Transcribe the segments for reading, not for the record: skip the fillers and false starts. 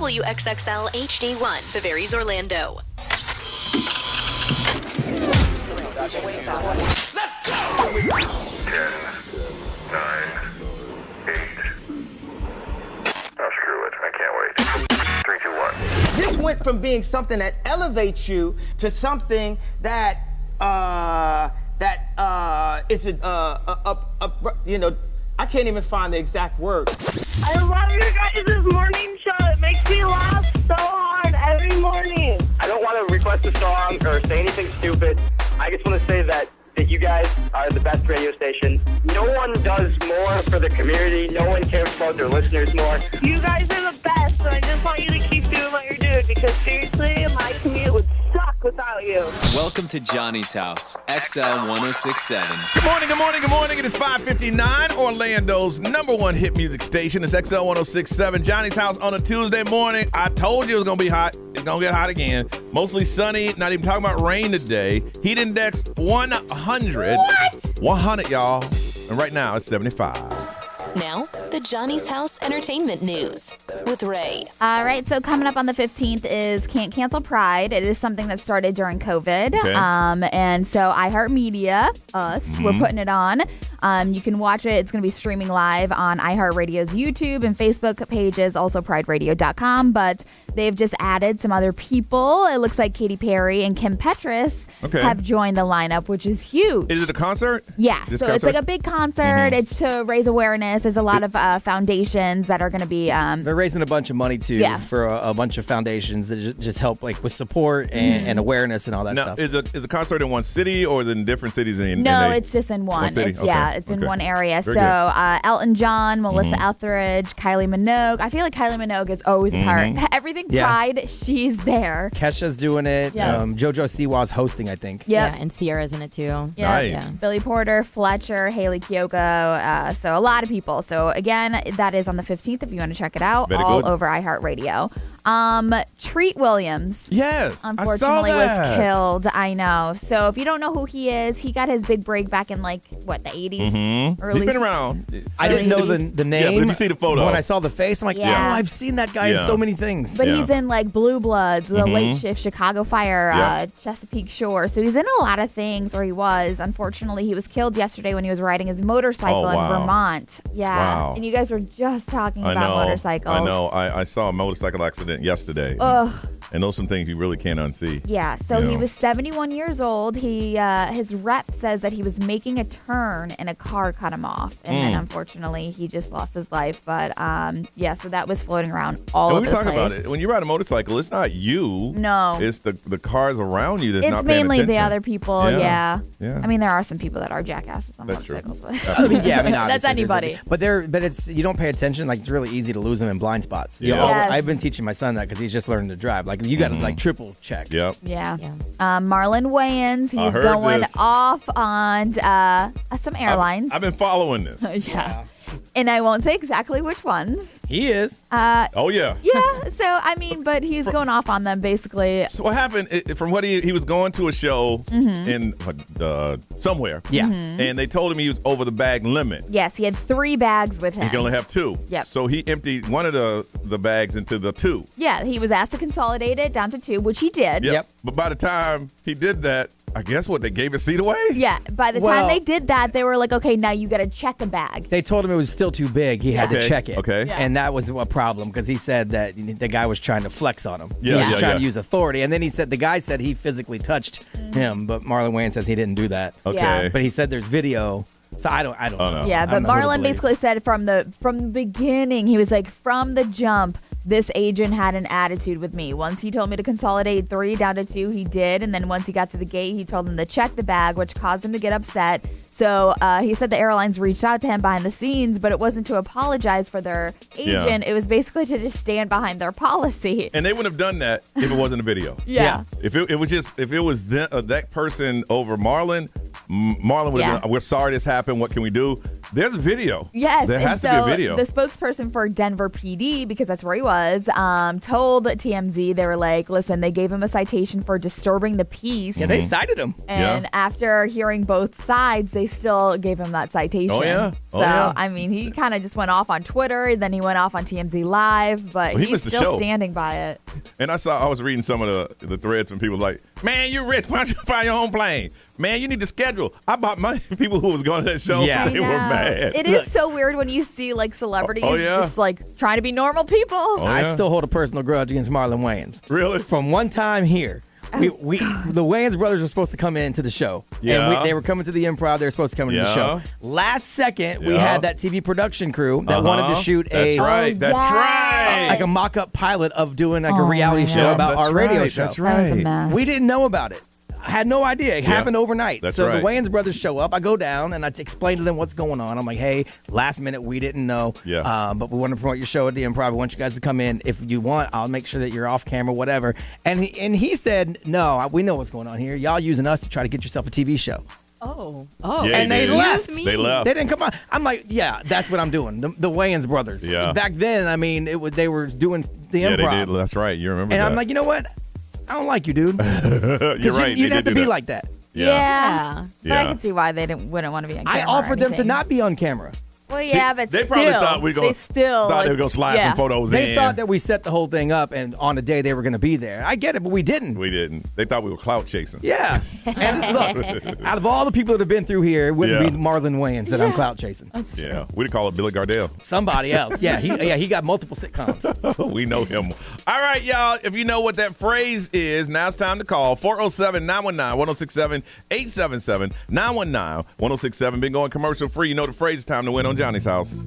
WXXL HD1, Tavares, Orlando. Let's go! 10, 9, 8. Oh, screw it. I can't wait. 3, 2, 1. This went from being something that elevates you to something that is I can't even find the exact word. I love your guys' morning show. It makes me laugh so hard every morning. I don't want to request a song or say anything stupid. I just want to say that you guys are the best radio station. No one does more for the community. No one cares about their listeners more. You guys are the best, and I just want you to keep doing what you're doing because seriously, my commute would suck without you. Welcome to Johnny's House, XL 1067. Good morning, good morning, good morning. It is 5:59, Orlando's number one hit music station. It's XL 1067, Johnny's House on a Tuesday morning. I told you it was going to be hot. It's going to get hot again. Mostly sunny, not even talking about rain today. Heat index 100. What? 100, y'all. And right now it's 75. Now, the Johnny's House Entertainment News with Ray. All right, so coming up on the 15th is Can't Cancel Pride. It is something that started during COVID. Okay. And so iHeartMedia, we're putting it on. You can watch it. It's going to be streaming live on iHeartRadio's YouTube and Facebook pages, also prideradio.com. But they've just added some other people. It looks like Katy Perry and Kim Petras have joined the lineup, which is huge. Is it a concert? Yeah, so it's like a big concert. It's to raise awareness. There's a lot of foundations that are going to be... They're raising a bunch of money, too, for a bunch of foundations that just help like with support and awareness and all that stuff. Is a concert in one city or is it in different cities? No, it's just in one. City? It's in one area. Very so Elton John, Melissa Etheridge, Kylie Minogue. I feel like Kylie Minogue is always a part. Everything Pride, she's there. Kesha's doing it. JoJo Siwa's hosting, I think. Yeah, and Sierra's in it too. Nice. Yeah. Billy Porter, Fletcher, Haley Kiyoko. So a lot of people. So again, that is on the 15th if you want to check it out. Very all good. over iHeartRadio. Treat Williams. Yes, Unfortunately I saw that. was killed. I know. So if you don't know who he is, he got his big break back in the 80s. Or at He's least been around. I didn't know the name. Yeah, but if you see the photo. When I saw the face, I'm like, I've seen that guy in so many things. But he's in Blue Bloods, The Late Shift, Chicago Fire, Chesapeake Shore. So he's in a lot of things, or he was. Unfortunately, he was killed yesterday when he was riding his motorcycle in Vermont. Yeah. Wow. And you guys were just talking about motorcycles. I know. I saw a motorcycle accident yesterday. Ugh. And those are some things you really can't unsee. Yeah, so he was 71 years old. His rep says that he was making a turn and a car cut him off. And then unfortunately, he just lost his life. But so that was floating around all over the place. We talk about it. When you ride a motorcycle, it's not you. No. It's the cars around you that's it's not paying mainly attention. the other people, Yeah. I mean, there are some people that are jackasses on That's motorcycles. true. But obviously, that's anybody. But it's you don't pay attention. Like it's really easy to lose them in blind spots. Yeah. Yes. I've been teaching my son that because he's just learning to drive. Like you got to triple check. Yep. Yeah. Marlon Wayans, he's heard going this. off on some airlines. I've been following this. yeah. And I won't say exactly which ones. He is. Oh, yeah. Yeah. So, I mean, but he's going off on them basically. So what happened, from what he was going to a show in somewhere. Yeah. And they told him he was over the bag limit. Yes, he had 3 bags with him. He can only have 2. Yep. So he emptied one of the bags into the 2. Yeah, he was asked to consolidate it down to 2, which he did. Yep. But by the time he did that, I guess they gave his seat away? Yeah. By the time they did that, they were like, okay, now you got to check a bag. They told him it was still too big. He had to check it. Okay. Yeah. And that was a problem because he said that the guy was trying to flex on him. Yeah, He was trying to use authority. And then the guy said he physically touched him, but Marlon Wayans says he didn't do that. Okay. Yeah. But he said there's video. So I don't know. Yeah, but Marlon basically said from the beginning, he was like, from the jump, this agent had an attitude with me. Once he told me to consolidate 3 down to 2, he did. And then once he got to the gate, he told him to check the bag, which caused him to get upset. So he said the airlines reached out to him behind the scenes, but it wasn't to apologize for their agent. It was basically to just stand behind their policy. And they wouldn't have done that if it wasn't a video. Yeah. If it was that person over Marlon would have been, we're sorry this happened. What can we do? There's a video. Yes. There has to be a video. The spokesperson for Denver PD, because that's where he was, told TMZ, they were like, listen, they gave him a citation for disturbing the peace. Yeah, they cited him. And after hearing both sides, they still gave him that citation. Oh, yeah. So, I mean, he kind of just went off on Twitter, then he went off on TMZ Live, but he's still standing by it. And I was reading some of the threads from people like, man, you're rich. Why don't you fly your own plane? Man, you need to schedule. I bought money for people who was going to that show. Yeah. They were mad. It is so weird when you see like celebrities just like trying to be normal people. I still hold a personal grudge against Marlon Wayans. Really? From one time here. The Wayans brothers were supposed to come into the show. Yeah. And they were coming to the Improv. They were supposed to come into the show. Last second, we had that TV production crew that wanted to shoot That's right. like a mock-up pilot of doing like a reality show about our radio show. That's right. That was a mess. We didn't know about it. I had no idea. It happened overnight. That's so right. the Wayans brothers show up. I go down and I explain to them what's going on. I'm like, hey, last minute, we didn't know. Yeah. But we want to promote your show at the Improv. We want you guys to come in. If you want, I'll make sure that you're off camera, whatever. And he said, no, we know what's going on here. Y'all using us to try to get yourself a TV show. Oh. Yeah, and they left. They left. They didn't come on. I'm like, yeah, that's what I'm doing. The Wayans brothers. Yeah. Back then, I mean, they were doing the Improv. Yeah, they did. That's right. You remember and that. I'm like, you know what? I don't like you, dude. You're right. You didn't have to be like that. Yeah. But I can see why they wouldn't want to be on camera. I offered them to not be on camera. Well, yeah, but they still. probably thought they were going to slide some photos in. They thought that we set the whole thing up and on the day they were going to be there. I get it, but we didn't. We didn't. They thought we were clout chasing. Yeah. And look, out of all the people that have been through here, it wouldn't be Marlon Wayans that I'm clout chasing. That's true. Yeah. We'd call it Billy Gardell. Somebody else. Yeah, he got multiple sitcoms. We know him. All right, y'all. If you know what that phrase is, now it's time to call 407-919-1067, 877-919-1067. Been going commercial free. You know the phrase. Time to win on Johnny's House.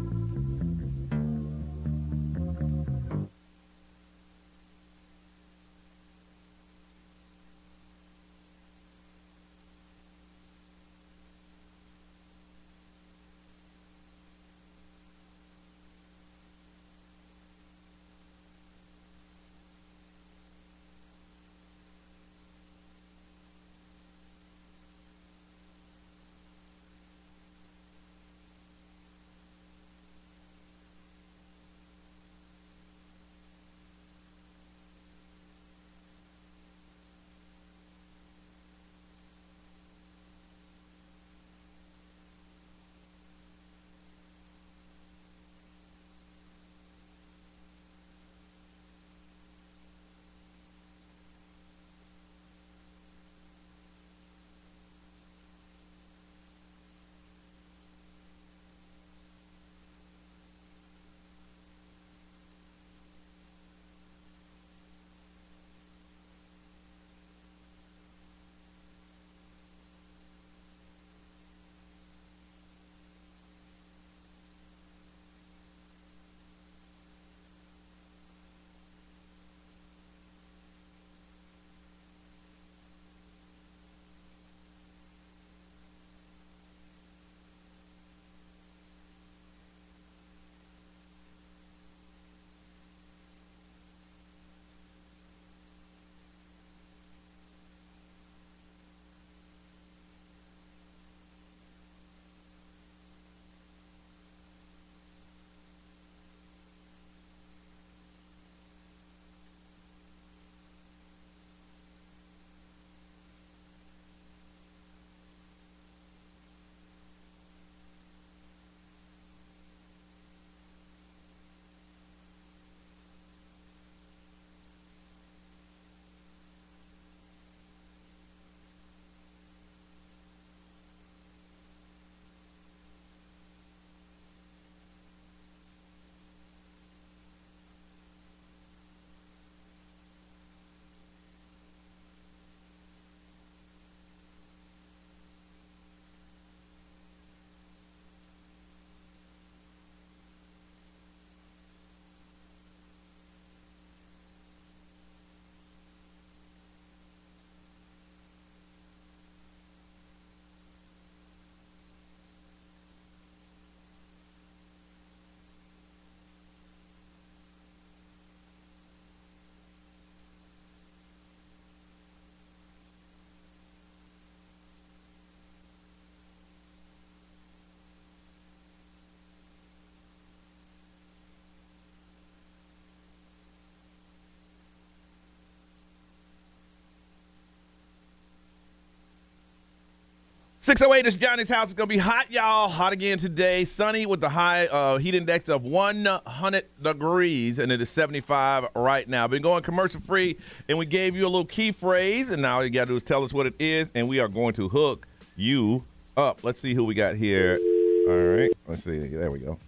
608 is Johnny's house. It's going to be hot, y'all. Hot again today. Sunny with the high heat index of 100 degrees, and it is 75 right now. Been going commercial free, and we gave you a little key phrase, and now all you got to do is tell us what it is, and we are going to hook you up. Let's see who we got here. All right. Let's see. There we go.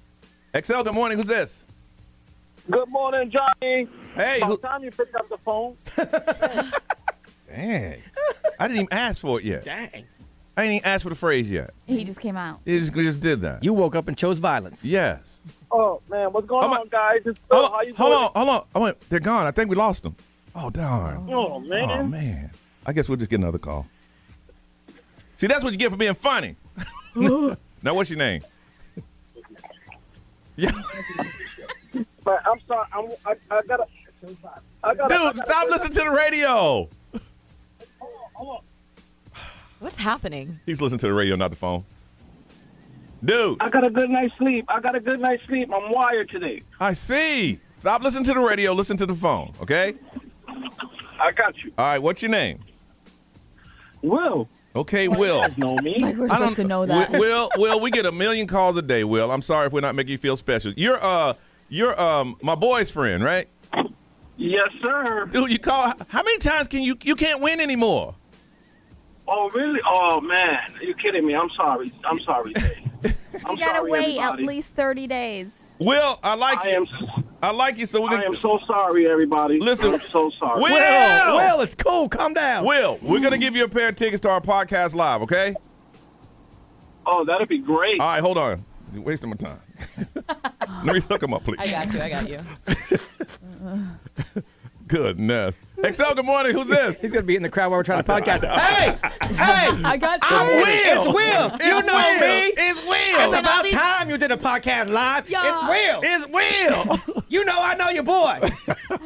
XL, good morning. Who's this? Good morning, Johnny. Hey. About time you picked up the phone. Dang. I didn't even ask for it yet. Dang. I ain't even asked for the phrase yet. He just came out. He just did that. You woke up and chose violence. Yes. Oh, man, what's going on, guys? How you doing? Hold on. Oh, wait, they're gone. I think we lost them. Oh, darn. Oh, man. Oh, man. I guess we'll just get another call. See, that's what you get for being funny. Now, what's your name? Yeah. But I'm sorry. I gotta. Dude, stop listening to the radio. Hold on. What's happening? He's listening to the radio, not the phone. Dude. I got a good night's sleep. I'm wired today. I see. Stop listening to the radio. Listen to the phone, okay? I got you. All right, what's your name? Will. Okay, Will. You guys know me. Like we're supposed to know that. Will, we get a million calls a day, Will. I'm sorry if we're not making you feel special. You're my boy's friend, right? Yes, sir. Dude, you call. How many times can you can't win anymore? Oh, really? Oh, man. Are you kidding me? I'm sorry. Dave. You gotta wait at least 30 days. Will, I like you. I like you, so we're gonna. I am so sorry, everybody. Listen, I'm so sorry. Will, it's cool. Calm down. Will, we're gonna give you a pair of tickets to our podcast live, okay? Oh, that'd be great. All right, hold on. You're wasting my time. Let me hook him up, please. I got you. Goodness. XL, good morning. Who's this? He's going to be in the crowd while we're trying to podcast. Hey! I got It's Will. You know me. It's Will. It's about time you did a podcast live. It's Will. It's Will. You know I know your boy. I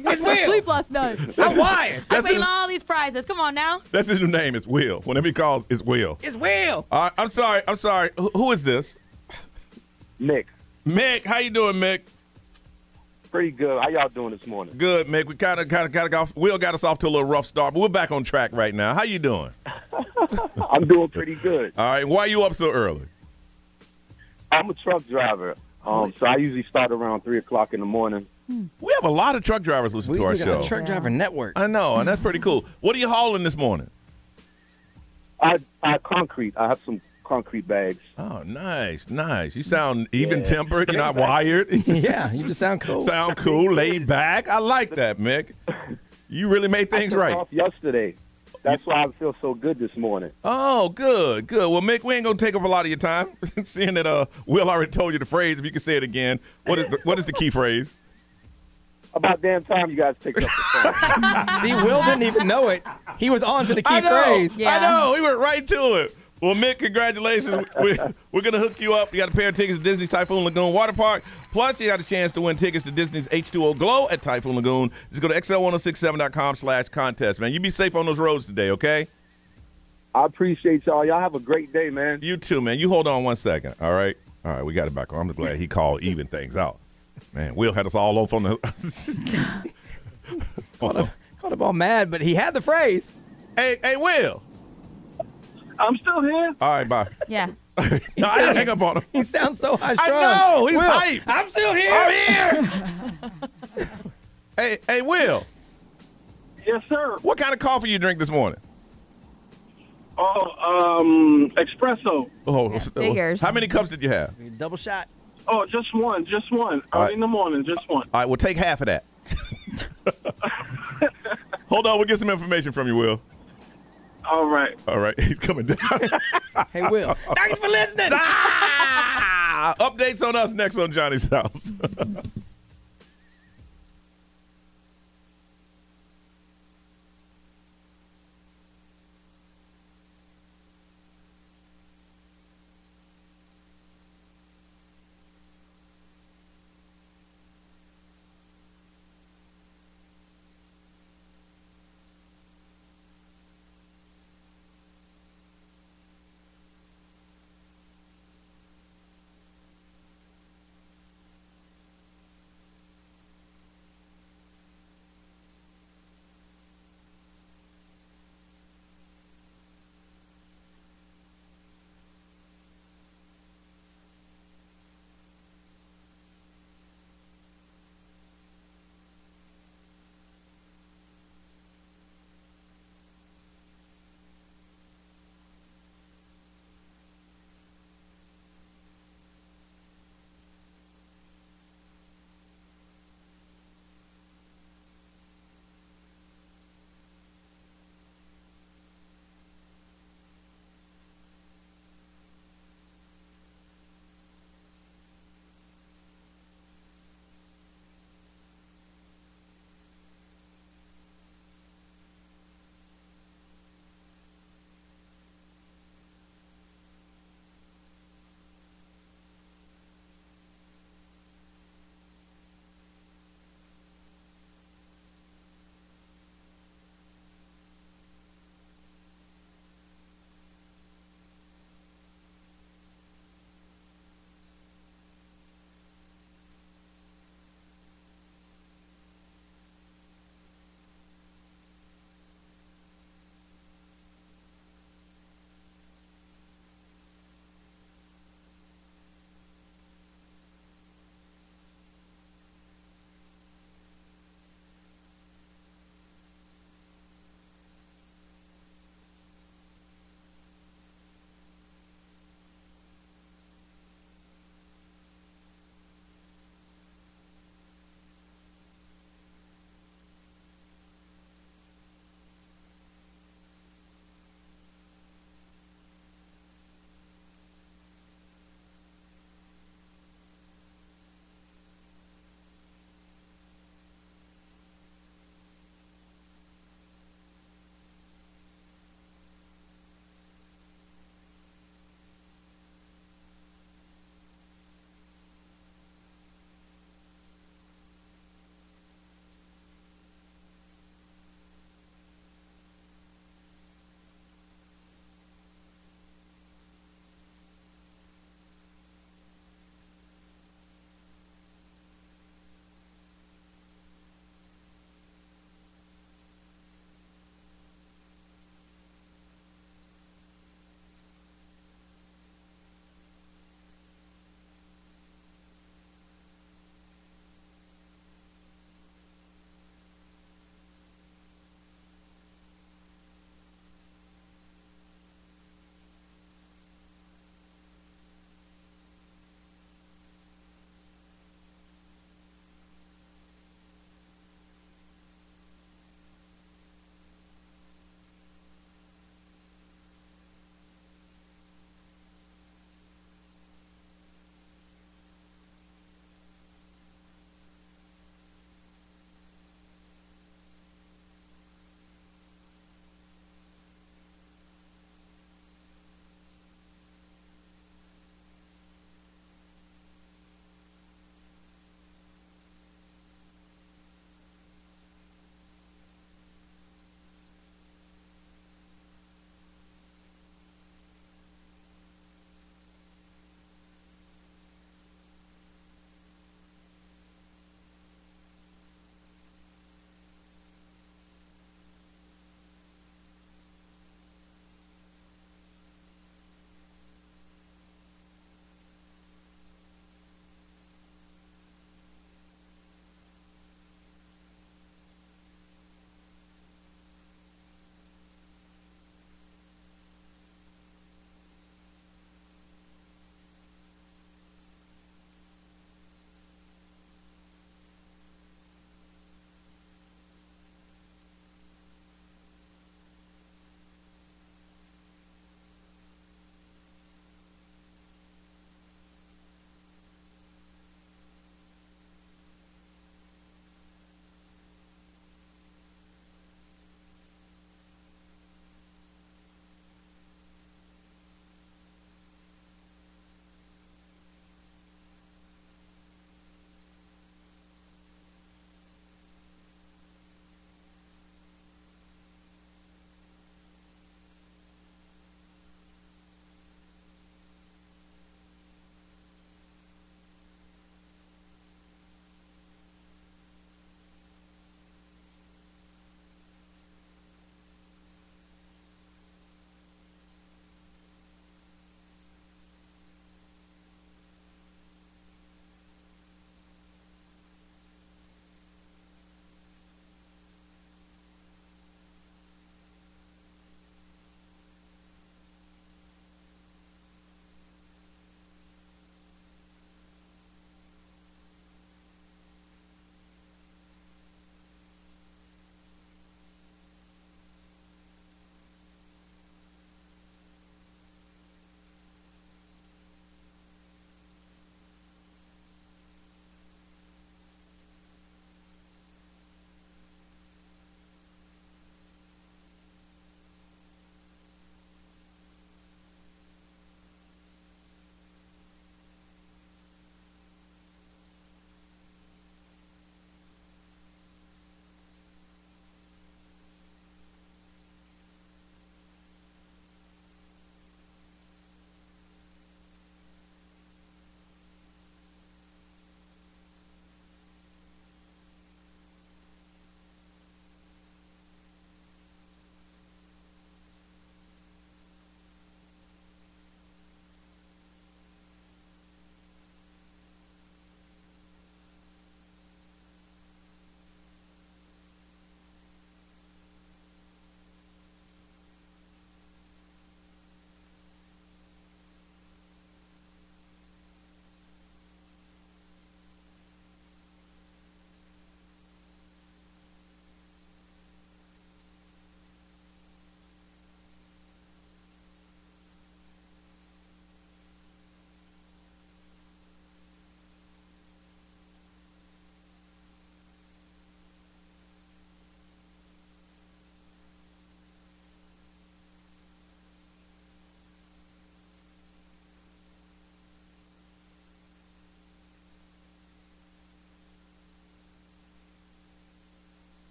got no sleep last night. I'm wired. I'm winning all these prizes. Come on now. That's his new name. It's Will. Whenever he calls, it's Will. It's Will. I'm sorry. Who is this? Mick. Mick, how you doing, Mick? Pretty good. How y'all doing this morning? Good, Mick. We kind of got off. Will got us off to a little rough start, but we're back on track right now. How you doing? I'm doing pretty good. All right. Why are you up so early? I'm a truck driver, so I usually start around 3 o'clock in the morning. We have a lot of truck drivers listen to our We got show. a truck driver network. I know, and that's pretty cool. What are you hauling this morning? I concrete. I have some concrete bags. Oh, nice. You sound even-tempered. You're not wired. Yeah, you just sound cool. Sound cool, laid back. I like that, Mick. You really made things I took right. off yesterday. That's why I feel so good this morning. Oh, good. Well, Mick, we ain't gonna take up a lot of your time. Seeing that Will already told you the phrase, if you can say it again, what is the key phrase? About damn time you guys picked up the phone. See, Will didn't even know it. He was on to the key phrase. Yeah. I know. He went right to it. Well, Mick, congratulations. We're going to hook you up. You got a pair of tickets to Disney's Typhoon Lagoon Water Park. Plus, you got a chance to win tickets to Disney's H2O Glow at Typhoon Lagoon. Just go to xl1067.com/contest, man. You be safe on those roads today, okay? I appreciate y'all. Y'all have a great day, man. You too, man. You hold on 1 second, all right? All right, we got it back on. I'm just glad he called even things out. Man, Will had us all off on the... Called him all mad, but he had the phrase. Hey, Will. I'm still here. All right, bye. Yeah. No, I didn't hang up on him. He sounds so high strung. I know. He's Will, hype. I'm still here. I'm here. Hey, Will. Yes, sir. What kind of coffee you drink this morning? Oh, espresso. Oh, figures. How many cups did you have? Double shot. Oh, just one. All Early right. in the morning, just one. All right, we'll take half of that. Hold on, we'll get some information from you, Will. All right. All right, he's coming down. Hey, Will. Thanks for listening. Updates on us next on Johnny's House.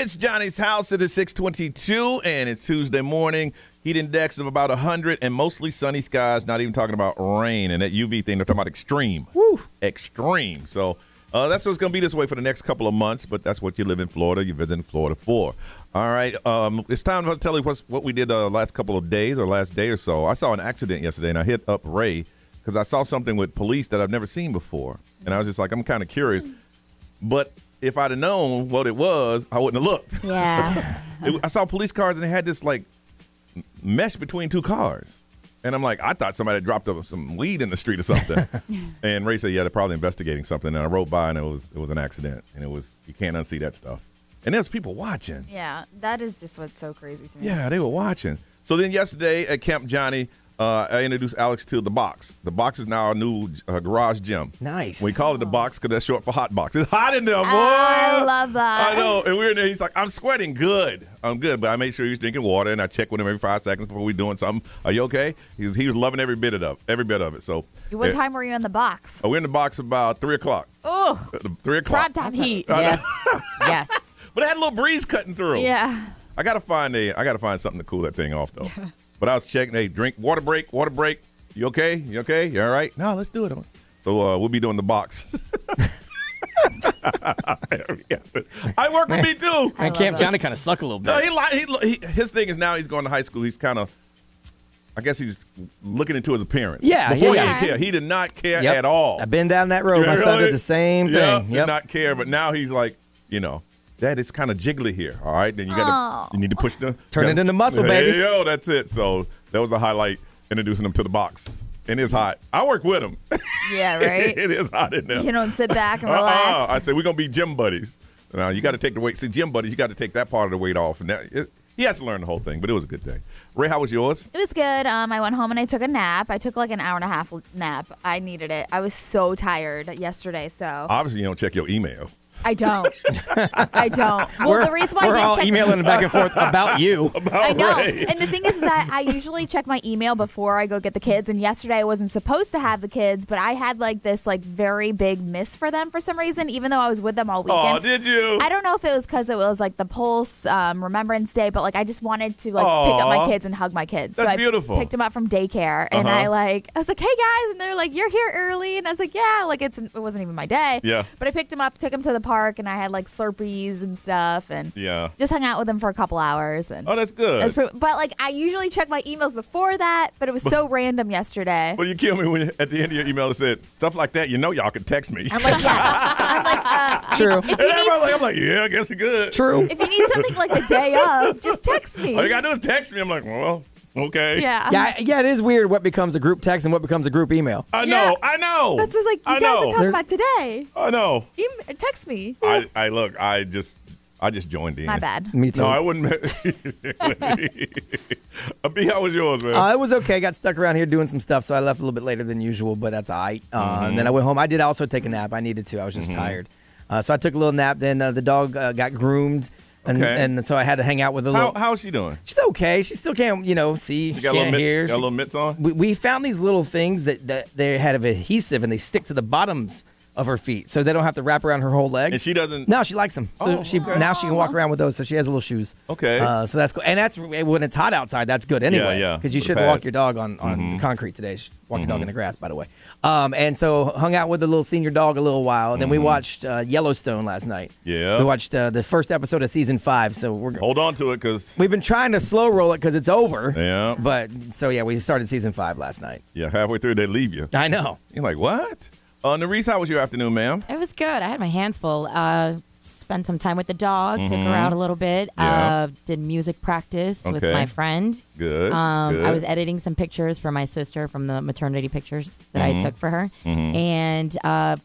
It's Johnny's house. It is 6:22, and it's Tuesday morning. Heat index of about 100 and mostly sunny skies, not even talking about rain. And that UV thing, they're talking about extreme. Woo! Extreme. So that's what's going to be this way for the next couple of months, but that's what you live in Florida. You're visiting Florida for. All right. It's time to tell you what we did the last couple of days or last day or so. I saw an accident yesterday, and I hit up Ray because I saw something with police that I've never seen before. And I was just like, I'm kind of curious. But if I'd have known what it was, I wouldn't have looked. Yeah. I saw police cars, and they had this, like, mesh between two cars. And I'm like, I thought somebody had dropped some weed in the street or something. And Ray said, yeah, they're probably investigating something. And I rode by, and it was an accident. And you can't unsee that stuff. And there's people watching. Yeah, that is just what's so crazy to me. Yeah, they were watching. So then yesterday at Camp Johnny, I introduced Alex to the box. The box is now our new garage gym. Nice. We call it the box because that's short for hot box. It's hot in there, boy. I love that. I know. And we're in there. He's like, I'm sweating good. I'm good. But I made sure he was drinking water, and I check with him every 5 seconds before we doing something. Are you okay? He was loving every bit of it. So. What time were you in the box? We're in the box about 3 o'clock. Oh. 3 o'clock. Prime time heat. Yes. Yes. But it had a little breeze cutting through. Yeah. I gotta find something to cool that thing off though. But I was checking. Hey, drink water break. You okay? You all right? No, let's do it. So we'll be doing the box. I work with me too. And Camp Johnny kind of suck a little bit. No, his thing is now he's going to high school. He's kind of, I guess he's looking into his appearance. Yeah, Before yeah. he didn't care. He did not care at all. I've been down that road. My son did the same thing. Did not care. But now he's like, Dad, it's kind of jiggly here. All right, then you need to push turn it into muscle, baby. Hey, yo, that's it. So that was the highlight, introducing him to the box. And it's hot. I work with him. Yeah, right? It is hot in there. You don't sit back and relax. I said, we're going to be gym buddies. Now, you got to take the weight. See, gym buddies, you got to take that part of the weight off. And he has to learn the whole thing, but it was a good day. Ray, how was yours? It was good. I went home and I took a nap. I took like an hour and a half nap. I needed it. I was so tired yesterday, so. Obviously, you don't check your email. I don't. Well, the reason why we're I didn't all check emailing back and forth about you. I know. Ray. And the thing is that I usually check my email before I go get the kids. And yesterday I wasn't supposed to have the kids, but I had like this like very big miss for them for some reason, even though I was with them all weekend. Oh, did you? I don't know if it was because it was like the Pulse Remembrance Day, but like I just wanted to like pick up my kids and hug my kids. That's so I beautiful. picked them up from daycare, and I was like, hey guys, and they're like, you're here early, and I was like, yeah, like it wasn't even my day. Yeah. But I picked them up, took them to the park, and I had like Slurpees and stuff, and just hung out with them for a couple hours. And oh, that's good. but like I usually check my emails before that, but it was so random yesterday. Well, you killed me when at the end of your email it said stuff like that. Y'all can text me. I'm like, yeah. I'm like, True. If you need I'm like, yeah, I guess we good. True. if you need something like the day of, just text me. All you gotta do is text me. I'm like, well, okay. Yeah. Yeah, it is weird what becomes a group text and what becomes a group email. I know. That's just like you guys are talking about today. I know. Text me. I look. I just joined in. My bad. Me too. No, I wouldn't. B, how was yours, man? It was okay. Got stuck around here doing some stuff, so I left a little bit later than usual, but that's all right. And then I went home. I did also take a nap. I needed to. I was just tired. So I took a little nap. Then the dog got groomed. And so I had to hang out with a little. How's she doing? She's okay. She still can't, see. She can't hear. Got a little mitts on? We found these little things that they had of adhesive, and they stick to the bottoms of her feet, so they don't have to wrap around her whole legs. And she doesn't? No, she likes them. So now she can walk around with those, so she has little shoes. Okay. So that's cool. And that's when it's hot outside, that's good anyway. Yeah. Because you shouldn't walk your dog on the concrete today. Walk your dog in the grass, by the way. And so hung out with the little senior dog a little while. And then we watched Yellowstone last night. Yeah. We watched the first episode of season 5. So we're hold on to it because we've been trying to slow roll it because it's over. Yeah. But so we started season 5 last night. Yeah, halfway through they leave you. I know. You're like, what? Nerese, how was your afternoon, ma'am? It was good. I had my hands full. Spent some time with the dog, took her out a little bit, Yeah. did music practice with Okay. my friend. Good. I was editing some pictures for my sister from the maternity pictures that I took for her, and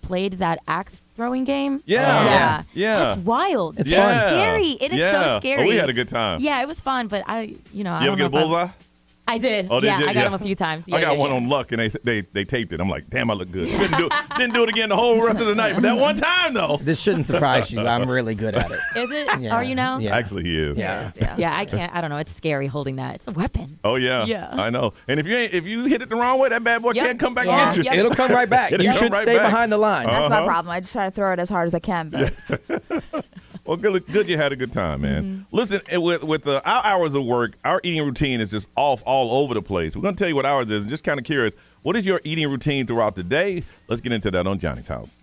played that axe throwing game. Yeah. It's wild. It's fun. Scary. It is so scary. Oh, we had a good time. Yeah, it was fun, but I You don't ever get a know if bullseye? I did. Oh, did yeah, you? I got them a few times. I got one on luck, and they taped it. I'm like, damn, I look good. Didn't do it again the whole rest of the night, but that one time though. This shouldn't surprise you. I'm really good at it. Is it? Yeah. Are you now? Yeah. Actually, he is. Yeah. Yeah, I can't. I don't know. It's scary holding that. It's a weapon. Oh yeah. Yeah. I know. And if you hit it the wrong way, that bad boy can't come back and get you. It'll come right back. It'll You come should right stay back. behind the line. That's my problem. I just try to throw it as hard as I can, but Well, good you had a good time, man. Listen, with our hours of work, our eating routine is just off all over the place. We're going to tell you what ours is. I'm just kind of curious, what is your eating routine throughout the day? Let's get into that on Johnny's House.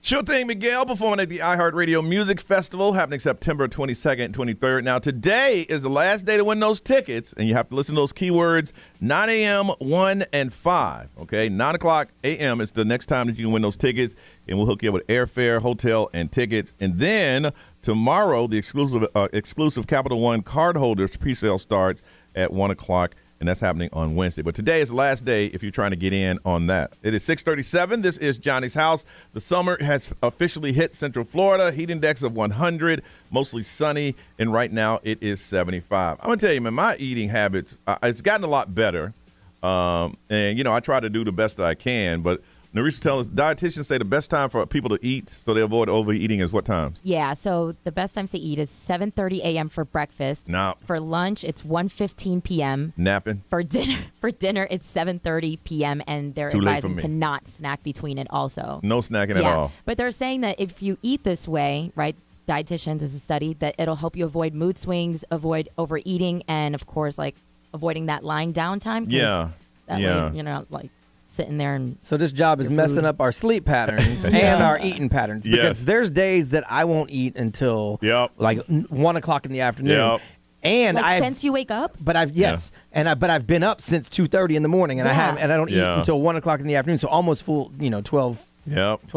Sure thing, Miguel, performing at the iHeartRadio Music Festival happening September 22nd and 23rd. Now, today is the last day to win those tickets, and you have to listen to those keywords 9 a.m., 1, and 5. Okay, 9 o'clock a.m. is the next time that you can win those tickets, and we'll hook you up with airfare, hotel, and tickets. And then tomorrow, the exclusive Capital One cardholders presale starts at 1 o'clock. And that's happening on Wednesday. But today is the last day if you're trying to get in on that. It is 6:37. This is Johnny's House. The summer has officially hit Central Florida. Heat index of 100, mostly sunny, and right now it is 75. I'm going to tell you, man, my eating habits, it's gotten a lot better. And, I try to do the best I can, but Nerissa telling us dietitians say the best time for people to eat so they avoid overeating is what times? Yeah, so the best times to eat is 7:30 a.m. for breakfast. Nap. For lunch, it's 1:15 p.m. Napping. For dinner, it's 7:30 p.m. and they're Too late for advising me. to not snack between it also. No snacking at all. But they're saying that if you eat this way, right, dietitians is a study that it'll help you avoid mood swings, avoid overeating, and of course, like avoiding that lying down time. 'Cause that way, you're not like sitting there and so this job is messing up our sleep patterns and our eating patterns because there's days that I won't eat until like 1 o'clock in the afternoon. And since you wake up, but I've but I've been up since 2:30 in the morning, and I don't eat until 1 o'clock in the afternoon, so almost full 12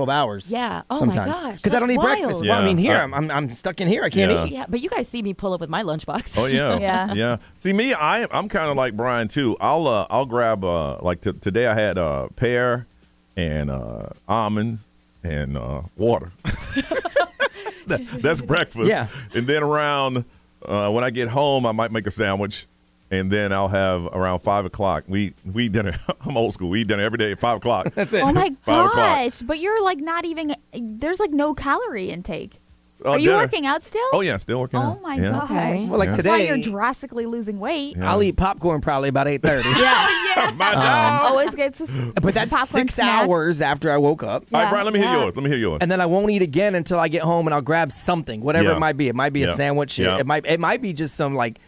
hours. Yeah. Oh sometimes. my gosh. Because I don't eat wild. breakfast. Well, I mean, here I'm stuck in here. I can't eat. Yeah, but you guys see me pull up with my lunchbox. Oh yeah. Yeah. See me, I'm kind of like Brian too. I'll grab today I had pear and almonds and water. That's breakfast. Yeah. And then around when I get home, I might make a sandwich. And then I'll have around 5 o'clock. We dinner. I'm old school. We eat dinner every day at 5 o'clock. That's it. Oh my 5 o'clock. gosh! But you're like not even. There's like no calorie intake. Are you dinner. working out still? Oh yeah, still working out. Oh my Yeah. gosh! Okay. Well, like That's today, why you're drastically losing weight. Yeah. I'll eat popcorn probably about 8:30. Yeah. My dog. Always gets. But that's popcorn 6 snack. hours after I woke up. All right, Yeah. Brian, let me hear yours. And then I won't eat again until I get home, and I'll grab something, whatever Yeah. it might be. It might be Yeah. a sandwich. Yeah. It might be just some like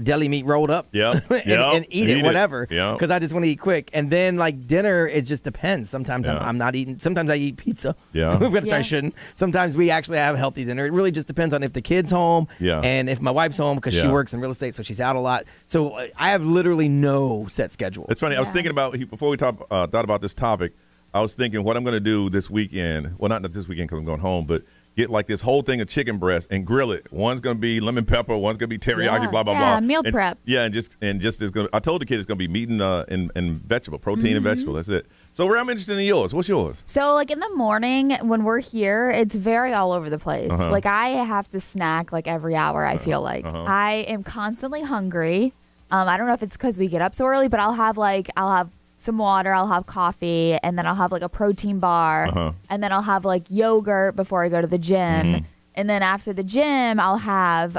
deli meat rolled up. Yeah. and, Yeah. and eat it, whatever. Yeah. Because I just want to eat quick. And then like dinner, it just depends. Sometimes Yeah. I'm not eating. Sometimes I eat pizza. Yeah. Which I shouldn't. Sometimes we actually have healthy dinner. It really just depends on if the kid's home. Yeah. And if my wife's home because she Yeah. works in real estate, so she's out a lot. So I have literally no set schedule. It's funny. I was thinking about before we thought about this topic. I was thinking what I'm going to do this weekend. Well, not this weekend because I'm going home, but get like this whole thing of chicken breast and grill it. One's going to be lemon pepper. One's going to be teriyaki. Blah blah blah. Meal and, prep. Yeah, and just it's going. I told the kid it's going to be meat and vegetable, protein and vegetable. That's it. So, Ray, I'm interested in yours. What's yours? So, like in the morning when we're here, it's very all over the place. Uh-huh. Like I have to snack like every hour. I feel like I am constantly hungry. I don't know if it's because we get up so early, but I'll have some water, I'll have coffee, and then I'll have like a protein bar, and then I'll have like yogurt before I go to the gym. And then after the gym, I'll have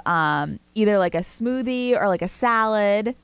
either like a smoothie or like a salad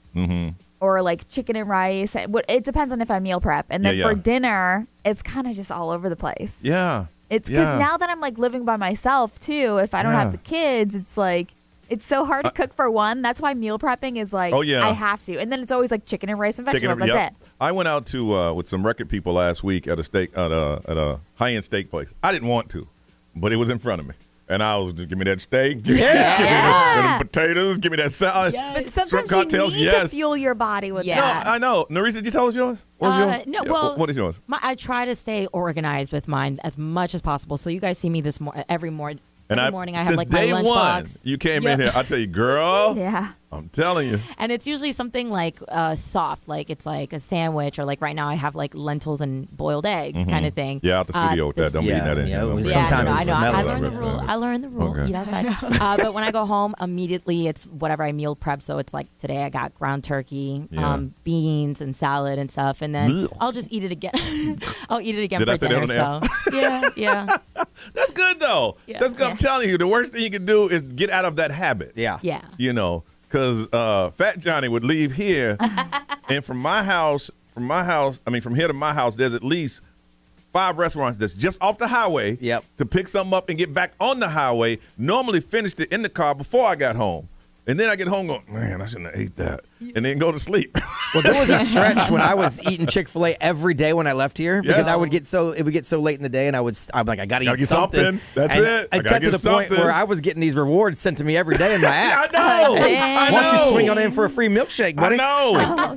or like chicken and rice. It depends on if I meal prep. And then for dinner, it's kind of just all over the place. Yeah. It's because now that I'm like living by myself too, if I don't have the kids, it's like, it's so hard to cook for one. That's why meal prepping is like, I have to. And then it's always like chicken and rice and vegetables. That's it. I went out to with some record people last week at a high-end steak place. I didn't want to, but it was in front of me. And I was, give me that steak, give me them potatoes, give me that salad. But sometimes shrimp cocktails, you need to fuel your body with that. No, I know. Nerissa, did you tell us yours? What was yours? No, well, what is yours? I try to stay organized with mine as much as possible. So you guys see me every morning. Every morning I have like my lunchbox. Since day one, you came in here. I tell you, girl. Yeah. I'm telling you. And it's usually something like soft, like it's like a sandwich, or like right now I have like lentils and boiled eggs kind of thing. Yeah, out the studio with that. Don't be eating that in here. Sometimes I know. I learned learned the rule. I learned the rule. Okay. Eat outside. But when I go home, immediately it's whatever I meal prep. So it's like today I got ground turkey, beans and salad and stuff, and then I'll just eat it again. I'll eat it again Did for I say that dinner. on the So yeah. That's good though. Yeah. That's good. I'm telling you, the worst thing you can do is get out of that habit. Yeah. You know, because Fat Johnny would leave here, and from here to my house, there's at least 5 restaurants that's just off the highway. Yep. To pick something up and get back on the highway. Normally finished it in the car before I got home. And then I get home going, man, I shouldn't have ate that. And then go to sleep. Well, there was a stretch when I was eating Chick-fil-A every day when I left here because it would get so late in the day, and I'm like, I gotta eat something. That's and it. It got to the point where I was getting these rewards sent to me every day in my app. I know. Why don't you swing on in for a free milkshake, buddy? I know.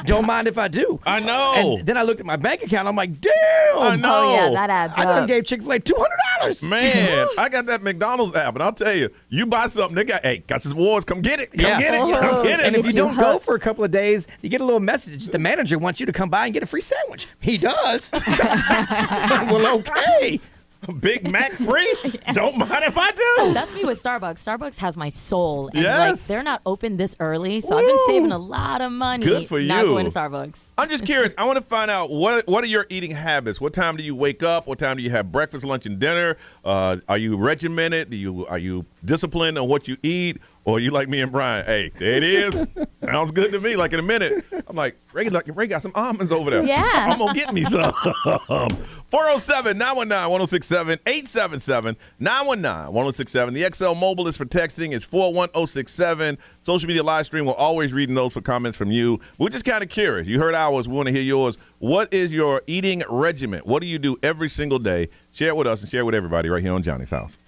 Don't mind if I do. I know. And then I looked at my bank account. I'm like, damn. I know. Oh, yeah, that adds I up. done gave Chick-fil-A $200. Man, I got that McDonald's app, and I'll tell you, you buy something, they got some rewards. Come get it. Come get it. Come get it. And if you don't go for a couple of days, you get a little message. The manager wants you to come by and get a free sandwich. He does. Well, okay. Big Mac free? Don't mind if I do. That's me with Starbucks. Starbucks has my soul. And Yes. they're not open this early, so I've been saving a lot of money. Good for not you. going to Starbucks. I'm just curious. I want to find out what are your eating habits? What time do you wake up? What time do you have breakfast, lunch, and dinner? Are you regimented? Are you disciplined on what you eat? Or you like me and Brian? Hey, there it is. Sounds good to me. Like in a minute, I'm like, Ray got some almonds over there. Yeah. I'm going to get me some. 407-919-1067, 877-919-1067. The XL Mobile is for texting. It's 41067. Social media live stream. We're always reading those for comments from you. We're just kind of curious. You heard ours. We want to hear yours. What is your eating regimen? What do you do every single day? Share it with us and share it with everybody right here on Johnny's House.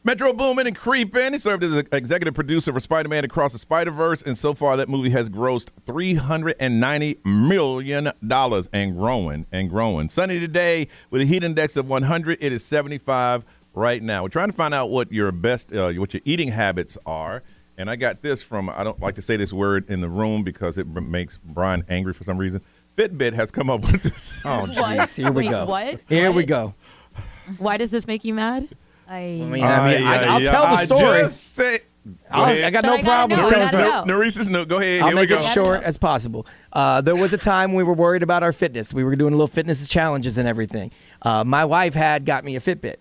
Metro Boomin and Creepin'. He served as an executive producer for Spider-Man Across the Spider-Verse, and so far that movie has grossed $390 million and growing. Sunny today with a heat index of 100. It is 75 right now. We're trying to find out what your eating habits are, and I got this from, I don't like to say this word in the room because it makes Brian angry for some reason. Fitbit has come up with this. Oh, jeez. Here we go. What? Here we go. Why does this make you mad? I'll tell the story. I got no problem with telling the story. Narisa's no. Go ahead. I'll Here make we go. it short as possible. There was a time we were worried about our fitness. We were doing little fitness challenges and everything. My wife had got me a Fitbit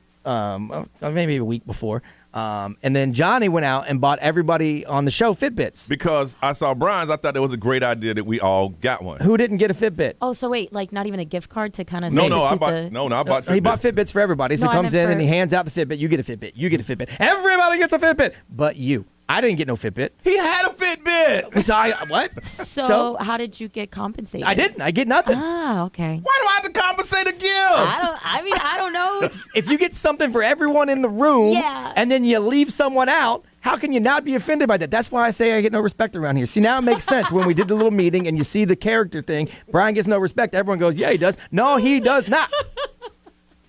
maybe a week before. And then Johnny went out and bought everybody on the show Fitbits. Because I saw Brian's, I thought it was a great idea that we all got one. Who didn't get a Fitbit? Oh, so wait, like not even a gift card to kind of I bought Fitbit. He bought Fitbits for everybody. So he comes in and he hands out the Fitbit. You get a Fitbit. You get a Fitbit. Everybody gets a Fitbit, but you. I didn't get no Fitbit. He had a Fitbit. So what? So how did you get compensated? I didn't. I get nothing. Ah, okay. Why do I have to compensate a gift? I don't know. If you get something for everyone in the room, Yeah. and then you leave someone out, how can you not be offended by that? That's why I say I get no respect around here. See, now it makes sense when we did the little meeting and you see the character thing. Brian gets no respect. Everyone goes, yeah, he does. No, he does not.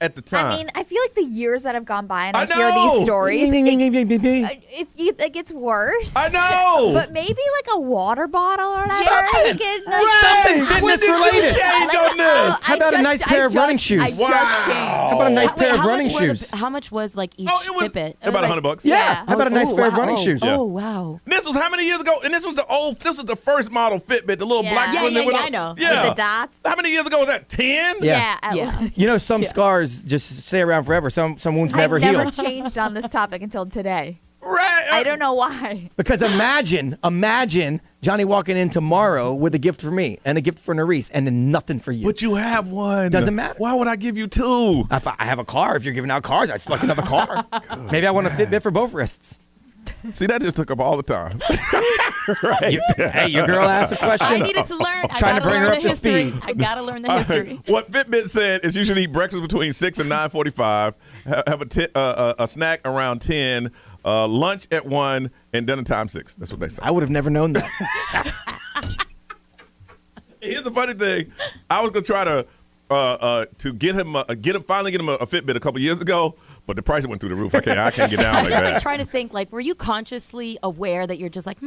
At the time. I mean, I feel like the years that have gone by and I I hear know. these stories, it gets worse. I know. But maybe like a water bottle or whatever. Something. Something fitness When did you related. change on this? How about a nice pair of running shoes? Wow. How about a nice pair of running shoes? How much was like each Fitbit? About $100. Yeah. How about a nice pair of running shoes? Oh, wow. And this was how many years ago? And this was the first model Fitbit, the little black one. that went I up. know. Yeah. With the dots. How many years ago was that? 10? Yeah. You know, some scars just stay around forever. Some wounds never I've heal. never changed on this topic until today. Right. I don't know why. Because imagine Johnny walking in tomorrow with a gift for me and a gift for Nerese and then nothing for you. But you have one. Doesn't matter. Why would I give you two? If I have a car, if you're giving out cars, I'd select another car. Maybe I want a Fitbit for both wrists. See, that just took up all the time. Right. Hey, your girl asked a question. I needed to learn. Trying to bring her up to speed. I gotta learn the history. What Fitbit said is you should eat breakfast between 6 and 9:45, have a snack around 10, lunch at 1, and dinner time 6. That's what they say. I would have never known that. Here's the funny thing. I was gonna try to finally get him a Fitbit a couple years ago, but the price went through the roof. I can't get down like I was that. like trying to think, like, were you consciously aware that you're just like,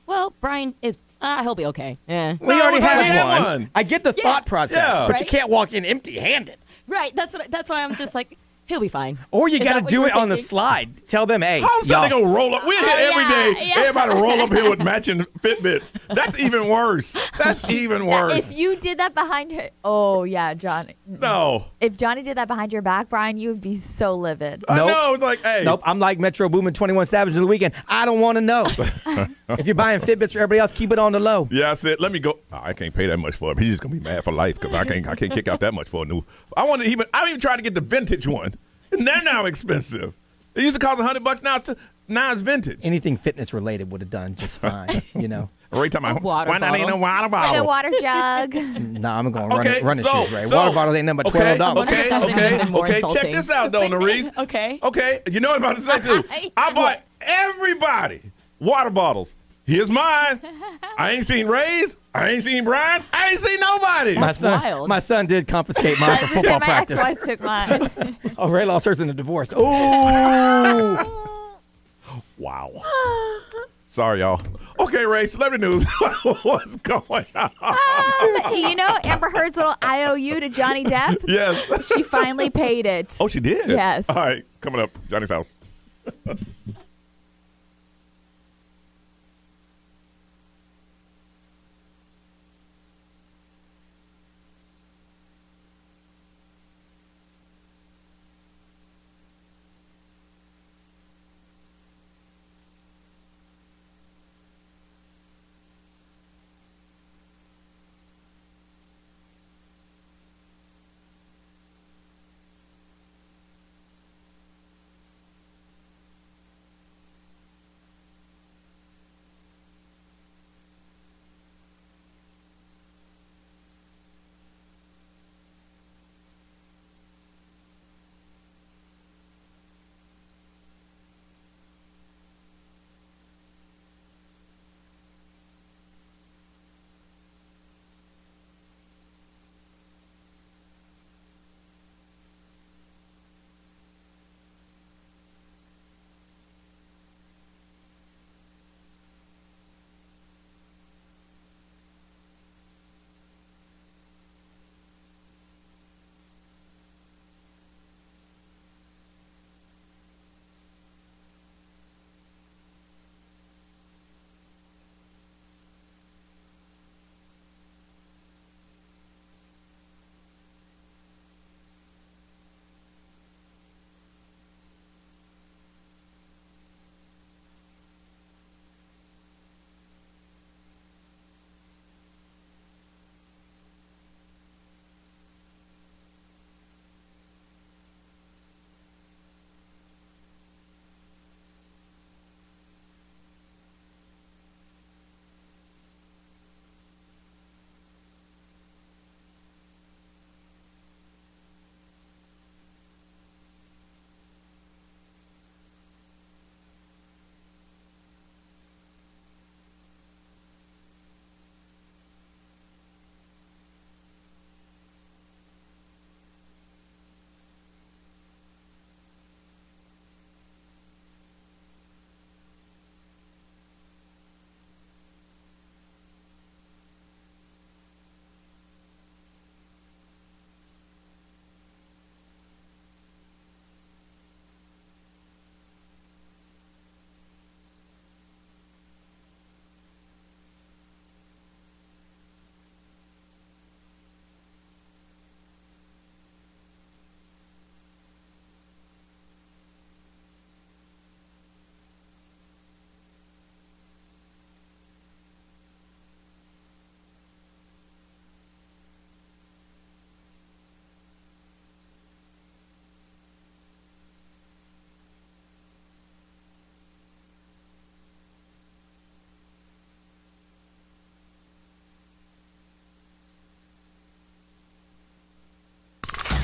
well, Brian is, he'll be okay. Yeah. We already I have had one. I get the thought process, Yeah. but you can't walk in empty-handed. Right. That's why I'm just like, he'll be fine. Or you Is got that to what do you it were on the thinking? slide. Tell them, hey, How's y'all. they gonna roll up? We're here every day. yeah. Everybody roll up here with matching Fitbits. That's even worse. That's even worse. If you did that behind her, oh yeah, Johnny. No. If Johnny did that behind your back, Brian, you would be so livid. I Nope. know. It's like, hey. Nope, I'm like Metro Boomin 21 Savage of the weekend. I don't want to know. If you're buying Fitbits for everybody else, keep it on the low. Yeah, I said, let me go. Oh, I can't pay that much for it. He's just gonna be mad for life because I can't kick out that much for a new. I even tried to get the vintage one, and they're now expensive. It used to cost $100 now it's vintage. Anything fitness related would have done just fine, you know. Every time water why not ain't no water Like a bottle? water jug. Nah, I'm going Okay, running so- shoes, right? so- Water bottle ain't nothing but $12. Okay, That would've been more okay. Check insulting. this out, though, Nerese. Okay. Okay, you know what I'm about to say too. I bought everybody water bottles. Here's mine. I ain't seen Ray's. I ain't seen Brian's. I ain't seen nobody. wild. My son did confiscate mine for football my practice. ex-wife took mine. Oh, Ray lost hers in a divorce. Ooh. Wow. Sorry, y'all. Okay, Ray, celebrity news. What's going on? You know Amber Heard's little IOU to Johnny Depp? Yes. She finally paid it. Oh, she did? Yes. All right, coming up, Johnny's house.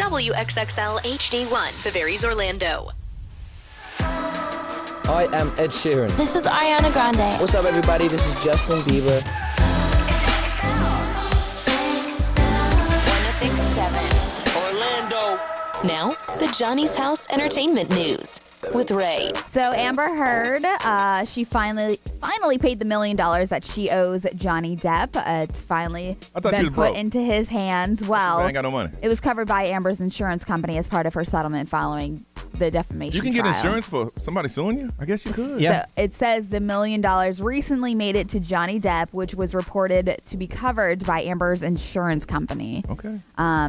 WXXL HD1, Tavares, Orlando. I am Ed Sheeran. This is Ariana Grande. What's up, everybody? This is Justin Bieber. 1067 Orlando. Now, the Johnny's House Entertainment News with Ray. So Amber Heard, she finally paid the $1 million that she owes Johnny Depp. It's finally been put into his hands. Well, I ain't got no money. It was covered by Amber's insurance company as part of her settlement following the defamation You can get trial. insurance for somebody suing you? I guess you could. So it says the $1 million recently made it to Johnny Depp, which was reported to be covered by Amber's insurance company. Okay.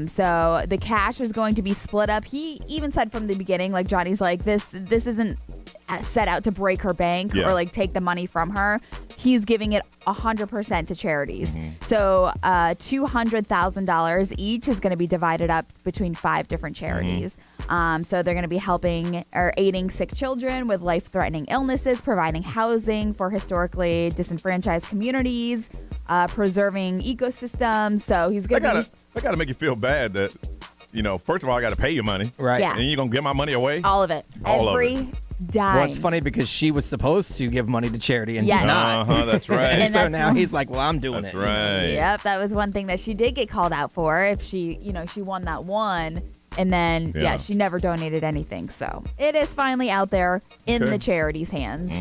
So the cash is going to be split up. He even said from the beginning, like Johnny's like, this isn't set out to break her bank or like take the money from her. He's giving it 100% to charities. So $200,000 each is going to be divided up between 5 different charities. So they're going to be helping or aiding sick children with life-threatening illnesses, providing housing for historically disenfranchised communities, preserving ecosystems. So he's going to I got to make you feel bad that, first of all, I got to pay you money. Right. Yeah. And you're going to give my money away? All of it. Every dime. Well, it's funny because she was supposed to give money to charity and Yes. did not. That's right. And so that's now he's like, well, I'm doing That's it. right. Yep, that was one thing that she did get called out for. If she won that one, and then she never donated anything. So it is finally out there in the charity's hands.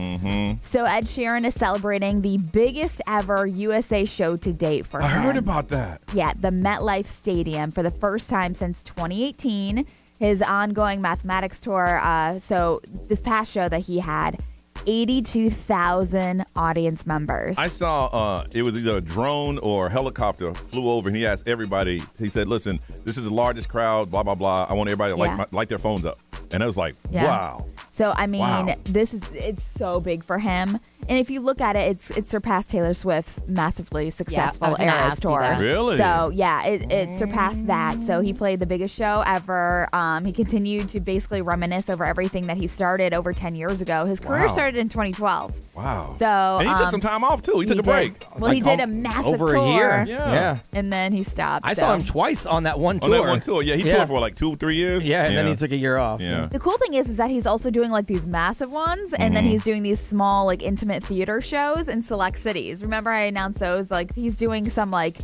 So Ed Sheeran is celebrating the biggest ever USA show to date for him. I heard about that. Yeah, the MetLife Stadium for the first time since 2018. His ongoing mathematics tour. So this past show that he had, 82,000 audience members. I saw it was either a drone or a helicopter flew over, and he asked everybody. He said, "Listen, this is the largest crowd. Blah blah blah. I want everybody to light their phones up." And I was like, "Wow." So I mean, it's so big for him. And if you look at it, it surpassed Taylor Swift's massively successful Eras tour. Really? So yeah, it surpassed that. So he played the biggest show ever. He continued to basically reminisce over everything that he started over 10 years ago. His career started in 2012. Wow. So and he took some time off too. He took a break. Well, he did a massive over tour. a year. Yeah. And then he stopped. I saw him twice on that one tour. On that one tour, yeah. He toured for like 2-3 years. Yeah, and then he took a year off. Yeah. The cool thing is that he's also doing like these massive ones, and then he's doing these small like intimate theater shows in select cities. Remember I announced those? Like he's doing some like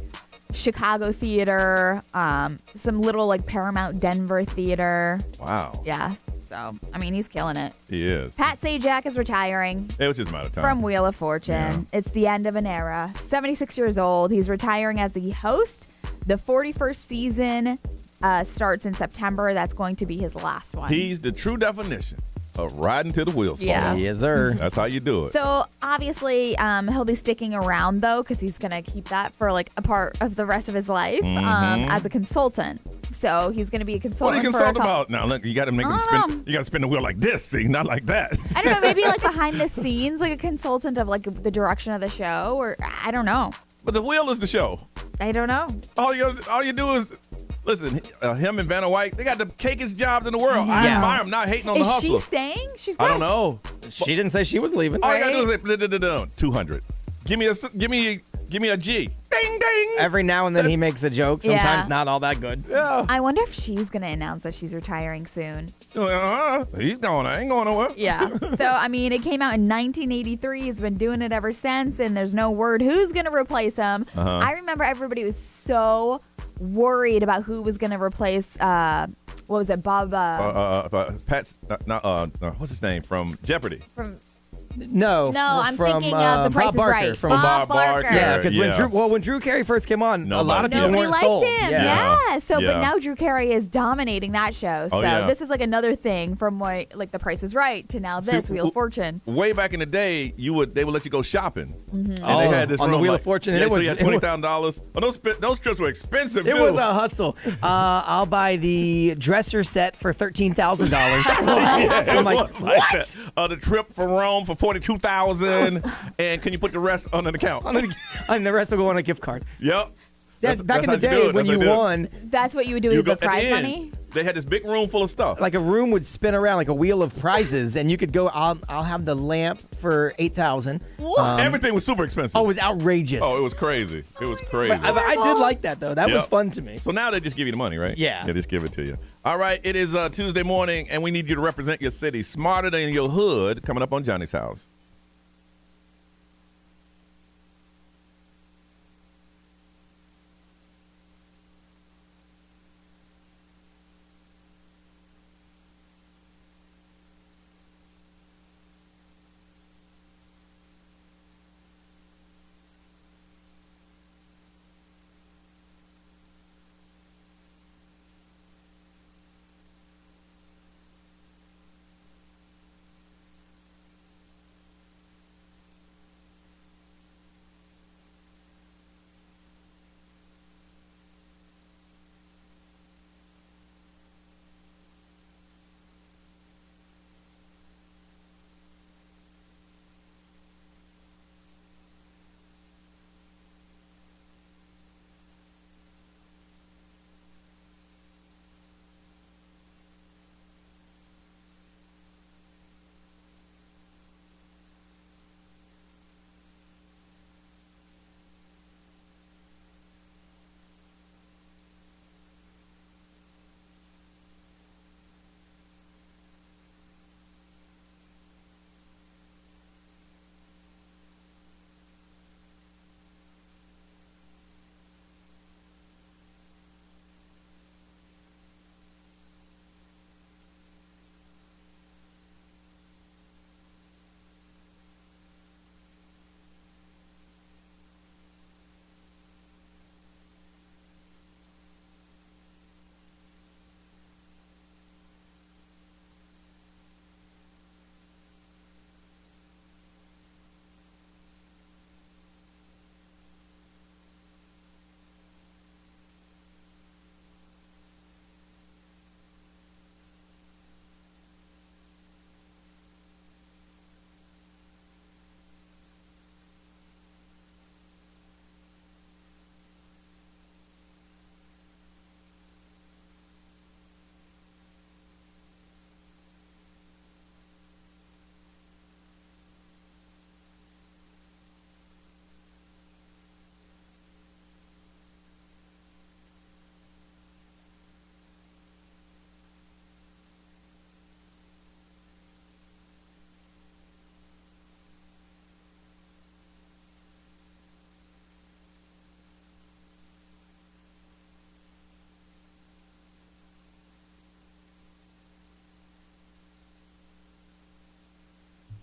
Chicago theater, some little like Paramount Denver theater. Wow. Yeah. So, I mean, he's killing it. He is. Pat Sajak is retiring. It was just a matter of time. From Wheel of Fortune. Yeah. It's the end of an era. 76 years old. He's retiring as the host. The 41st season starts in September. That's going to be his last one. He's the true definition of riding till the wheels fall Yeah. off. Yes, sir. That's how you do it. So obviously, he'll be sticking around though, because he's gonna keep that for like a part of the rest of his life as a consultant. So he's gonna be a consultant. What do you for a consult couple- about? Now look, you got to make him spin. You got to spin the wheel like this, see, not like that. I don't know, maybe like behind the scenes, like a consultant of like the direction of the show, or I don't know. But the wheel is the show. I don't know. All you do is listen. Him and Vanna White, they got the cakest jobs in the world. I Yeah. admire him. Not hating on the Is hustle. she staying? She's. I don't know. She didn't say she was leaving. All you gotta do is say 200. Give me a G. Ding ding. Every now and then he makes a joke. Yeah. Sometimes not all that good. Yeah. I wonder if she's gonna announce that she's retiring soon. He's going. I ain't going nowhere. Yeah. So I mean, it came out in 1983. He's been doing it ever since, and there's no word who's gonna replace him. I remember everybody was so worried about who was gonna replace. What was it, Bob? Pat's what's his name from Jeopardy? From No, I'm from thinking of The Price Bob is Barker. Right. From Bob Barker. Yeah, because Yeah. when Drew Carey first came on, a lot of people Nobody weren't liked sold. him. Yeah. So, Yeah. but now Drew Carey is dominating that show. So Oh, yeah. this is like another thing from like The Price is Right to now this See, Wheel of Fortune. Way back in the day, they would let you go shopping, and Oh, they had this on the room, Wheel like, of Fortune, Yeah, and so you had $20,000. Oh, those trips were expensive. It too. was a hustle. I'll buy the dresser set for $13,000. Yeah, I'm like, it was what? that. The trip from Rome for $42,000, and can you put the rest on an account? And the rest will go on a gift card. Yep. Back in how the you do day it. when That's you how do it. won. That's what you would do You with go the at prize the end. money? They had this big room full of stuff. Like a room would spin around like a wheel of prizes, and you could go. I'll have the lamp for $8,000. Everything was super expensive. Oh, it was outrageous. Oh, it was crazy. It was crazy. But I did like that though. That was fun to me. So now they just give you the money, right? Yeah. They just give it to you. All right, it is Tuesday morning, and we need you to represent your city smarter than your hood. Coming up on Johnny's House.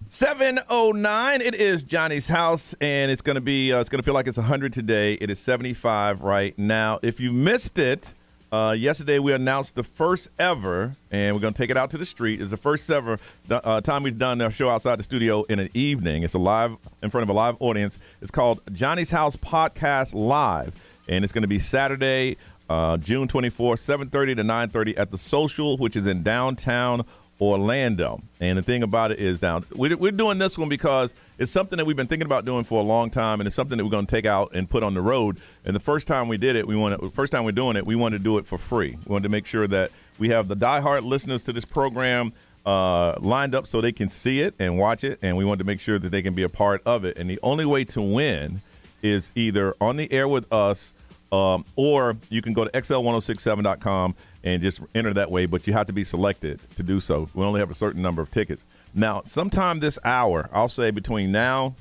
$7:09. It is Johnny's House, and it's gonna feel like it's 100 today. It is 75 right now. If you missed it, yesterday we announced the first ever, and we're gonna take it out to the street. It's the first ever time we've done a show outside the studio in an evening. It's a live in front of a live audience. It's called Johnny's House Podcast Live, and it's gonna be Saturday, June 24th, 7:30 to 9:30 at the Social, which is in downtown Orlando. And the thing about it is we're doing this one because it's something that we've been thinking about doing for a long time, and it's something that we're going to take out and put on the road. And the first time we did it, we wanted to do it for free. We wanted to make sure that we have the diehard listeners to this program lined up so they can see it and watch it, and we wanted to make sure that they can be a part of it. And the only way to win is either on the air with us, or you can go to xl1067.com and just enter that way, but you have to be selected to do so. We only have a certain number of tickets. Now, sometime this hour, I'll say between now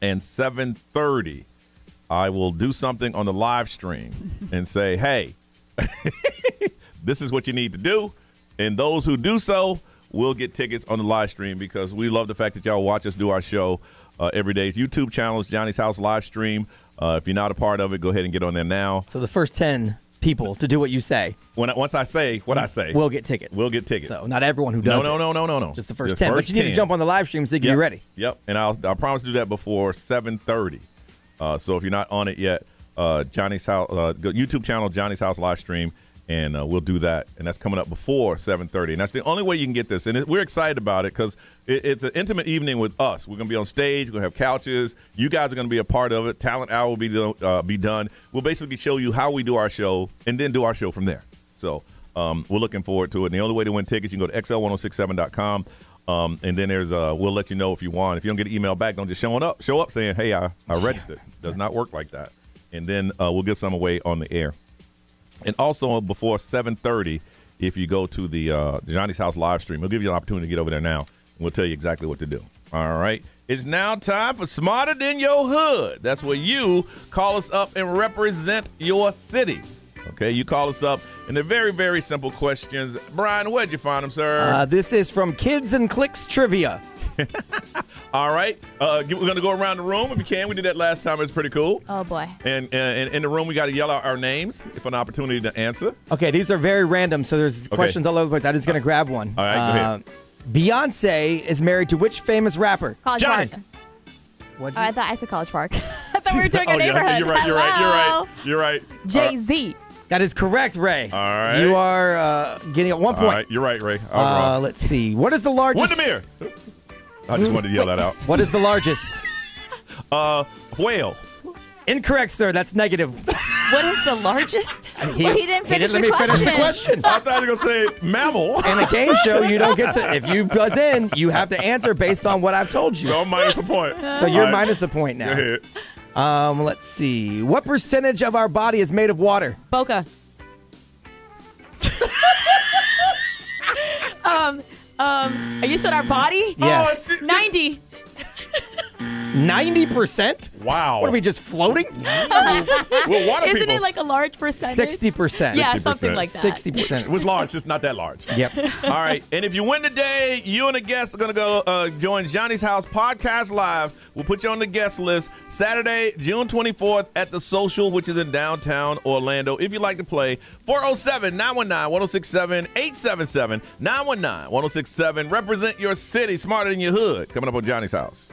and 7:30, I will do something on the live stream and say, hey, this is what you need to do. And those who do so will get tickets on the live stream, because we love the fact that y'all watch us do our show every day. YouTube channel is Johnny's House live stream. If you're not a part of it, go ahead and get on there now. So the first 10 people to do what you say. Once I say what I say, we'll get tickets. We'll get tickets. So not everyone who does No. Just the first 10. But you need to jump on the live stream so you can be ready. Yep. And I'll promise to do that before 7:30. So if you're not on it yet, Johnny's House, YouTube channel, Johnny's House live stream, and we'll do that. And that's coming up before 7:30. And that's the only way you can get this. And we're excited about it because it's an intimate evening with us. We're going to be on stage. We're going to have couches. You guys are going to be a part of it. Talent Hour will be done. We'll basically show you how we do our show and then do our show from there. So we're looking forward to it. And the only way to win tickets, you can go to xl1067.com. And then there's we'll let you know if you won. If you don't get an email back, don't just show up saying, hey, I registered. It does not work like that. And then we'll give some away on the air. And also before 7:30, if you go to the Johnny's House live stream, we'll give you an opportunity to get over there now. And we'll tell you exactly what to do. All right. It's now time for Smarter Than Your Hood. That's where you call us up and represent your city. Okay, you call us up, and they're very, very simple questions. Brian, where'd you find them, sir? This is from Kids and Clicks Trivia. All right. We're going to go around the room if you can. We did that last time. It was pretty cool. Oh, boy. And in the room, we got to yell out our names for an opportunity to answer. Okay, these are very random, so there's questions all over the place. I'm just going to grab one. All right, go ahead. Beyonce is married to which famous rapper? College Johnny. Park. What'd I thought I said College Park. I thought we were doing our neighborhood. You're right. Jay-Z. That is correct, Ray. All right. You are getting 1 point. All right, you're right, Ray. I was wrong. Let's see. What is the largest? Windermere. I just wanted to yell that out. What is the largest? Whale. Incorrect, sir. That's negative. What is the largest? He didn't finish let me finish the question. I thought you were going to say mammal. In a game show, you don't get to. If you buzz in, you have to answer based on what I've told you. So I'm minus a point. So you're minus a point now. Go ahead. Let's see. What percentage of our body is made of water? Boca. You said our body? Yes. 90. 90%? Wow. What are we just floating? Well, water Isn't people. it like a large percentage? 60%. Yeah, 60%. something like that. 60%. It was large, just not that large. Yep. All right. And if you win today, you and a guest are going to go join Johnny's House Podcast Live. We'll put you on the guest list Saturday, June 24th at the Social, which is in downtown Orlando. If you'd like to play, 407-919-1067, 877-919-1067. Represent your city, smarter than your hood. Coming up on Johnny's House.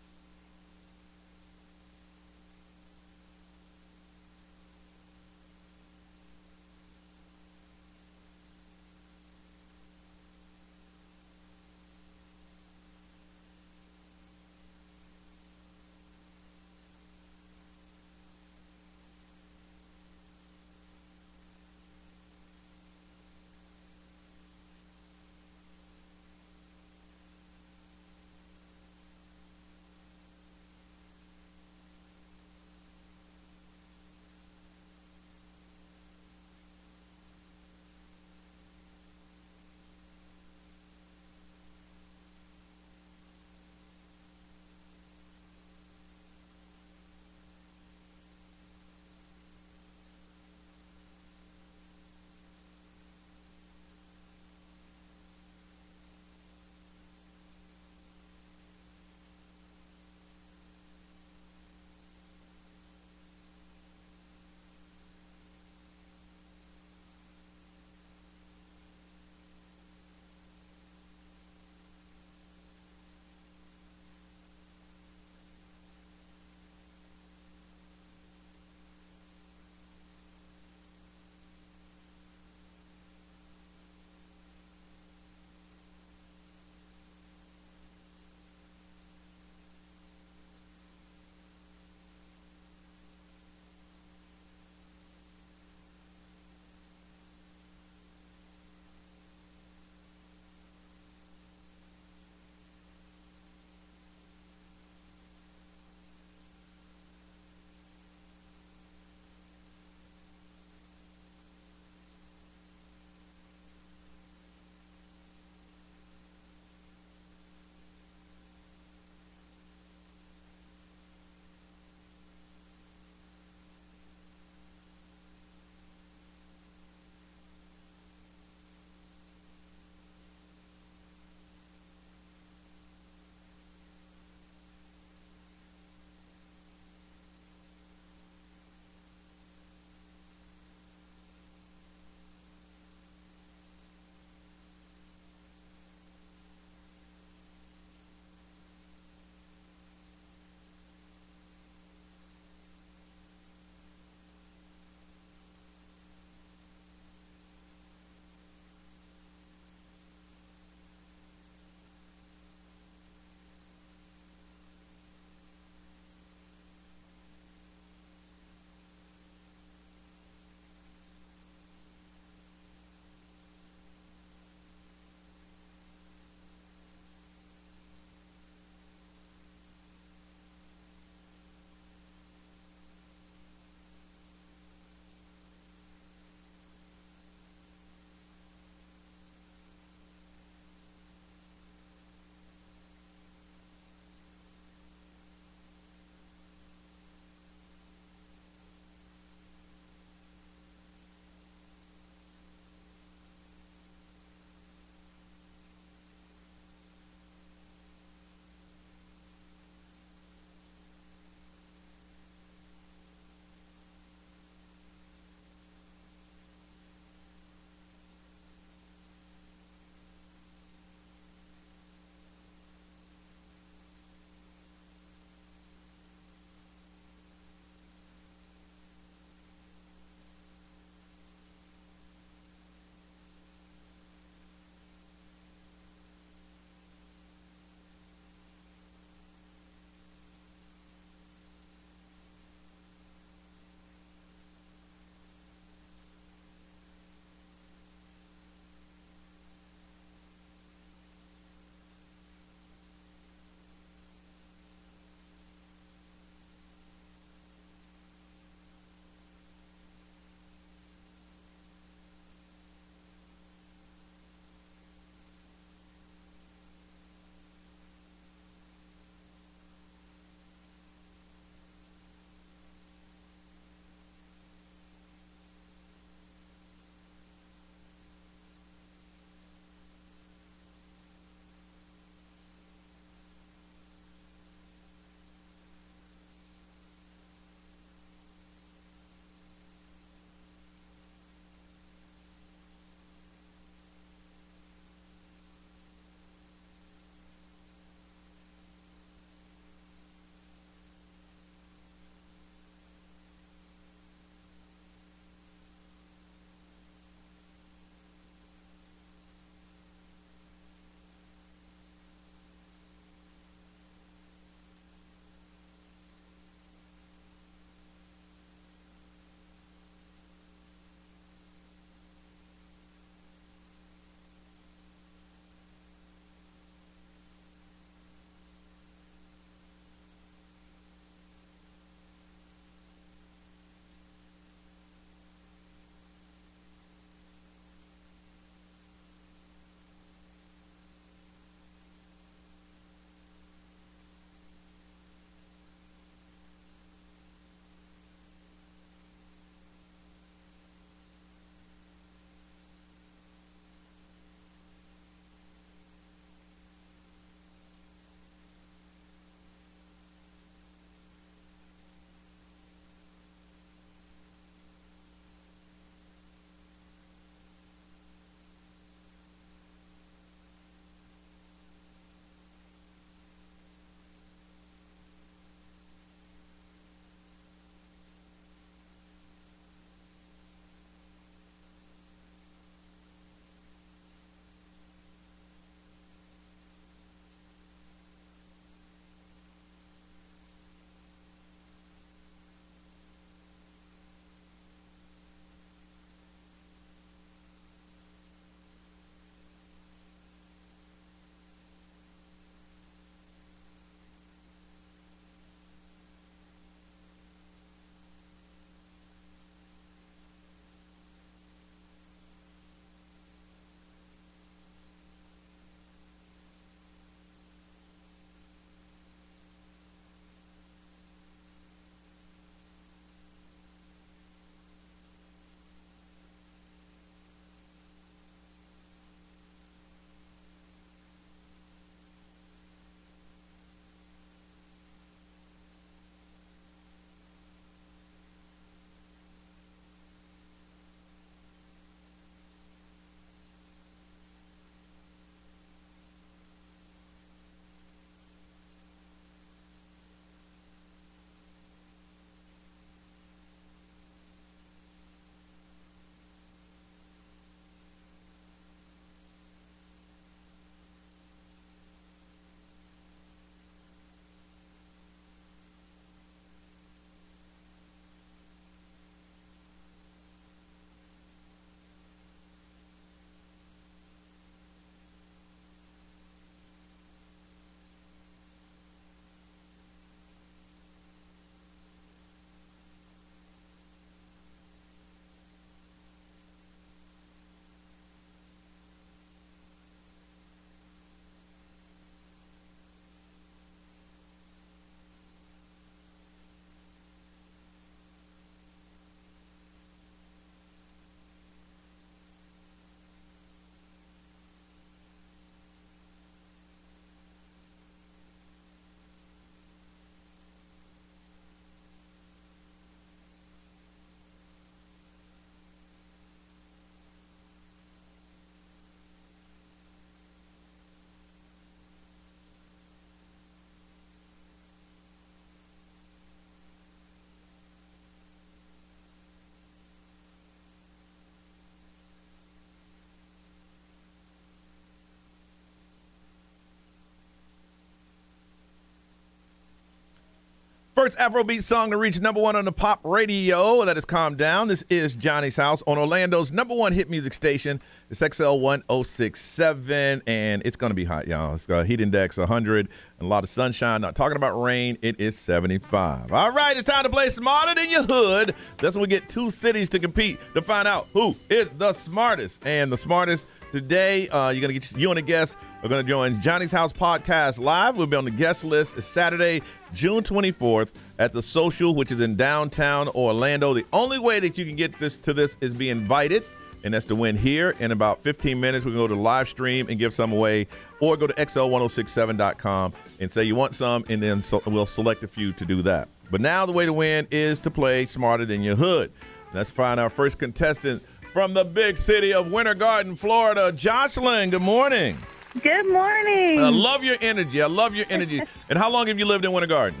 first Afrobeat song to reach number one on the pop radio. That is Calm Down. This is Johnny's House on Orlando's number one hit music station. It's XL 1067, and it's going to be hot, y'all. It's got heat index 100 and a lot of sunshine. Not talking about rain. It is 75. All right, it's time to play Smarter Than Your Hood. That's when we get two cities to compete to find out who is the smartest. And the smartest today, you're going to get you and a guest are going to join Johnny's House podcast live. We'll be on the guest list. It's Saturday, June 24th at the Social, which is in downtown Orlando. The only way that you can get this is be invited. And that's to win here. In about 15 minutes, we can go to the live stream and give some away, or go to xl1067.com and say you want some, and then we'll select a few to do that. But now the way to win is to play Smarter Than Your Hood. Let's find our first contestant from the big city of Winter Garden, Florida. Jocelyn, good morning. Good morning. I love your energy. And how long have you lived in Winter Garden?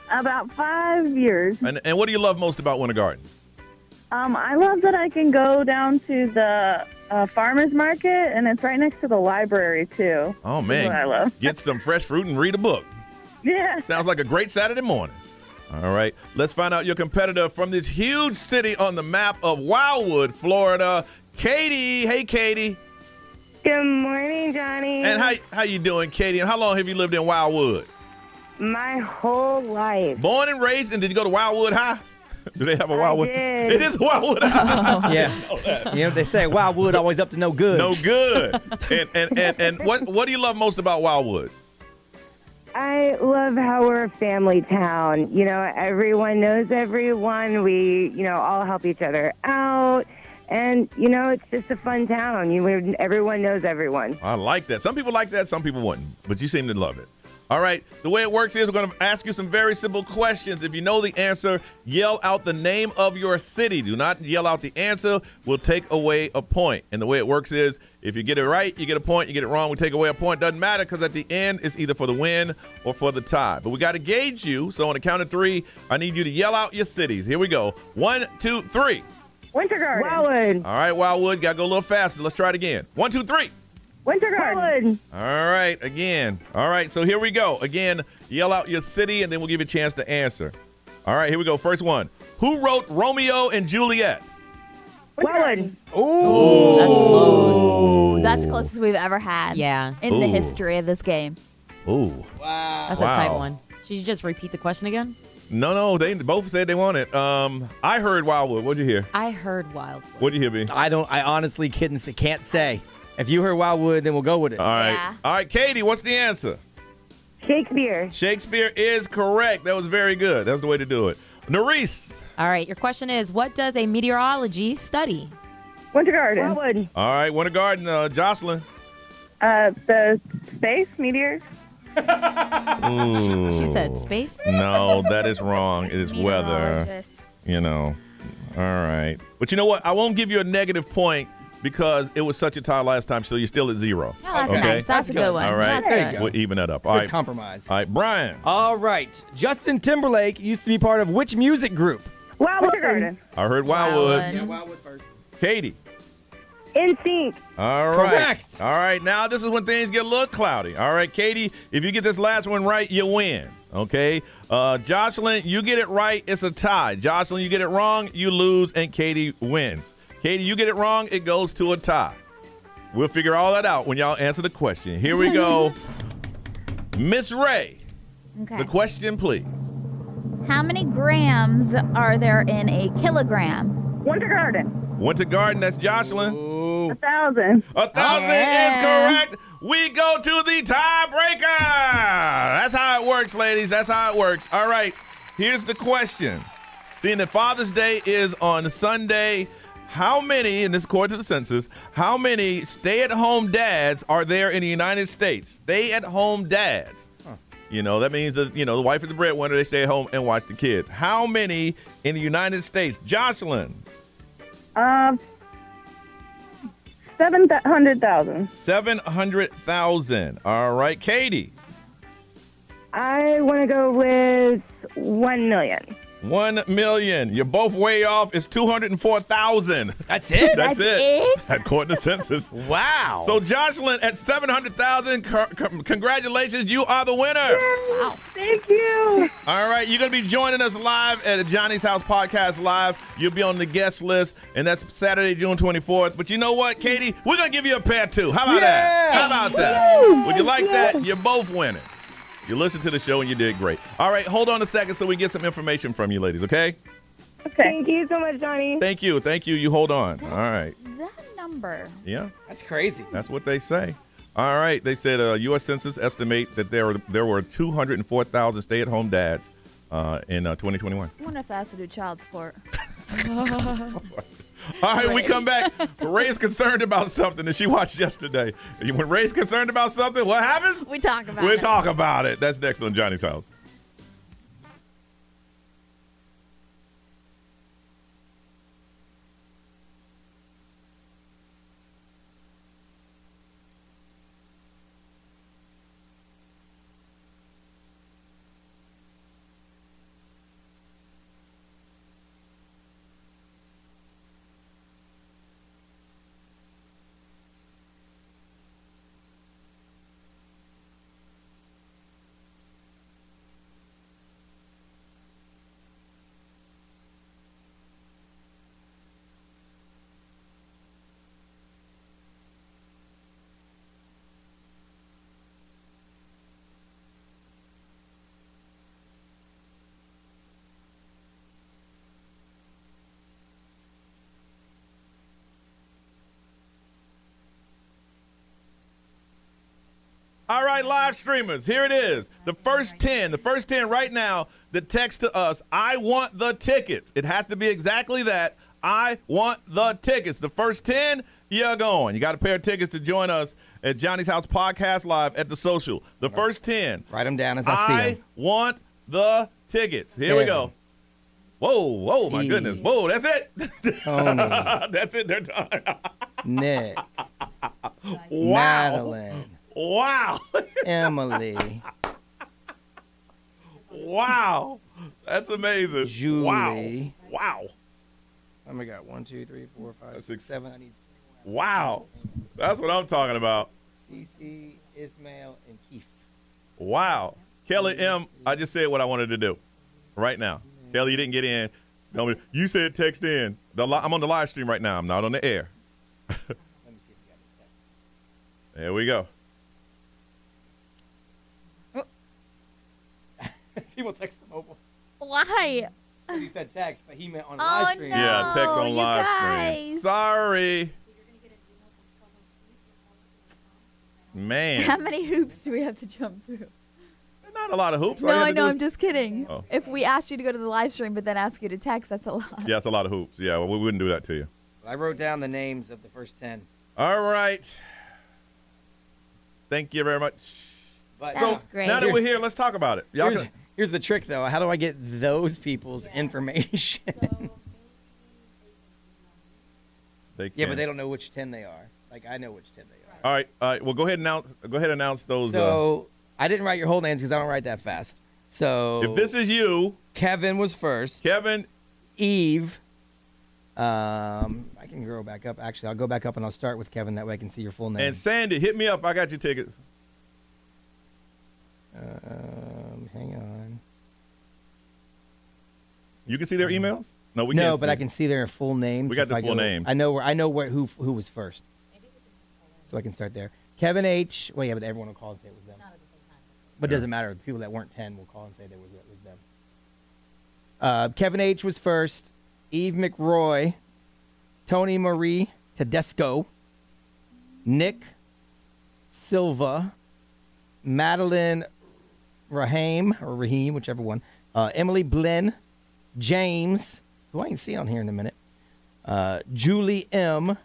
About 5 years. And what do you love most about Winter Garden? I love that I can go down to the farmer's market, and it's right next to the library, too. Oh, man. That's what I love. Get some fresh fruit and read a book. Yeah. Sounds like a great Saturday morning. All right. Let's find out your competitor from this huge city on the map of Wildwood, Florida. Katie. Hey, Katie. Good morning, Johnny. And how you doing, Katie? And how long have you lived in Wildwood? My whole life. Born and raised, and did you go to Wildwood High? Do they have a Wildwood? I did. It is Wildwood High. Yeah. You know, they say Wildwood always up to no good. No good. And what do you love most about Wildwood? I love how we're a family town. You know, everyone knows everyone. We, all help each other out. And, it's just a fun town. Everyone knows everyone. I like that. Some people like that, some people wouldn't. But you seem to love it. All right. The way it works is we're going to ask you some very simple questions. If you know the answer, yell out the name of your city. Do not yell out the answer. We'll take away a point. And the way it works is if you get it right, you get a point. You get it wrong, we take away a point. Doesn't matter, because at the end, it's either for the win or for the tie. But we got to gauge you. So on the count of three, I need you to yell out your cities. Here we go. 1, 2, 3. Winter Garden. Wildwood. All right, Wildwood. Got to go a little faster. Let's try it again. 1, 2, 3. Winter Garden. All right, again. All right, so here we go. Again, yell out your city, and then we'll give you a chance to answer. All right, here we go. First one. Who wrote Romeo and Juliet? Wildwood. Ooh. That's close. That's the closest we've ever had. Yeah. In the history of this game. Ooh. Wow. That's a tight one. Should you just repeat the question again? No, they both said they want it. I heard Wildwood. What'd you hear? I heard Wildwood. What'd you hear, B? I honestly can't say. If you heard Wildwood, then we'll go with it. All right. Yeah. All right, Katie, what's the answer? Shakespeare. Shakespeare is correct. That was very good. That's the way to do it. Nerese. All right, your question is, what does a meteorology study? Winter Garden. Wildwood. All right, Winter Garden. Jocelyn. The space meteors. Ooh. She said space? No, that is wrong. It is weather. All right. But you know what? I won't give you a negative point because it was such a tie last time, so you're still at 0. Oh, that's nice. That's a good one. All right. That's good. We'll even that up. All right. Compromise. All right, Brian. All right. Justin Timberlake used to be part of which music group? Winter Garden. I heard Wildwood. Wildwood. Yeah, Wildwood first. Katie. NSYNC. All right. Correct. All right. Now this is when things get a little cloudy. All right, Katie, if you get this last one right, you win. Okay. Jocelyn, you get it right, it's a tie. Jocelyn, you get it wrong, you lose, and Katie wins. Katie, you get it wrong, it goes to a tie. We'll figure all that out when y'all answer the question. Here we go. Miss Ray, Okay. the question, please. How many grams are there in a kilogram? Winter Garden. Winter Garden, that's Jocelyn. 1,000. 1,000 is correct. We go to the tiebreaker. That's how it works, ladies. That's how it works. All right, here's the question. Seeing that Father's Day is on Sunday, how many, and this is according to the census, how many stay-at-home dads are there in the United States? Stay-at-home dads. You know, that means that, the wife is the breadwinner. They stay at home and watch the kids. How many in the United States? Jocelyn. 700,000. 700,000. All right. Katie. I want to go with 1 million. 1 million. You're both way off. It's 204,000. That's it? That's That's it. it? According to census. Wow. So Jocelyn at 700,000. Congratulations, you are the winner. Wow. Thank you. All right, you're gonna be joining us live at Johnny's House Podcast Live. You'll be on the guest list, and that's Saturday, June 24th. But you know what, Katie? We're gonna give you a pair too. How about that? How about that? Would you like that? You're both winning. You listened to the show and you did great. All right, hold on a second so we get some information from you ladies, okay? Okay. Thank you so much, Johnny. Thank you. Thank you. You hold on. All right. That number. Yeah. That's crazy. That's what they say. All right. They said U.S. Census estimate that there were 204,000 stay-at-home dads in 2021. I wonder if that has to do with child support. All right, we come back. Ray's concerned about something that she watched yesterday. When Ray's concerned about something, what happens? We talk about We it. talk about it. That's next on Johnny's House. All right, live streamers, here it is. The first 10 right now that text to us, I want the tickets. It has to be exactly that. I want the tickets. The first 10, you're going. You got a pair of tickets to join us at Johnny's House Podcast Live at the social. The first 10. Write them down as I see them. I want the tickets. Here we go. Whoa, my goodness. Whoa, that's it. Tony. That's it. They're done. Nick. Wow. Madeline. Wow. Emily. Wow. That's amazing. Julie. Wow. Oh my God. 1, 2, 3, 4, 5, 6, 7. I need. Wow. That's what I'm talking about. CC, Ismail, and Keith. Wow. Kelly M., I just said what I wanted to do right now. Kelly, you didn't get in. You said text in. I'm on the live stream right now. I'm not on the air. Let me see if we got this text. There we go. People text the mobile. Why? He said text, but he meant on Oh, live stream. no. Yeah, text on you live guys. stream. Sorry. Man. How many hoops do we have to jump through? Not a lot of hoops. All No, you have I to do know. is- I'm just kidding. Oh. If we asked you to go to the live stream, but then ask you to text, that's a lot. Yeah, it's a lot of hoops. Yeah, well, we wouldn't do that to you. I wrote down the names of the first 10. All right. Thank you very much. But That was great. Now that we're here, let's talk about it. Y'all can, Here's the trick, though. How do I get those people's information? they Yeah, can. but they don't know which 10 they are. Like, I know which 10 they are. All right. Well, go ahead and announce those. So, I didn't write your whole names because I don't write that fast. So, if this is you, Kevin was first. Kevin, Eve. I can go back up. Actually, I'll go back up and I'll start with Kevin. That way I can see your full name. and Sandy, hit me up. I got your tickets. Hang on. You can see their emails? No, we No, can't. but I can see their full names. We got if the I full names. I know who was first. So I can start there. Kevin H. Well, yeah, but everyone will call and say it was them. But it doesn't matter. The people that weren't 10 will call and say it was them. Kevin H. was first. Eve McRoy. Tony Marie Tedesco. Nick Silva. Madeline Raheem, whichever one. Emily Blinn. James, who I ain't see on here in a minute. Julie M.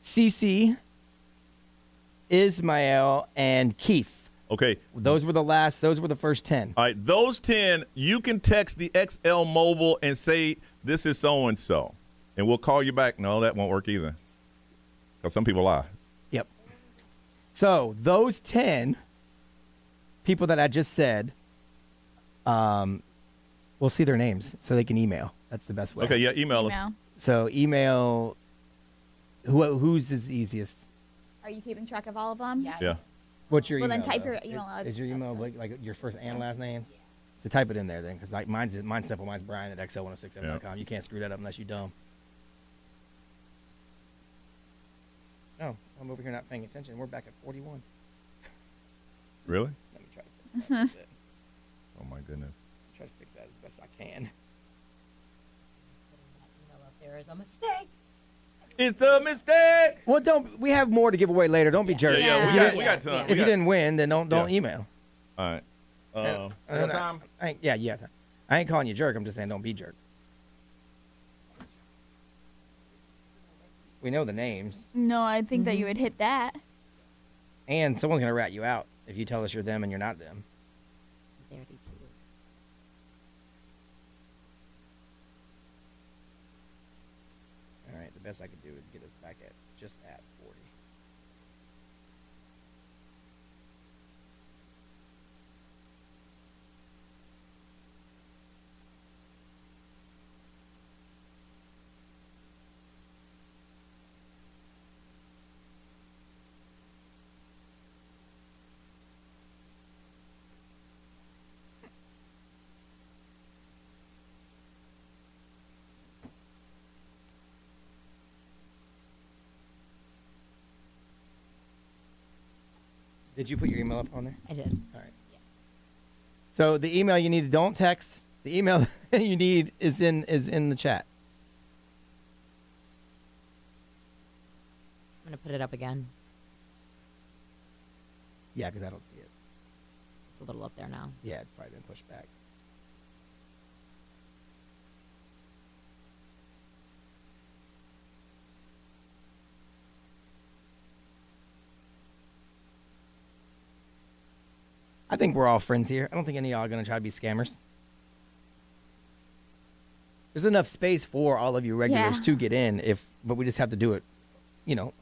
Cece, Ismael, and Keith. Okay. Those were the first 10. All right. Those 10, you can text the XL Mobile and say, this is so-and-so. And we'll call you back. No, that won't work either. Because some people lie. Yep. So those 10 people that I just said, We'll see their names so they can email. That's the best way. Okay, yeah, email us. So email. Whose is easiest? Are you keeping track of all of them? Yeah. What's your Well, email? then type though? your email out. Is your email like your first and last name? Yeah. So type it in there then, because like mine's simple. Mine's Brian at xl1067.com. You can't screw that up unless you're dumb. No, I'm over here not paying attention. We're back at 41. Really? Let me try to fix that. That's it. Oh my goodness. Try to fix that as best I can. There is a mistake. It's a mistake. Well, don't. We have more to give away later. Don't be jerks. Yeah, we got time. If you didn't win, then don't email. All right. Time? Yeah. I ain't calling you jerk. I'm just saying don't be jerk. We know the names. No, I think that you would hit that. And someone's going to rat you out if you tell us you're them and you're not them. All right, the best I could do is get us back at just at 40. Did you put your email up on there? I did. All right. Yeah. So the email you need, don't text. The email that you need is in the chat. I'm going to put it up again. Yeah, because I don't see it. It's a little up there now. Yeah, it's probably been pushed back. I think we're all friends here. I don't think any of y'all are going to try to be scammers. There's enough space for all of you regulars to get in, but we just have to do it,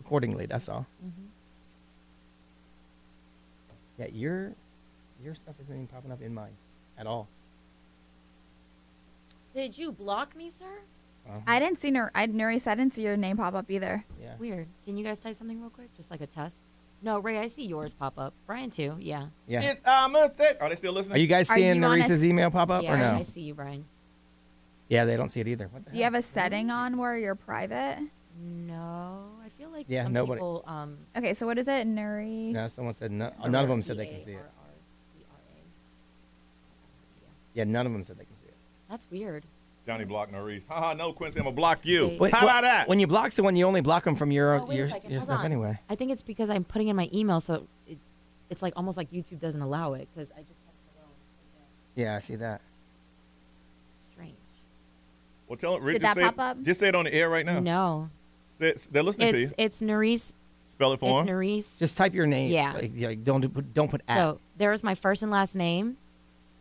accordingly. That's all. Mm-hmm. Yeah, your stuff isn't even popping up in mine at all. Did you block me, sir? I didn't see Nerys. I didn't see your name pop up either. Yeah. Weird. Can you guys type something real quick? Just like a test? No, Ray, I see yours pop up. Brian, too. Yeah. Yeah. It's a mistake. Are they still listening? Are you guys seeing Nerese's email pop up or no? I see you, Brian. Yeah, they don't see it either. Do you have a setting on where you're private? No, I feel like Yeah, some nobody. people. Okay, so what is it, Nerys? No, someone said none of them said they can see it. Yeah, none of them said they can see it. That's weird. Johnny blocked Norris. Haha, no, Quincy, I'm going to block you. Wait, How about that? When you block someone, you only block them from your Wait a second, hold stuff on. anyway. I think it's because I'm putting in my email, so it's like almost like YouTube doesn't allow it because I just. Yeah, I see that. Strange. Well, tell it. Did that pop up? Just say it on the air right now. No. They're listening to you. It's Nerys. Spell it for It's them. Nerys. Just type your name. Yeah. Like, don't put at. So there's my first and last name,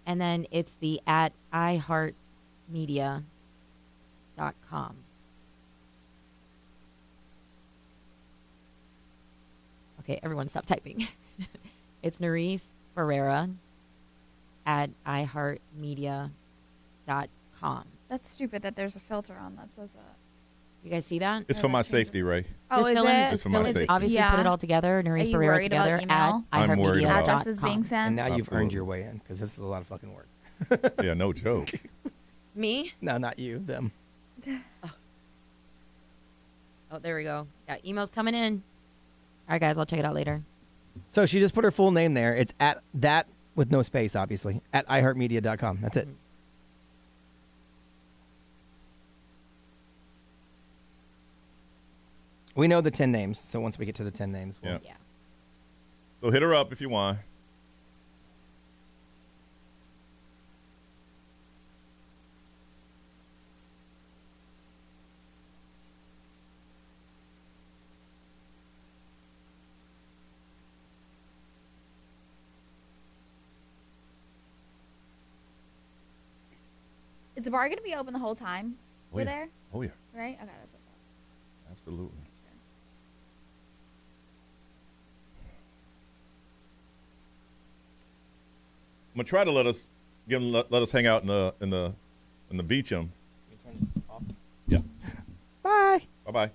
and then it's the at iHeartMedia.com. Okay, everyone stop typing. It's Nerys Ferreira at iHeartMedia.com. That's stupid that there's a filter on that says that. You guys see that? It's for my safety, Ray. Oh, Just is fill in- it? It's for my safety. Obviously, Yeah. put it all together. Are Nerys you Ferreira worried about together email? at I'm worried about Addresses being sent? And now you've earned Absolutely. your way in because this is a lot of fucking work. Yeah, no joke. Me? No, not you. Them. Oh, there we go. Got emails coming in. All right, guys, I'll check it out later. So she just put her full name there. It's at that with no space, obviously, at iHeartMedia.com. That's it. We know the 10 names, so once we get to the 10 names, we'll... Yeah. So hit her up if you want. Is the bar going to be open the whole time Oh, we're yeah. there? Oh, yeah. Right? Okay, that's okay. Absolutely. I'm gonna try to let us hang out in the on the beach. Yeah. Bye. Bye-bye.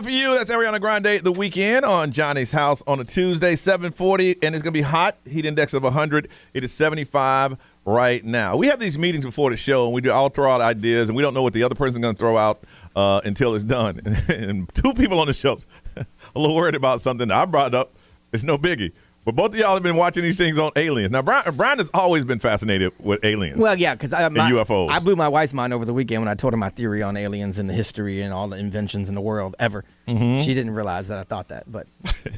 For you, that's Ariana Grande, The Weekend on Johnny's House on a Tuesday, 7:40, and it's going to be hot. Heat index of 100. It is 75 right now. We have these meetings before the show, and we all throw out ideas, and we don't know what the other person's going to throw out until it's done. And two people on the show are a little worried about something that I brought up. It's no biggie. But both of y'all have been watching these things on aliens. Now, Brian has always been fascinated with aliens. Well, yeah, because UFOs. I blew my wife's mind over the weekend when I told her my theory on aliens and the history and all the inventions in the world ever. Mm-hmm. She didn't realize that I thought that, but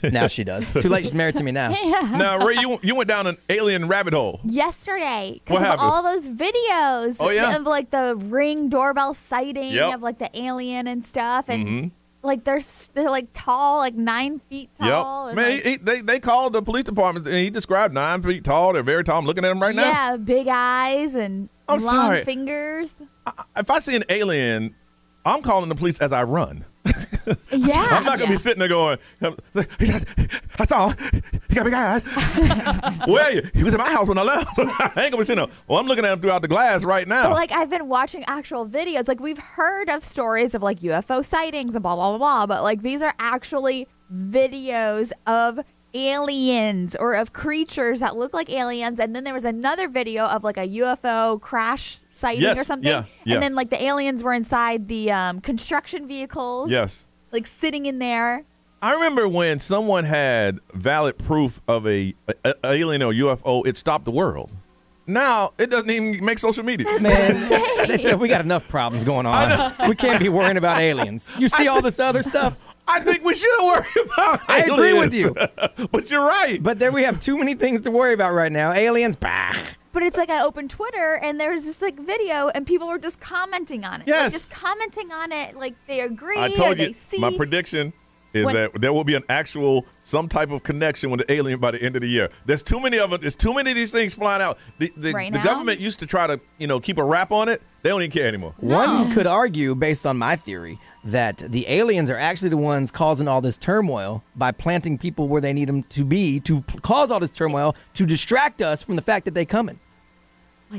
now she does. Too late, she's married to me now. Now, Ray, you went down an alien rabbit hole. Yesterday, What because of happened? all those videos Oh, yeah? of like the Ring doorbell sighting Yep. of like the alien and stuff, and Mhm. like they're like tall, like 9 feet tall. Yep. and, Man, like, they called the police department, and he described 9 feet tall. They're very tall. I'm looking at them right now. yeah, big eyes and I'm long sorry. fingers. If I see an alien, I'm calling the police as I run. Yeah, I'm not going to be sitting there going, I saw him. He got big eyes. Where are you? He was in my house when I left. I ain't going to be sitting there. Well, I'm looking at him throughout the glass right now. But like I've been watching actual videos. Like we've heard of stories of like UFO sightings and blah blah blah blah. But like these are actually videos of aliens or of creatures that look like aliens. And then there was another video of like a UFO crash sighting Yes, or something. yeah. And then like the aliens were inside the construction vehicles. Yes. Like sitting in there. I remember when someone had valid proof of a alien or UFO, it stopped the world. Now, it doesn't even make social media. Man, they said we got enough problems going on. We can't be worrying about aliens. You see all this other stuff? I think we should worry about I aliens. agree with you. But you're right. But then we have too many things to worry about right now. Aliens, bah. But it's like I opened Twitter and there was just like video and people were just commenting on it. Yes. Like, just commenting on it like they agree I or told they you, see. my prediction is What- that there will be an actual, some type of connection with the alien by the end of the year. There's too many of them. There's too many of these things flying out. The Right the now? government used to try to, keep a wrap on it. They don't even care anymore. One could argue, based on my theory, that the aliens are actually the ones causing all this turmoil by planting people where they need them to be to cause all this turmoil to distract us from the fact that they're coming.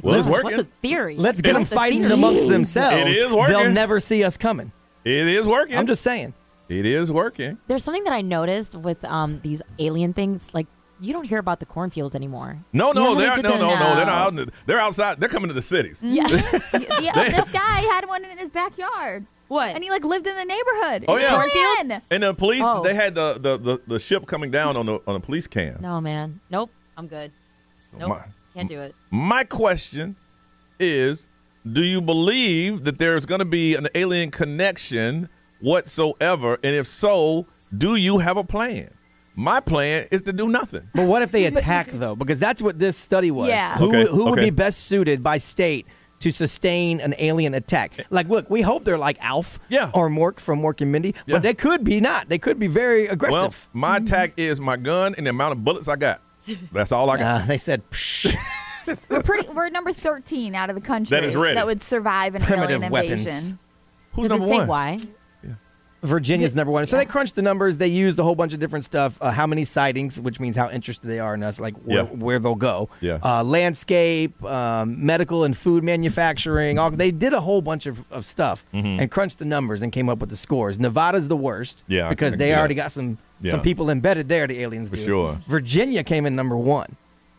Well, it's What working. the theory? Let's get them What's the fighting theory? amongst themselves. It is working. They'll never see us coming. It is working. I'm just saying. It is working. There's something that I noticed with these alien things. Like you don't hear about the cornfields anymore. No, You know how they they're did no, the- no. They're not out. They're outside. They're coming to the cities. Yeah. This guy had one in his backyard. What? And he like lived in the neighborhood. Oh, in yeah. the cornfield. And the police, Oh. they had the ship coming down on a police cam. No, man. Nope. I'm good. Nope. my- Can't do it. My question is, do you believe that there's going to be an alien connection whatsoever? And if so, do you have a plan? My plan is to do nothing. But what if they attack, though? Because that's what this study was. Yeah. Who Okay, would okay. be best suited by state to sustain an alien attack. Like, look, we hope they're like Alf or Mork from Mork and Mindy, but they could be not. They could be very aggressive. Well, my attack is my gun and the amount of bullets I got. That's all I got. They said, We're number 13 out of the country that is ready. that would survive an Primitive alien weapons. invasion. Who's Does number it say one? why? Virginia's number one. So they crunched the numbers. They used a whole bunch of different stuff. How many sightings, which means how interested they are in us, like where they'll go. Yeah. Landscape, medical and food manufacturing. They did a whole bunch of stuff and crunched the numbers and came up with the scores. Nevada's the worst because they already got some people embedded there, the aliens do. For sure. Virginia came in number one.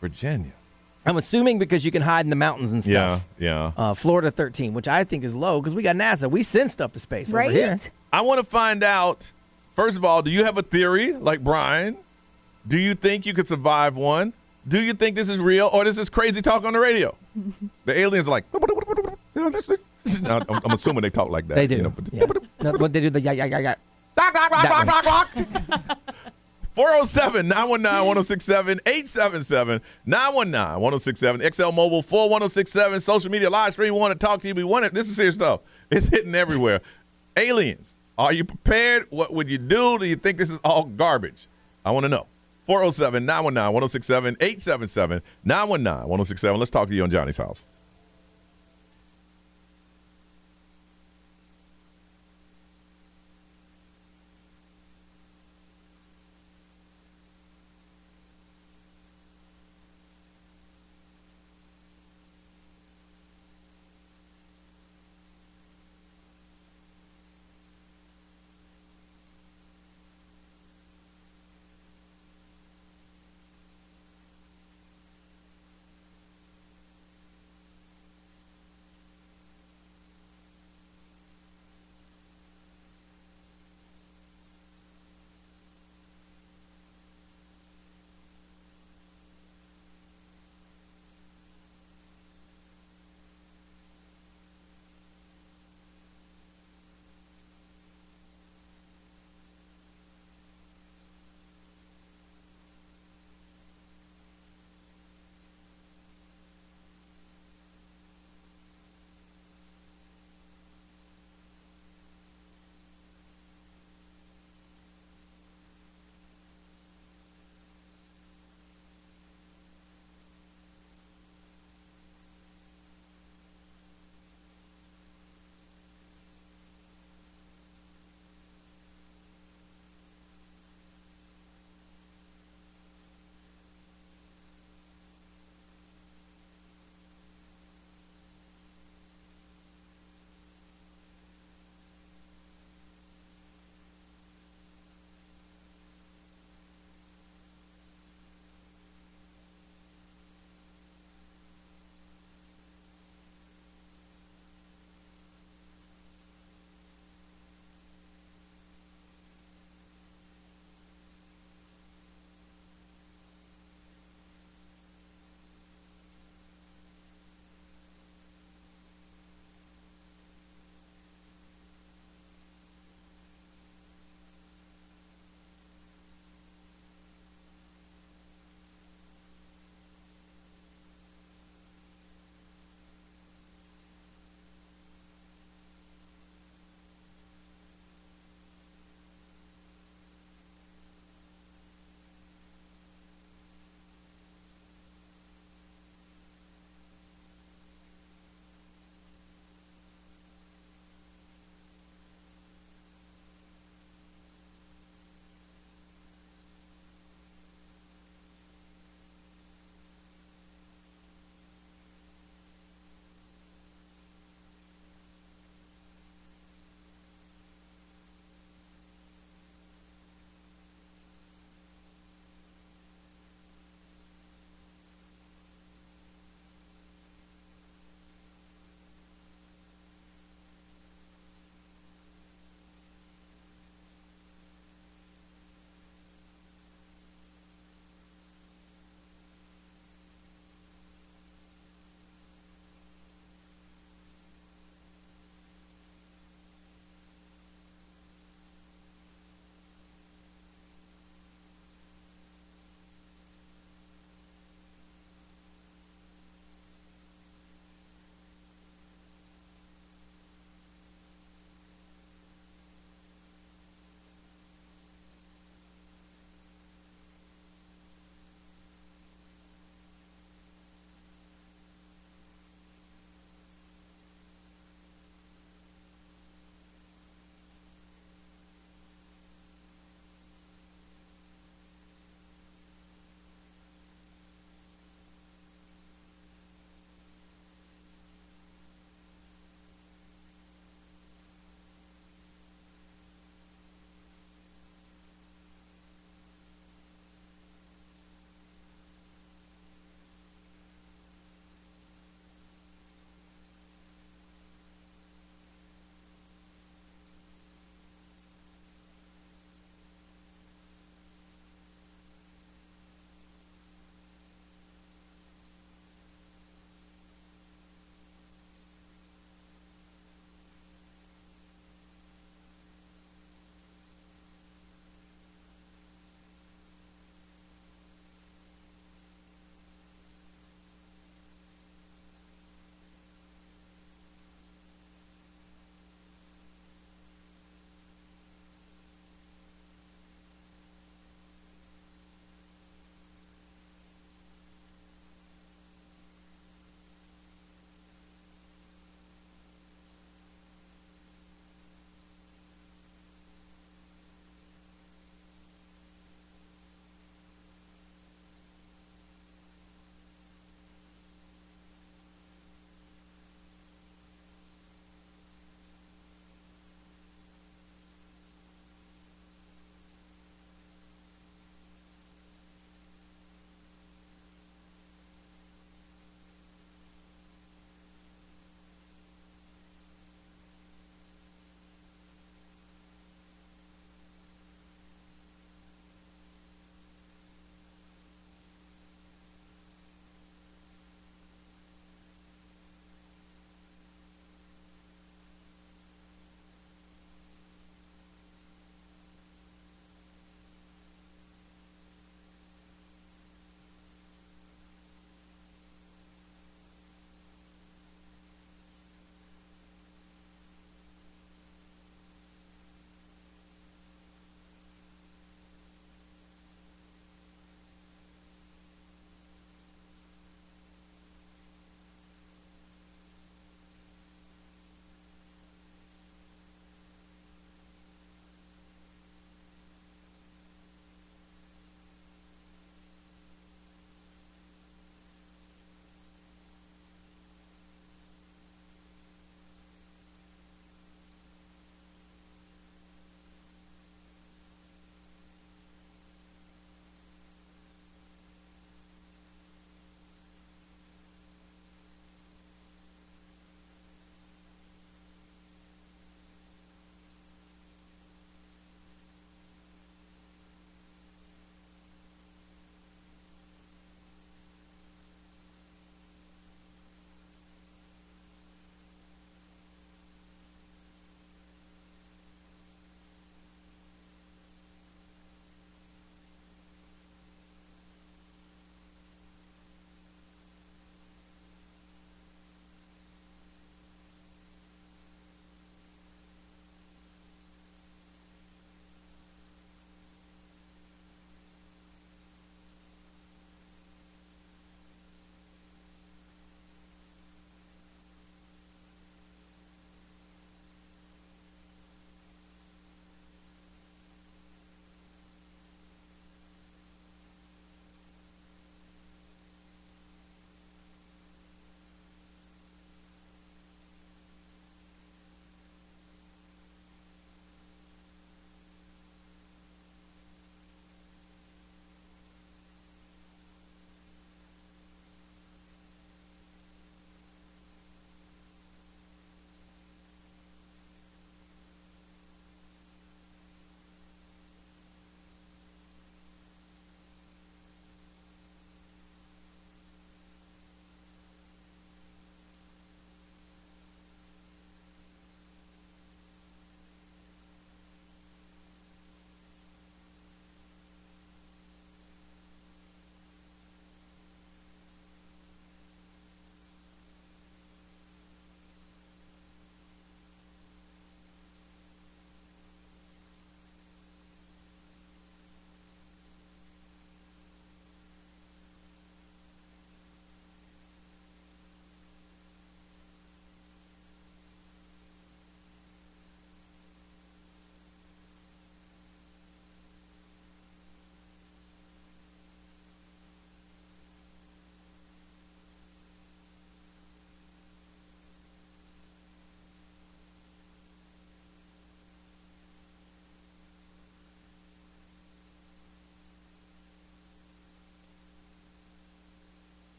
Virginia. I'm assuming because you can hide in the mountains and stuff. Yeah. Florida 13, which I think is low because we got NASA. We send stuff to space Right? over here. I want to find out, first of all, do you have a theory like Brian? Do you think you could survive one? Do you think this is real or this is crazy talk on the radio? The aliens are like, no, I'm assuming they talk like that. They do. You know, No, what they do, the yeah. 407-919-1067, 877-919-1067, XL Mobile 41067, social media live stream. We want to talk to you. This is serious stuff. It's hitting everywhere. Aliens, are you prepared? What would you do? Do you think this is all garbage? I want to know. 407-919-1067, 877-919-1067. Let's talk to you on Johnny's House.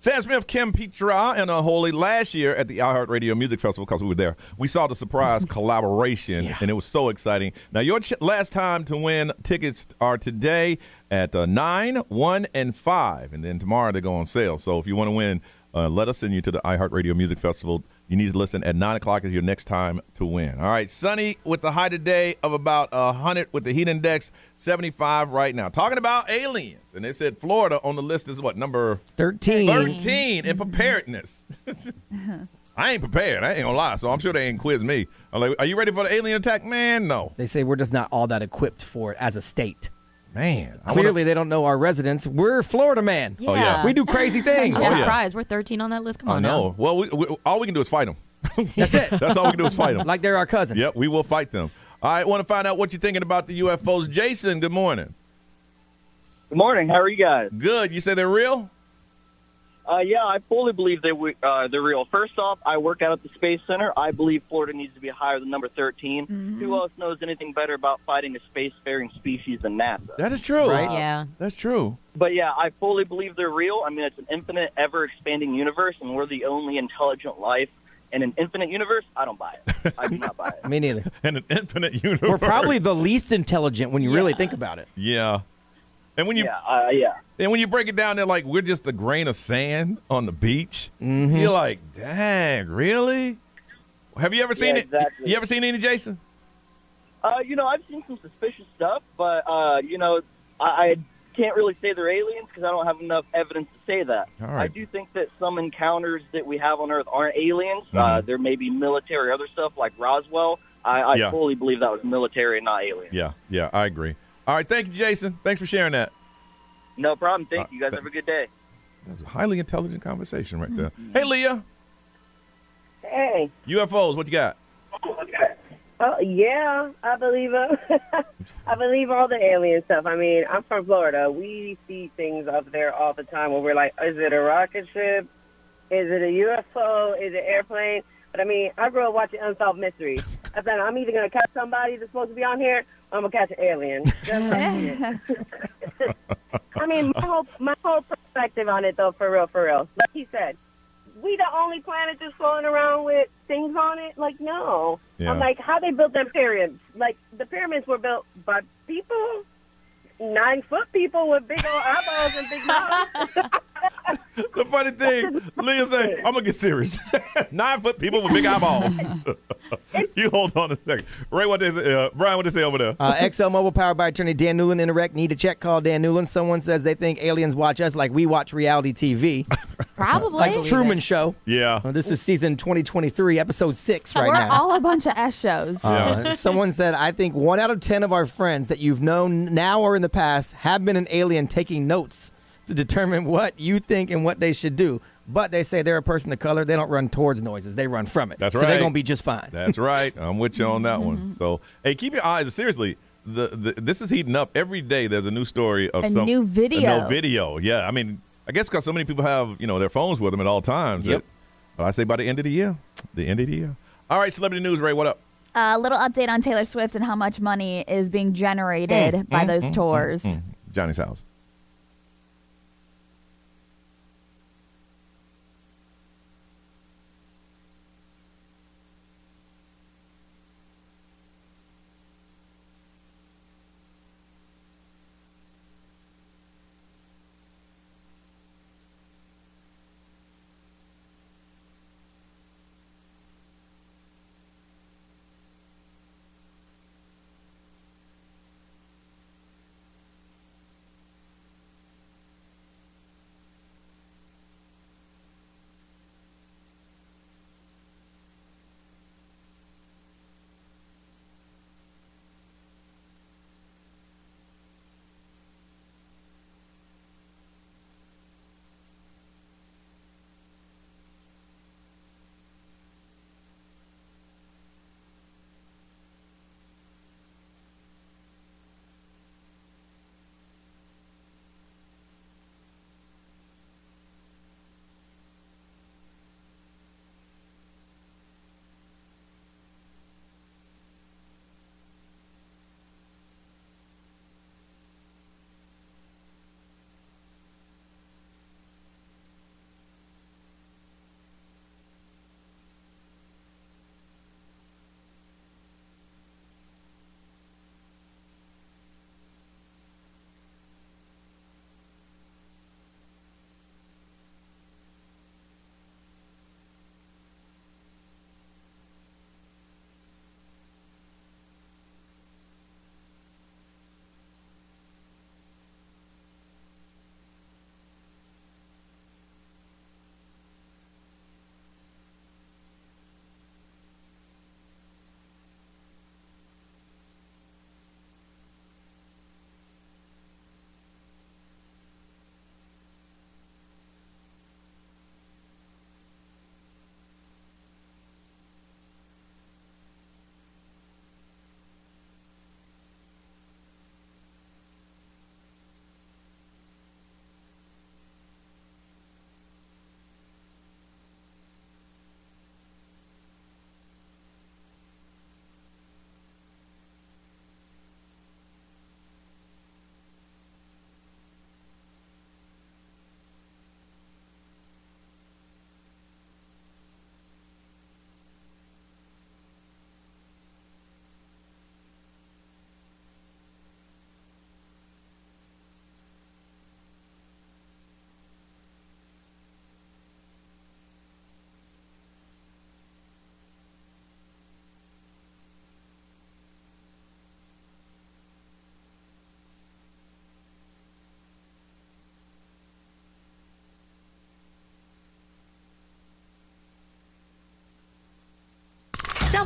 Sam Smith, Kim Petra, and Holy last year at the iHeartRadio Music Festival, because we were there, we saw the surprise collaboration, and it was so exciting. Now, your last time to win tickets are today at 9, 1, and 5, and then tomorrow they go on sale. So if you want to win, let us send you to the iHeartRadio Music Festival. You need to listen at 9 o'clock is your next time to win. All right, sunny with the high today of about 100 with the heat index, 75 right now. Talking about aliens, and they said Florida on the list is what, number 13. 13 in preparedness. I ain't prepared. I ain't gonna lie, so I'm sure they ain't quiz me. I'm like, are you ready for the alien attack? Man, no. They say we're just not all that equipped for it as a state. Man. Clearly, they don't know our residents. We're Florida man. Yeah. Oh, yeah. We do crazy things. I'm surprised. We're 13 on that list. Come on now. Well, all we can do is fight them. That's it. That's all we can do is fight them. Like they're our cousin. Yep, we will fight them. All right, want to find out what you're thinking about the UFOs. Jason, good morning. Good morning. How are you guys? Good. You say they're real? Yeah, I fully believe they're real. First off, I work out at the Space Center. I believe Florida needs to be higher than number 13. Mm-hmm. Who else knows anything better about fighting a spacefaring species than NASA? That is true. Right? Yeah. That's true. But yeah, I fully believe they're real. I mean, it's an infinite, ever-expanding universe, and we're the only intelligent life in an infinite universe. I don't buy it. I do not buy it. Me neither. In an infinite universe. We're probably the least intelligent when you really think about it. Yeah. And when you yeah. And when you break it down, they're like, we're just a grain of sand on the beach. Mm-hmm. You're like, dang, really? Have you ever seen it? Exactly. You ever seen any, Jason? I've seen some suspicious stuff, but, I can't really say they're aliens because I don't have enough evidence to say that. All right. I do think that some encounters that we have on Earth aren't aliens. Mhm. There may be military other stuff like Roswell. I fully believe that was military and not alien. Yeah, I agree. All right, thank you, Jason. Thanks for sharing that. No problem. Thank you. You guys have a good day. That's a highly intelligent conversation right there. Hey, Leah. Hey. UFOs, what you got? Oh, yeah, I believe it. I believe all the alien stuff. I mean, I'm from Florida. We see things up there all the time where we're like, is it a rocket ship? Is it a UFO? Is it an airplane? But, I mean, I grew up watching Unsolved Mysteries. I said, I'm either going to catch somebody that's supposed to be on here or I'm going to catch an alien. I mean, my whole perspective on it, though, for real. Like he said, we the only planet just floating around with things on it? Like, no. Yeah. I'm like, how they built them pyramids? Like, the pyramids were built by people, 9-foot people with big old eyeballs and big mouths. The funny thing, Leah say, I'm going to get serious. 9-foot people with big eyeballs. You hold on a second. Ray, Brian, what they say over there? XL Mobile powered by attorney Dan Newland. Interact. Need a check? Call Dan Newland. Someone says they think aliens watch us like we watch reality TV. Probably. Like Truman Show. Yeah. This is season 2023, episode 6 right We're now. all a bunch of S shows. Someone said, I think 1 out of 10 of our friends that you've known now or in the past have been an alien taking notes to determine what you think and what they should do. But they say they're a person of color. They don't run towards noises. They run from it. That's so right. they're going to be just fine. That's right. I'm with you on that one. So, hey, keep your eyes. Seriously, this is heating up. Every day there's a new story of A new video. A new video. Yeah. I mean, I guess because so many people have, their phones with them at all times. Yep. But I say by the end of the year. All right, celebrity news, Ray, what up? A little update on Taylor Swift and how much money is being generated by those tours. Johnny's house.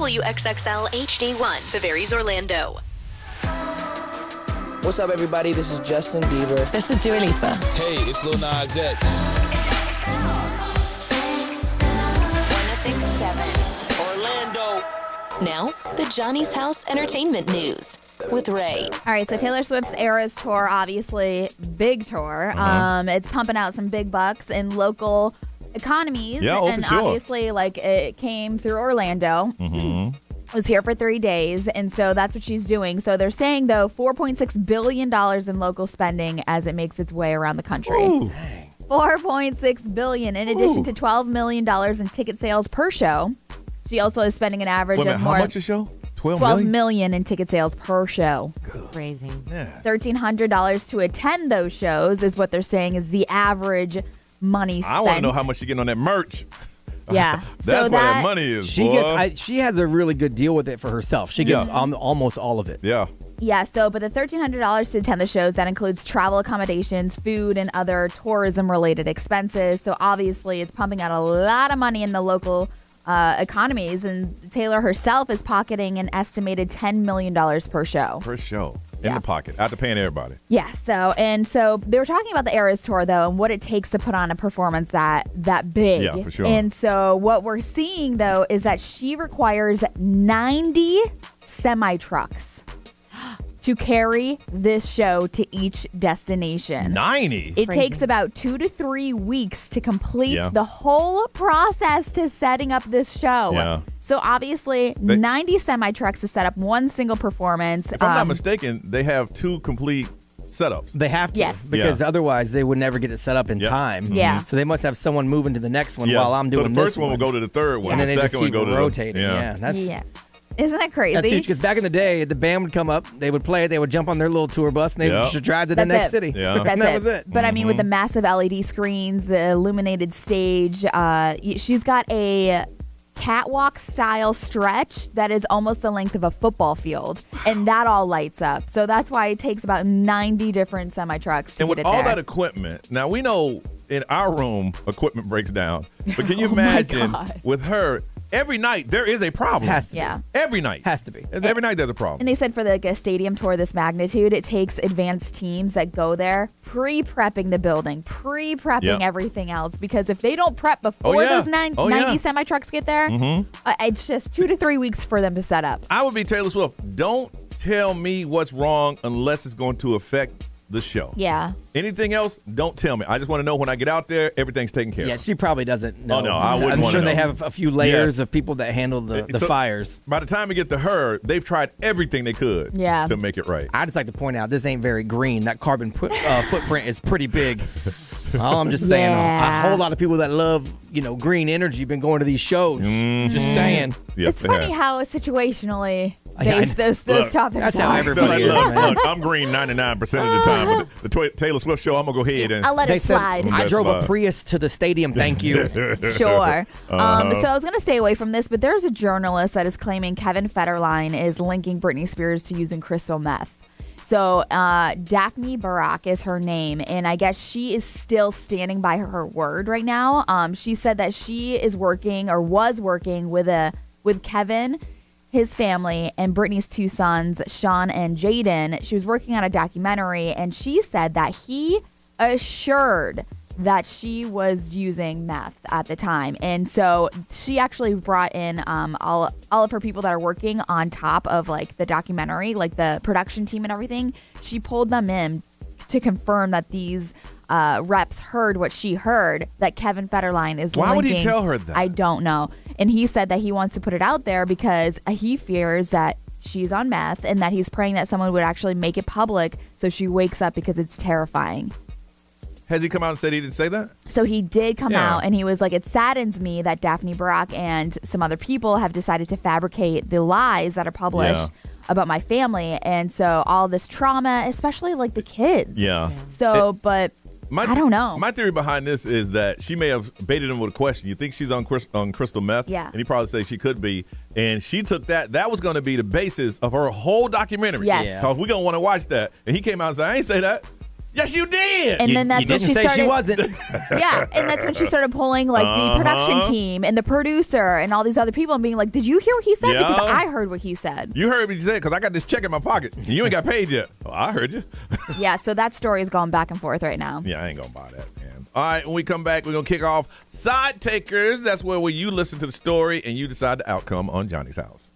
WXXL HD1, Tavares, Orlando. What's up, everybody? This is Justin Bieber. This is Dua Lipa. Hey, it's Lil Nas X. 1067 Orlando. Now, the Johnny's House Entertainment News with Ray. All right, so Taylor Swift's Eras Tour, obviously, big tour. It's pumping out some big bucks in local economies. Yeah, and for sure. obviously, like, it came through Orlando. Was here for 3 days, and so that's what she's doing. So they're saying, though, $4.6 billion in local spending as it makes its way around the country. Ooh. $4.6 billion, in addition to $12 million in ticket sales per show. She also is spending an average Wait a of minute, more how much a show? 12 million in ticket sales per show. Crazy. Yeah. $1,300 to attend those shows is what they're saying is the average money spent. I want to know how much she getting on that merch. Yeah. That's so where that money is, She boy. she has a really good deal with it for herself. She gets almost all of it. Yeah. Yeah, so but the $1,300 to attend the shows, that includes travel accommodations, food, and other tourism-related expenses. So obviously it's pumping out a lot of money in the local economies, and Taylor herself is pocketing an estimated $10 million per show. Per show. In the pocket. After paying everybody. Yeah, so they were talking about the Eras Tour, though, and what it takes to put on a performance that big. Yeah, for sure. And so what we're seeing, though, is that she requires 90 semi-trucks to carry this show to each destination. 90? It takes about 2 to 3 weeks to complete Yeah. the whole process to setting up this show. Yeah. So obviously, 90 semi-trucks to set up one single performance. If I'm not mistaken, they have 2 complete setups. They have to, Yes. because otherwise they would never get it set up in time. Yeah. So they must have someone moving to the next one Yeah. while I'm doing so the first this one will go to the third one. and then The they just second one keep go to rotating. the, Yeah, that's Isn't that crazy? That's huge, because back in the day, the band would come up, they would play it, they would jump on their little tour bus, and they would just drive to the That's next it. city. Yeah. That's And that was it. But I mean, with the massive LED screens, the illuminated stage, she's got a catwalk style stretch that is almost the length of a football field, and that all lights up. So that's why it takes about 90 different semi trucks to And get with it all there. that equipment, now we know in our room equipment breaks down, but can you Oh my imagine God. with her? Every night there is a problem. Has to be. Yeah. Every night. Has to be. Every night there's a problem. And they said for like a stadium tour this magnitude, it takes advanced teams that go there pre-prepping the building, pre-prepping Yep. everything else. Because if they don't prep before yeah. those 90 semi-trucks get there, it's just 2 to 3 weeks for them to set up. I would be Taylor Swift. Don't tell me what's wrong unless it's going to affect the show. Yeah. Anything else, don't tell me. I just want to know when I get out there, everything's taken care Yeah, of. she probably doesn't know. Oh, no, I wouldn't I'm wanna sure they know. have a few layers Yes. of people that handle the So, fires. By the time we get to her, they've tried everything they could to make it right. I just like to point out, this ain't very green. That carbon footprint is pretty big. All I'm just saying, Yeah. a whole lot of people that love, green energy been going to these shows. Just saying. Yes, It's they funny have. how situationally Yeah, based those Look, topics that's how are. everybody is, Look, man. look, I'm green 99% of the time. But the Taylor Swift show, I'm going to go ahead and... I'll let They it said, slide. I drove a slide. Prius to the stadium, thank you. Sure. So Uh-huh. I was going to stay away from this, but there's a journalist that is claiming Kevin Federline is linking Britney Spears to using crystal meth. So Daphne Barak is her name, and I guess she is still standing by her word right now. She said that she is working or was working with Kevin, his family, and Britney's 2 sons, Sean and Jaden. She was working on a documentary, and she said that he assured that she was using meth at the time. And so she actually brought in all of her people that are working on top of like the documentary, like the production team and everything. She pulled them in to confirm that these reps heard what she heard, that Kevin Federline is Why would he linking- tell her that? I don't know. And he said that he wants to put it out there because he fears that she's on meth and that he's praying that someone would actually make it public so she wakes up, because it's terrifying. Has he come out and said he didn't say that? So he did come Yeah. out and he was like, it saddens me that Daphne Barak and some other people have decided to fabricate the lies that are published about my family. And so all this trauma, especially like the kids. Yeah. So, but I don't know. My theory behind this is that she may have baited him with a question. You think she's on crystal meth? Yeah. And he probably said she could be. And she took that. That was going to be the basis of her whole documentary. Yes. Yeah. Because we're going to want to watch that. And he came out and said, I ain't say that. Yes, you did. And then that's you when didn't she say started. she wasn't. Yeah, and that's when she started pulling like the production team and the producer and all these other people and being like, "Did you hear what he said?" Yeah. Because I heard what he said. You heard what you said because I got this check in my pocket. And you ain't got paid yet. Oh, I heard you. Yeah, so that story is going back and forth right now. Yeah, I ain't going to buy that, man. All right, when we come back, we're going to kick off Side Takers. That's where you listen to the story and you decide the outcome on Johnny's House.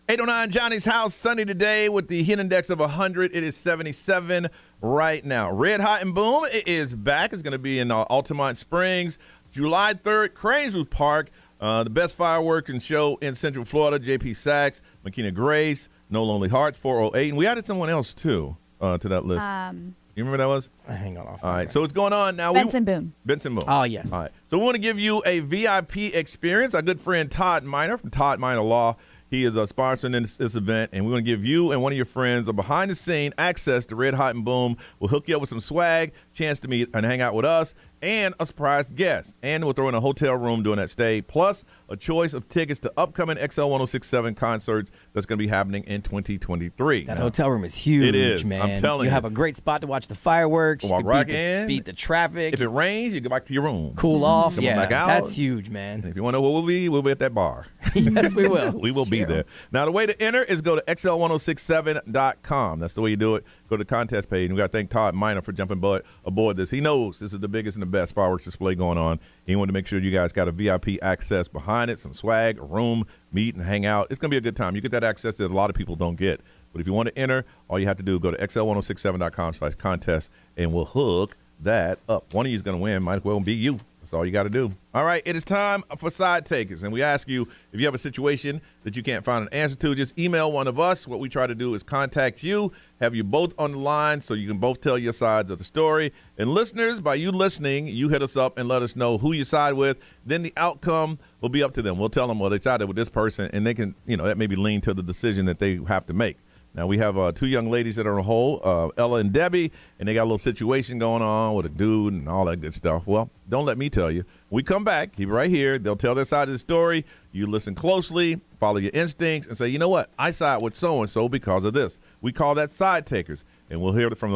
.809 Johnny's House, sunny today with the heat index of 100. It is 77 right now. Red Hot and Boom, it is back. It's going to be in Altamont Springs, July 3rd, Craneswood Park. The best fireworks and show in Central Florida. JP Sachs, Makina Grace, No Lonely Hearts, 408. And we added someone else, too, to that list. You remember that was? Hang on. All right, so it's going on now. Benson Boone. Benson Boone. Oh, yes. All right. So we want to give you a VIP experience. Our good friend Todd Minor from Todd Minor Law. He is sponsoring this event, and we're going to give you and one of your friends a behind-the-scene access to Red Hot and Boom. We'll hook you up with some swag, chance to meet and hang out with us, and a surprise guest. And we'll throw in a hotel room during that stay, plus a choice of tickets to upcoming XL 1067 concerts that's going to be happening in 2023. That hotel room is huge, it is, man. I'm telling you. You have a great spot to watch the fireworks. Walk right in. Beat the traffic. If it rains, you go back to your room. Cool off. Come yeah, back out. That's huge, man. And if you want to know where we'll be at that bar. Yes, we will. We will be there. Now, the way to enter is go to xl1067.com. That's the way you do it. Go to the contest page. And we got to thank Todd Minor for jumping aboard this. He knows this is the biggest and the best fireworks display going on. He wanted to make sure you guys got a VIP access behind it, some swag, a room, meet, and hang out. It's going to be a good time. You get that access that a lot of people don't get. But if you want to enter, all you have to do is go to xl1067.com/contest, and we'll hook that up. One of you is going to win. Might as well be you. That's all you got to do. All right, it is time for Side Takers. And we ask you, if you have a situation that you can't find an answer to, just email one of us. What we try to do is contact you, have you both on the line so you can both tell your sides of the story. And listeners, by you listening, you hit us up and let us know who you side with. Then the outcome will be up to them. We'll tell them, well, they sided with this person, and they can, that maybe lean to the decision that they have to make. Now, we have two young ladies that are on a hold, Ella and Debbie, and they got a little situation going on with a dude and all that good stuff. Well, don't let me tell you. When we come back, keep it right here. They'll tell their side of the story. You listen closely, follow your instincts, and say, you know what? I side with so-and-so because of this. We call that Side Takers, and we'll hear from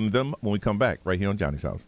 them when we come back right here on Johnny's House.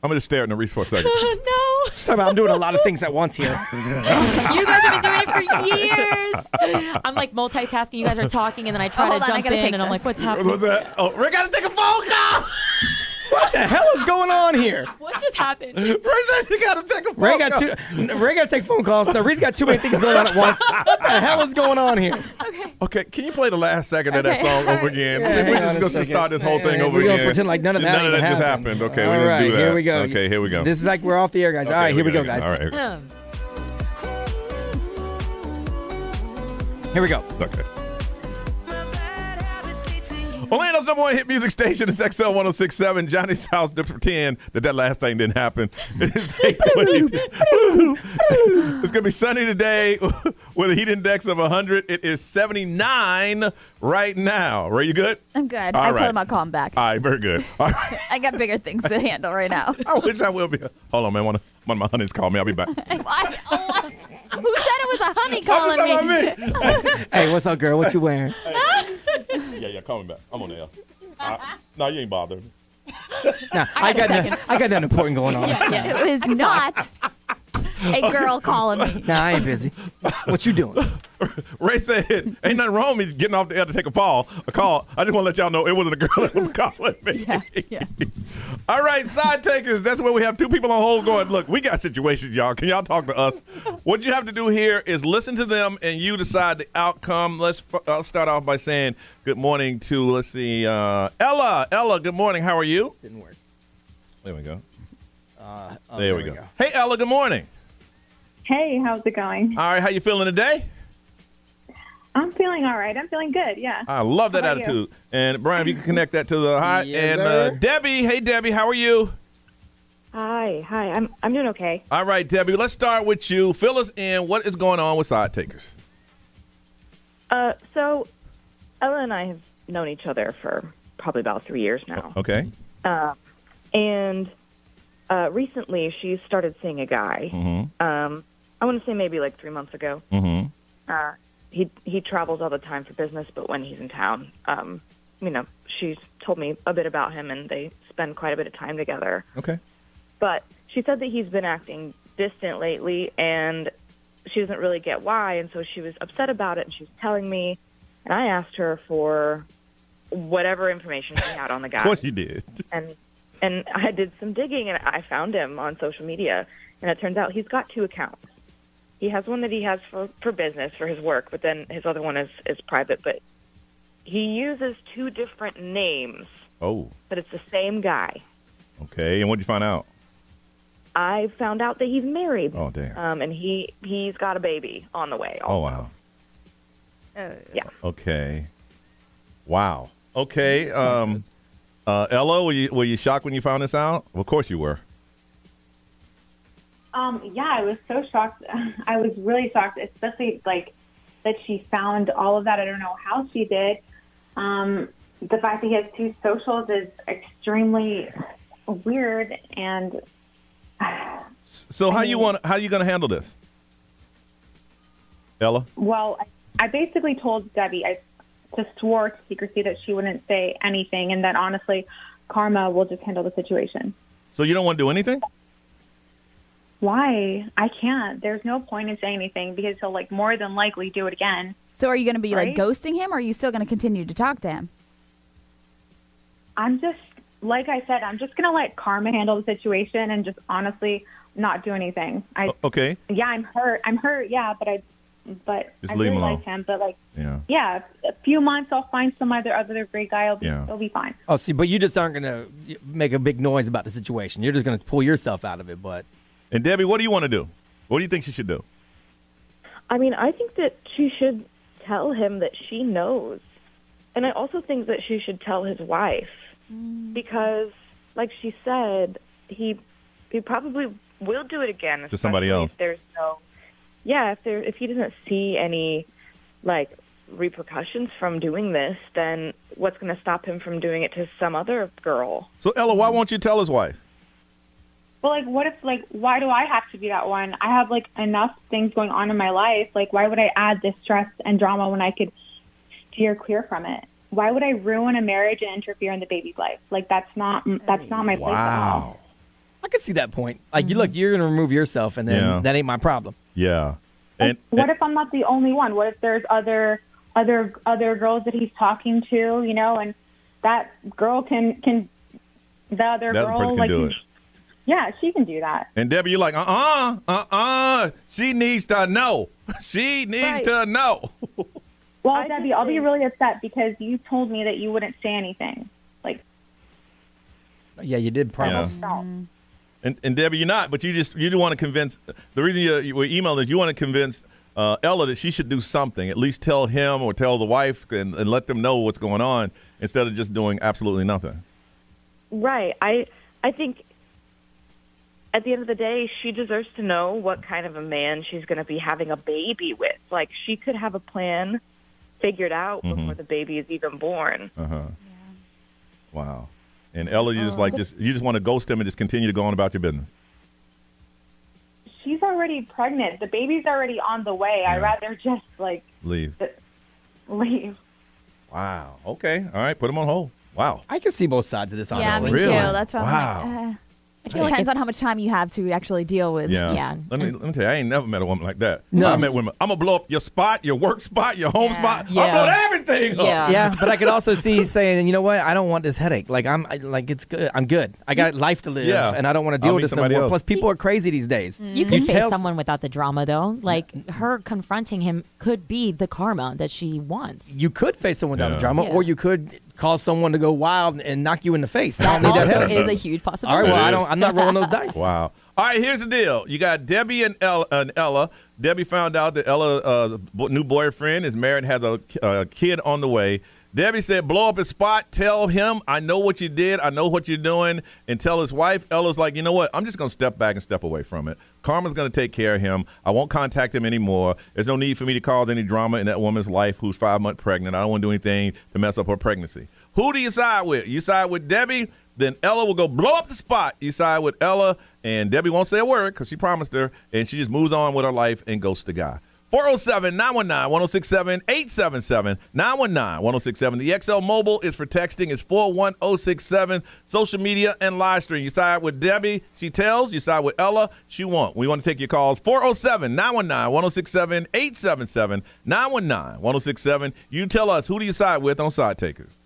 I'm going to stare at Nerese for a second. No. Just talking about I'm doing a lot of things at once here. You guys have been doing it for years. I'm like multitasking. You guys are talking, and then I try to jump in, and I'm like, what's happening? What's that? Oh, Ray got to take a phone call. What the hell is going on here? What just happened? Ray said you got to take a phone call. Ray got to take phone calls. No, Reese got too many things going on at once. What the hell is going on here? Okay, can you play the last second of that song over again? Yeah, We're just going to start this whole thing over again. We're going to pretend like none of that even just happened. Okay, All we're going to do that. Here we go. Okay, here we go. This is like we're off the air, guys. Okay, All right, here we go, again. guys. All right. Here we go. Okay. Orlando's number one hit music station is XL 106.7. Johnny's house to pretend that last thing didn't happen. It's 8:20. It's going to be sunny today with a heat index of 100. It is 79 right now. Ray, you good? I'm good. All I right. told him I'll call him back. All right, very good. All right. I got bigger things to handle right now. I wish I will be. Hold on, man. One of my honeys called me. I'll be back. Who said it was a honey calling me? Hey, what's up, girl? What you wearing? Yeah, call me back. I'm on the air. No, you ain't bothered. Nah, I got nothing important going on. It was not a girl calling me. Nah, I ain't busy. What you doing? Ray said, ain't nothing wrong with me getting off the air to take a call. I just want to let y'all know it wasn't a girl that was calling me. Yeah. All right, side takers. That's where we have two people on hold going, look, we got situations, y'all. Can y'all talk to us? What you have to do here is listen to them and you decide the outcome. I'll start off by saying good morning to, let's see, Ella. Ella, good morning. How are you? Didn't work. There we go. There we go. Hey, Ella, good morning. Hey, how's it going? All right, how you feeling today? I'm feeling all right. I'm feeling good, yeah. I love that How about attitude. And Brian, if you can connect that to the high. Yes, and sir. Debbie, hey Debbie, how are you? Hi. I'm doing okay. All right, Debbie, let's start with you. Fill us in. What is going on with side takers? So Ella and I have known each other for probably about 3 years now. Okay. And recently she started seeing a guy. Mm-hmm. I want to say maybe like 3 months ago. Mm-hmm. He travels all the time for business, but when he's in town, she's told me a bit about him, and they spend quite a bit of time together. Okay. But she said that he's been acting distant lately, and she doesn't really get why, and so she was upset about it, and she was telling me, and I asked her for whatever information she had on the guy. Of course you did. And I did some digging, and I found him on social media, and it turns out he's got 2 accounts. He has one that he has for business, for his work, but then his other one is private. But he uses 2 different names. Oh. But it's the same guy. Okay. And what did you find out? I found out that he's married. Oh, damn. And he's got a baby on the way. Oh, wow. Yeah. Okay. Wow. Okay. Ella, were you shocked when you found this out? Of course you were. Yeah, I was so shocked. I was really shocked, especially like that she found all of that. I don't know how she did. The fact that he has 2 socials is extremely weird. And So how you going to handle this, Ella? well, I basically told Debbie, I just swore to secrecy that she wouldn't say anything, and that honestly, Karma will just handle the situation. So you don't want to do anything? Why? I can't. There's no point in saying anything because he'll more than likely do it again. So are you going to be Right? ghosting him, or are you still going to continue to talk to him? I'm just, like I said, I'm just going to let Karma handle the situation and just honestly not do anything. Okay. Yeah, I'm hurt. Yeah, but I Just I leave really him alone. like him. But Yeah. a few months I'll find some other great guy. It'll be fine. Oh, see, but you just aren't going to make a big noise about the situation. You're just going to pull yourself out of it, but. And Debbie, what do you want to do? What do you think she should do? I mean, I think that she should tell him that she knows. And I also think that she should tell his wife. Because, like she said, he probably will do it again. To somebody especially else. If there's no, if he doesn't see any repercussions from doing this, then what's going to stop him from doing it to some other girl? So Ella, why won't you tell his wife? Well, what if, why do I have to be that one? I have, enough things going on in my life. Why would I add this stress and drama when I could steer clear from it? Why would I ruin a marriage and interfere in the baby's life? That's not my place at all. I can see that point. Like, you look, you're going to remove yourself, and then that ain't my problem. Yeah. And what if I'm not the only one? What if there's other girls that he's talking to, you know, and that girl can the other that girl person can do it. Yeah, she can do that. And Debbie, you're like, she needs to know. She needs to know. Well, Debbie, I'll be really upset because you told me that you wouldn't say anything. Like, yeah, you did promise. And Debbie, you're not, but you do want to convince. The reason you were emailing is you want to convince Ella that she should do something. At least tell him or tell the wife and let them know what's going on instead of just doing absolutely nothing. Right. I think at the end of the day, she deserves to know what kind of a man she's going to be having a baby with. Like, she could have a plan figured out before the baby is even born. Wow. And Ella, you just want to ghost him and just continue to go on about your business. She's already pregnant. The baby's already on the way. I'd rather just leave. Leave. Wow. Okay. All right. Put him on hold. Wow. I can see both sides of this, honestly. Yeah, me Really? too. That's why Wow. I'm like, it depends on how much time you have to actually deal with. Yeah. Let me tell you, I ain't never met a woman like that. No. I met women. I'm gonna blow up your spot, your work spot, your home spot. Yeah. I'm blowing everything up. Yeah, but I could also see saying, you know what? I don't want this headache. Like it's good. I'm good. I got life to live, and I don't want to deal with this no more. Plus, people are crazy these days. You can face someone without the drama, though. Like, her confronting him could be the karma that she wants. You could face someone without the drama, or you could cause someone to go wild and knock you in the face. I don't need that also headache. is a huge possibility. All right, well, I'm not rolling those dice. Wow. All right, here's the deal. You got Debbie and Ella. Debbie found out that Ella's new boyfriend is married and has a kid on the way. Debbie said, blow up his spot. Tell him, I know what you did. I know what you're doing. And tell his wife. Ella's like, you know what? I'm just going to step back and step away from it. Karma's going to take care of him. I won't contact him anymore. There's no need for me to cause any drama in that woman's life who's 5 months pregnant. I don't want to do anything to mess up her pregnancy. Who do you side with? You side with Debbie, then Ella will go blow up the spot. You side with Ella, and Debbie won't say a word because she promised her, and she just moves on with her life and ghosts the guy. 407-919-1067, 877-919-1067. The XL Mobile is for texting. It's 41067. Social media and live stream. You side with Debbie, she tells. You side with Ella, she won't. We want to take your calls. 407-919-1067, 877-919-1067. You tell us, who do you side with on Side Takers?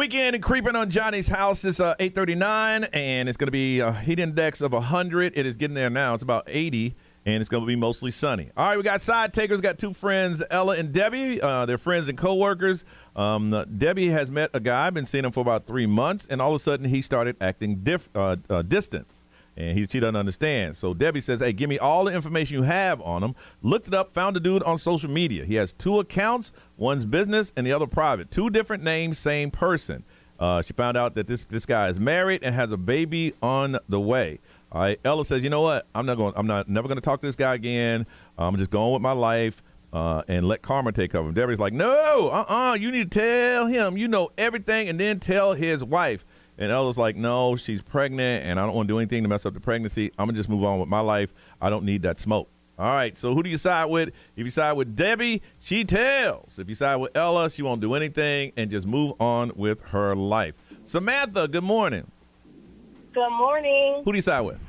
weekend and creeping on Johnny's house. It's 8:39, and it's going to be a heat index of 100. It is getting there now. It's about 80, and it's going to be mostly sunny. All right, we got side takers. Got two friends, Ella and Debbie. They're friends and coworkers. Debbie has met a guy, been seeing him for about 3 months, and all of a sudden he started acting distant. And she doesn't understand. So Debbie says, hey, give me all the information you have on him. Looked it up, found the dude on social media. He has 2 accounts, one's business and the other private. 2 different names, same person. She found out that this guy is married and has a baby on the way. All right, Ella says, you know what? Never going to talk to this guy again. I'm just going with my life and let karma take over. Debbie's like, no, you need to tell him. You know everything, and then tell his wife. And Ella's like, no, she's pregnant, and I don't want to do anything to mess up the pregnancy. I'm going to just move on with my life. I don't need that smoke. All right, so who do you side with? If you side with Debbie, she tells. If you side with Ella, she won't do anything and just move on with her life. Samantha, good morning. Good morning. Who do you side with?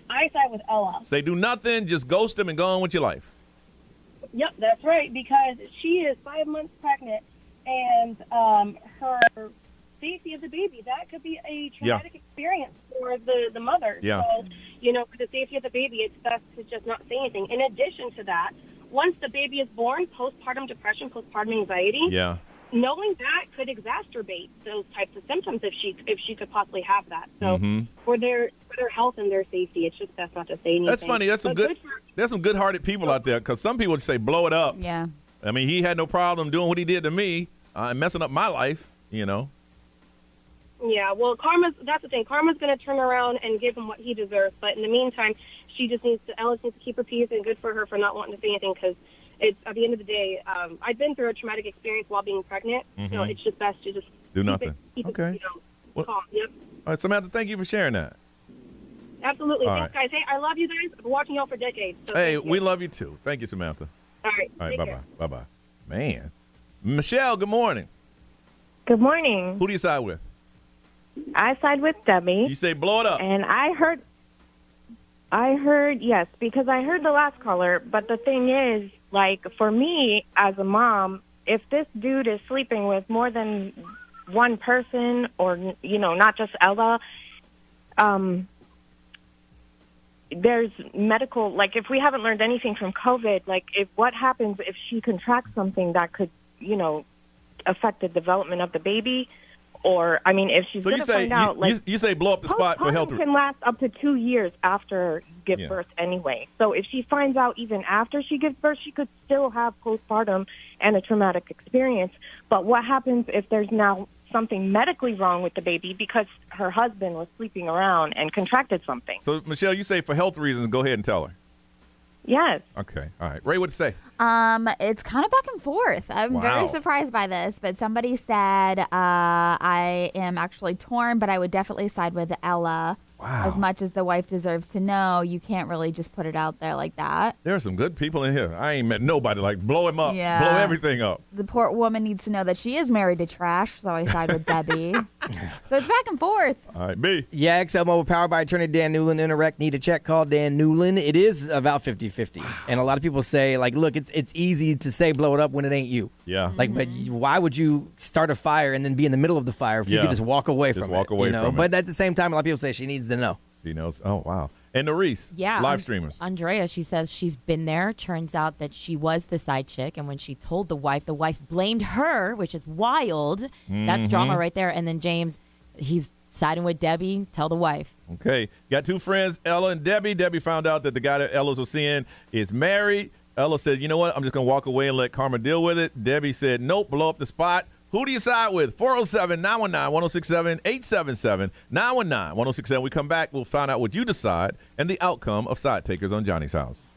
I side with Ella. Say do nothing, just ghost him and go on with your life. Yep, that's right, because she is 5 months pregnant, and her safety of the baby, that could be a traumatic experience for the mother. Yeah. So, for the safety of the baby, it's best to just not say anything. In addition to that, once the baby is born, postpartum depression, postpartum anxiety, knowing that could exacerbate those types of symptoms if she could possibly have that. So for their health and their safety, it's just best not to say anything. That's funny. There's some good-hearted people out there, because some people would say blow it up. Yeah. I mean, he had no problem doing what he did to me and messing up my life, Yeah, well, that's the thing. Karma's going to turn around and give him what he deserves. But in the meantime, Ella needs to keep her peace, and good for her for not wanting to say anything, because it's, at the end of the day, I've been through a traumatic experience while being pregnant. So it's just best to just do nothing. Keep okay. It, calm. Yep. All right, Samantha, thank you for sharing that. Absolutely. All Thanks, guys. Hey, I love you guys. I've been watching y'all for decades. So hey, we love you too. Thank you, Samantha. All right. All right, bye-bye. Bye-bye. Man. Michelle, good morning. Good morning. Who do you side with? I side with Debbie. You say blow it up. And I heard, yes, because I heard the last caller. But the thing is, like, for me as a mom, if this dude is sleeping with more than one person, or, not just Ella, there's medical, like, if we haven't learned anything from COVID, like, what happens if she contracts something that could, affect the development of the baby? Or, I mean, if she's going to find out, like... You say blow up the spot for health... Postpartum can last up to 2 years after you give birth anyway. So if she finds out even after she gives birth, she could still have postpartum and a traumatic experience. But what happens if there's now something medically wrong with the baby because her husband was sleeping around and contracted something? So, Michelle, you say for health reasons, go ahead and tell her. Yes. Okay. All right. Ray, what to say? It's kind of back and forth. I'm very surprised by this, but somebody said I am actually torn, but I would definitely side with Ella. Wow. As much as the wife deserves to know, you can't really just put it out there like that. There are some good people in here. I ain't met nobody like blow him up, Yeah. blow everything up. The poor woman needs to know that she is married to trash, so I side with Debbie. So it's back and forth. All right, B. Yeah, XL Mobile powered by attorney Dan Newland. Interact, need a check, call Dan Newland. It is about 50-50. And a lot of people say, like, look, it's easy to say blow it up when it ain't you. Yeah. Like, but why would you start a fire and then be in the middle of the fire if you could just walk away from it? Walk away from it. But at the same time, a lot of people say she needs to know. She knows. Oh, wow. And Norris, live streamers. Andrea, she says she's been there. Turns out that she was the side chick. And when she told the wife blamed her, which is wild. That's drama right there. And then James, he's siding with Debbie. Tell the wife. Okay. Got two friends, Ella and Debbie. Debbie found out that the guy that Ella was seeing is married. Ella said, you know what? I'm just going to walk away and let karma deal with it. Debbie said, nope, blow up the spot. Who do you side with? 407-919-1067, 877-919-1067. We come back, we'll find out what you decide and the outcome of Side Takers on Johnny's House.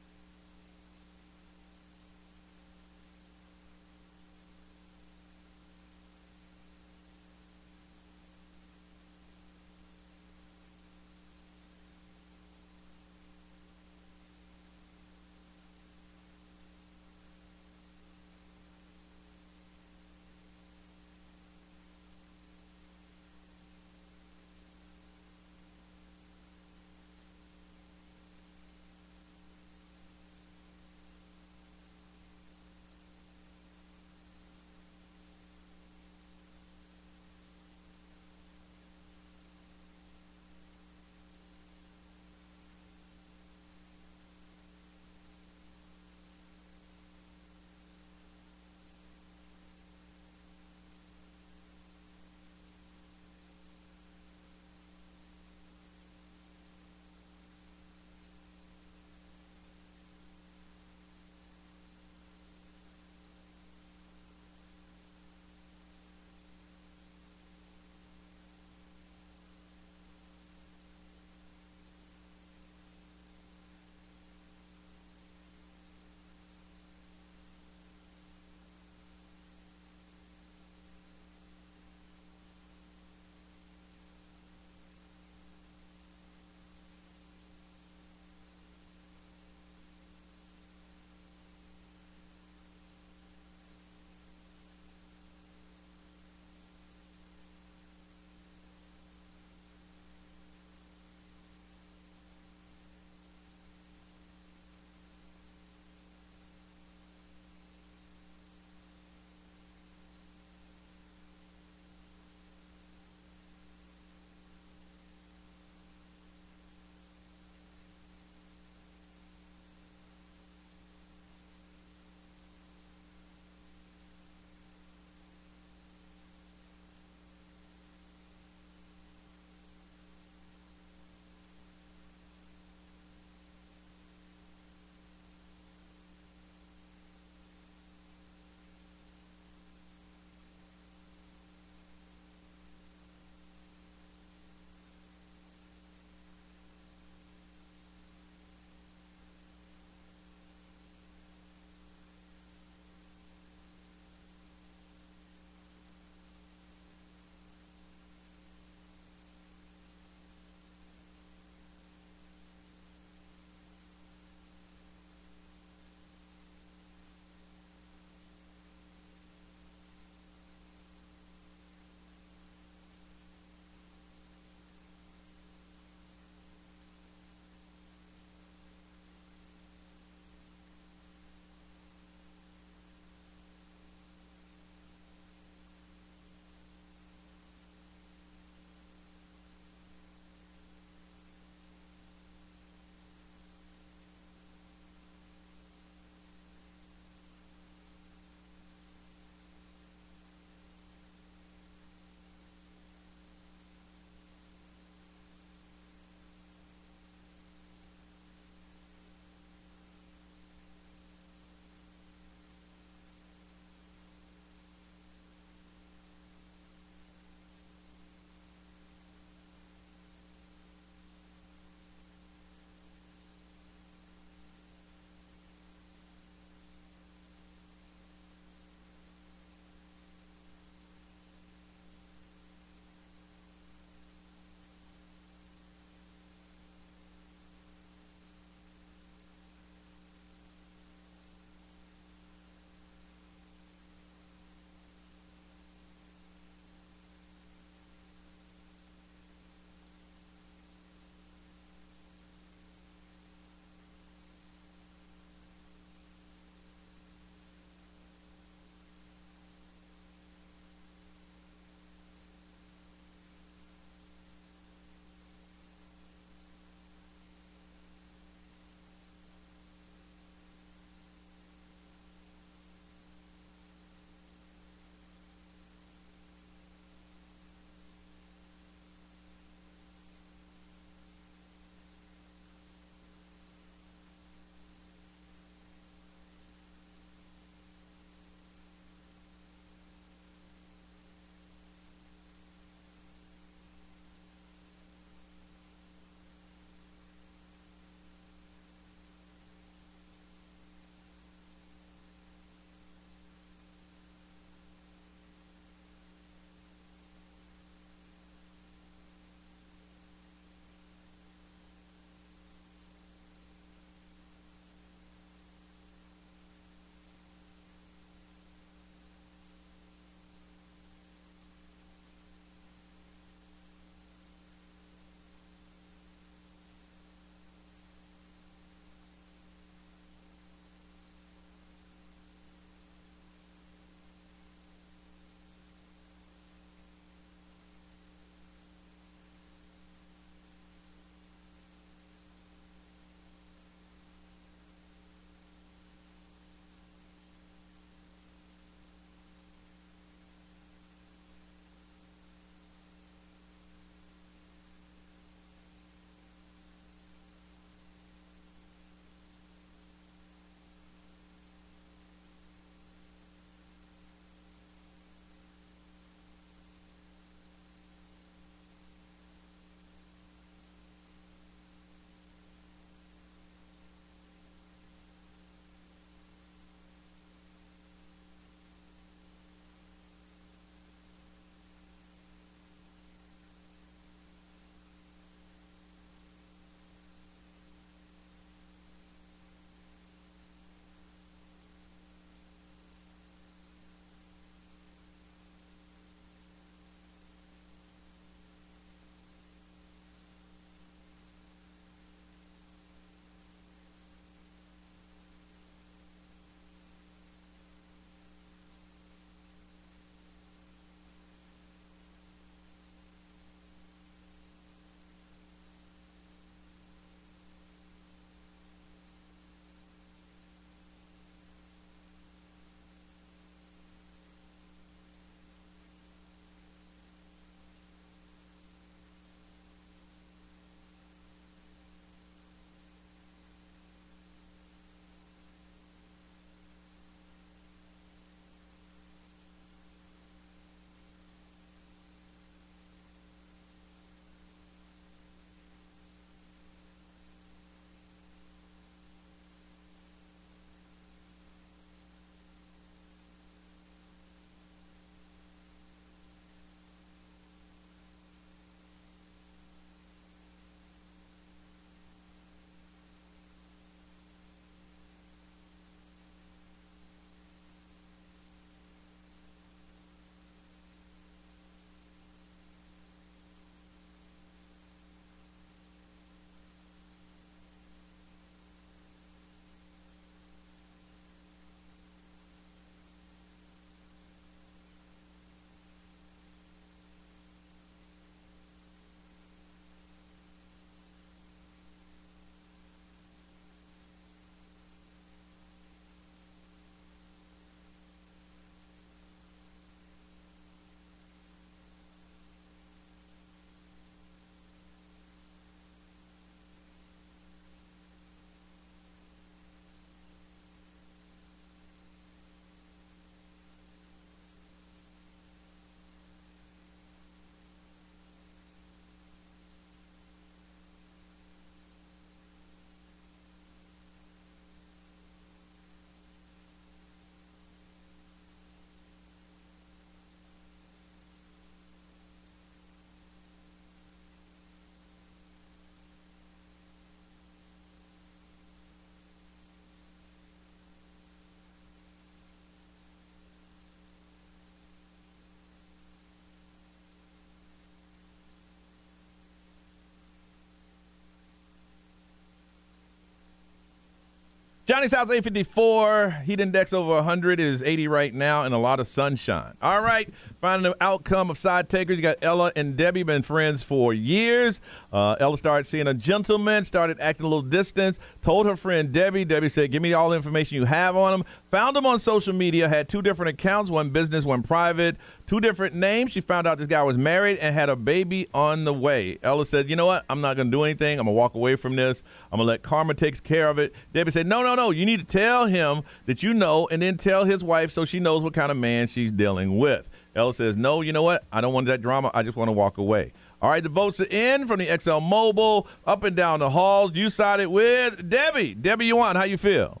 Johnny's house 854. Heat index over 100. It is 80 right now and a lot of sunshine. All right. Finding the outcome of side takers. You got Ella and Debbie, been friends for years. Ella started seeing a gentleman, started acting a little distant, told her friend Debbie. Debbie said, give me all the information you have on him. Found him on social media, had 2 different accounts, one business, one private, 2 different names. She found out this guy was married and had a baby on the way. Ella said, you know what? I'm not going to do anything. I'm going to walk away from this. I'm going to let karma take care of it. Debbie said, no. You need to tell him that you know and then tell his wife so she knows what kind of man she's dealing with. Ella says, no, you know what? I don't want that drama. I just want to walk away. All right, the votes are in from the XL Mobile, up and down the halls. You sided with Debbie. Debbie, you won. How you feel?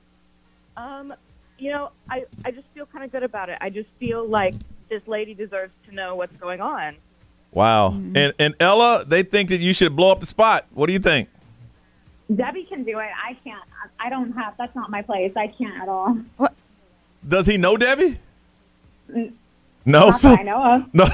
I just feel kind of good about it. I just feel like this lady deserves to know what's going on. Wow. And Ella, they think that you should blow up the spot. What do you think? Debbie can do it. I can't. I don't have. That's not my place. I can't at all. What? Does he know Debbie? No, No. So I know of. no.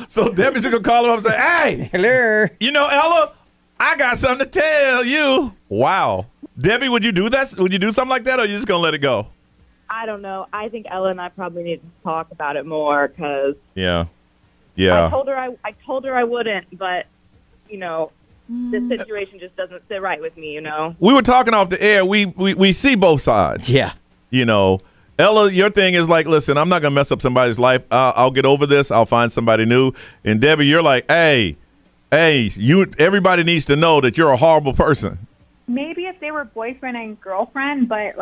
so Debbie's gonna call him up and say, "Hey, hello. You know, Ella, I got something to tell you." Wow. Debbie, would you do that? Would you do something like that, or are you just gonna let it go? I don't know. I think Ella and I probably need to talk about it more because Yeah. I told her I wouldn't, but the situation just doesn't sit right with me. We were talking off the air. We see both sides. Yeah. Ella, your thing is like, listen, I'm not gonna mess up somebody's life. I'll get over this. I'll find somebody new. And Debbie, you're like, hey, everybody needs to know that you're a horrible person. Maybe if they were boyfriend and girlfriend, but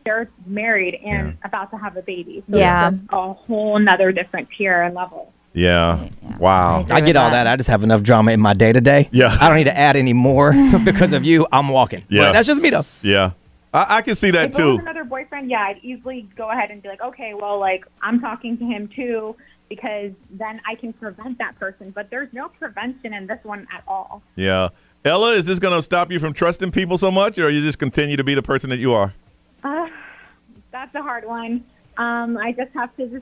they're married and about to have a baby. So Yeah. it's a whole nother different tier and level. Yeah. Wow. I get all that. I just have enough drama in my day-to-day. Yeah. I don't need to add any more because of you. I'm walking. Yeah. But that's just me, though. Yeah. I can see that If it too. was another boyfriend, I'd easily go ahead and be like, okay, well, I'm talking to him too, because then I can prevent that person. But there's no prevention in this one at all. Yeah. Ella, is this going to stop you from trusting people so much, or you just continue to be the person that you are? That's a hard one. I just have to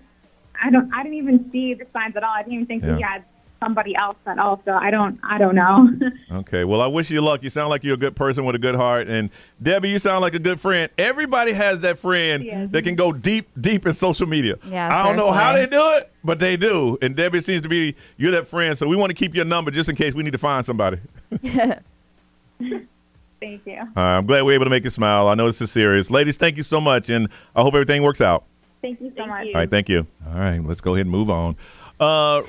I didn't even see the signs at all. I didn't even think he had somebody else at all. So I don't know. Okay. Well, I wish you luck. You sound like you're a good person with a good heart. And Debbie, you sound like a good friend. Everybody has that friend that can go deep in social media. Yeah, I don't know how they seriously. do it, but they do. And Debbie seems to be, you're that friend. So we want to keep your number just in case we need to find somebody. Thank you. I'm glad we're able to make you smile. I know this is serious. Ladies, thank you so much. And I hope everything works out. Thank you so much. All right. Thank you. All right. Let's go ahead and move on.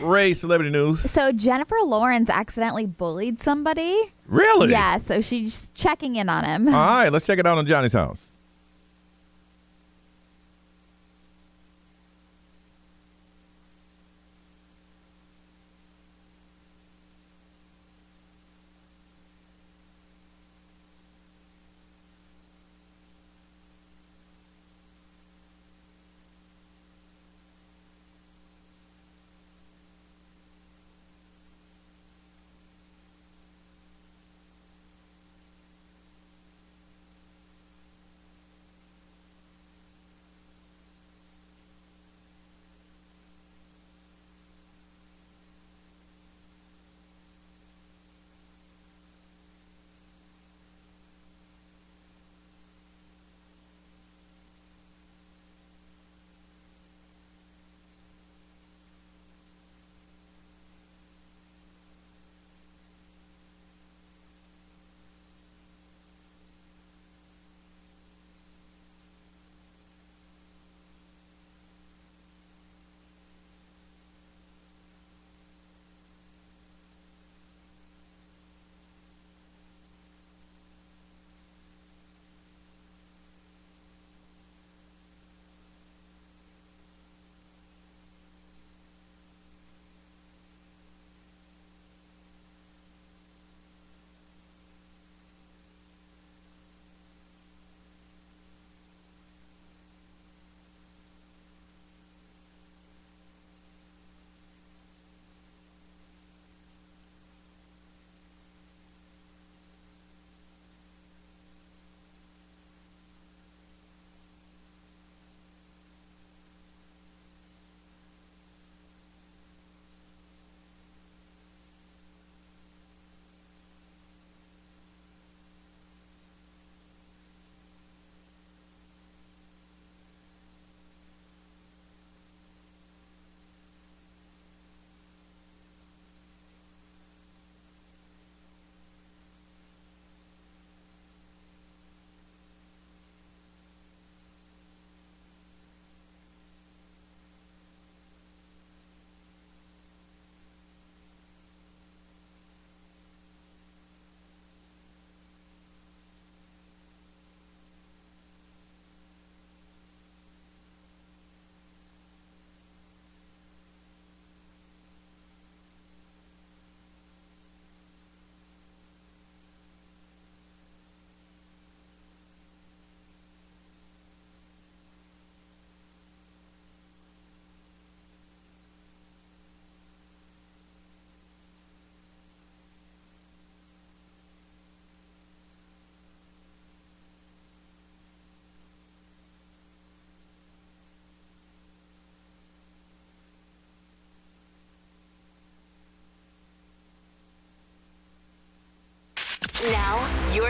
Ray, celebrity news. So Jennifer Lawrence accidentally bullied somebody. Really? Yeah, so she's checking in on him. All right. Let's check it out on Johnny's house.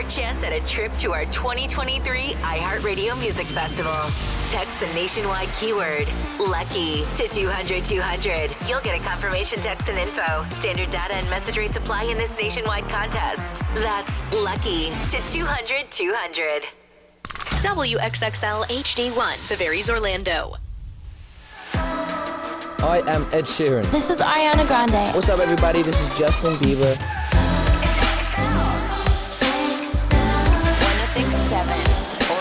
your chance at a trip to our 2023 iHeartRadio Music Festival. Text the nationwide keyword LUCKY to 200-200. You'll get a confirmation text and info. Standard data and message rates apply in this nationwide contest. That's LUCKY to 200-200. WXXL HD1, Tavares, Orlando. I am Ed Sheeran. This is Ariana Grande. What's up, everybody? This is Justin Bieber. 1067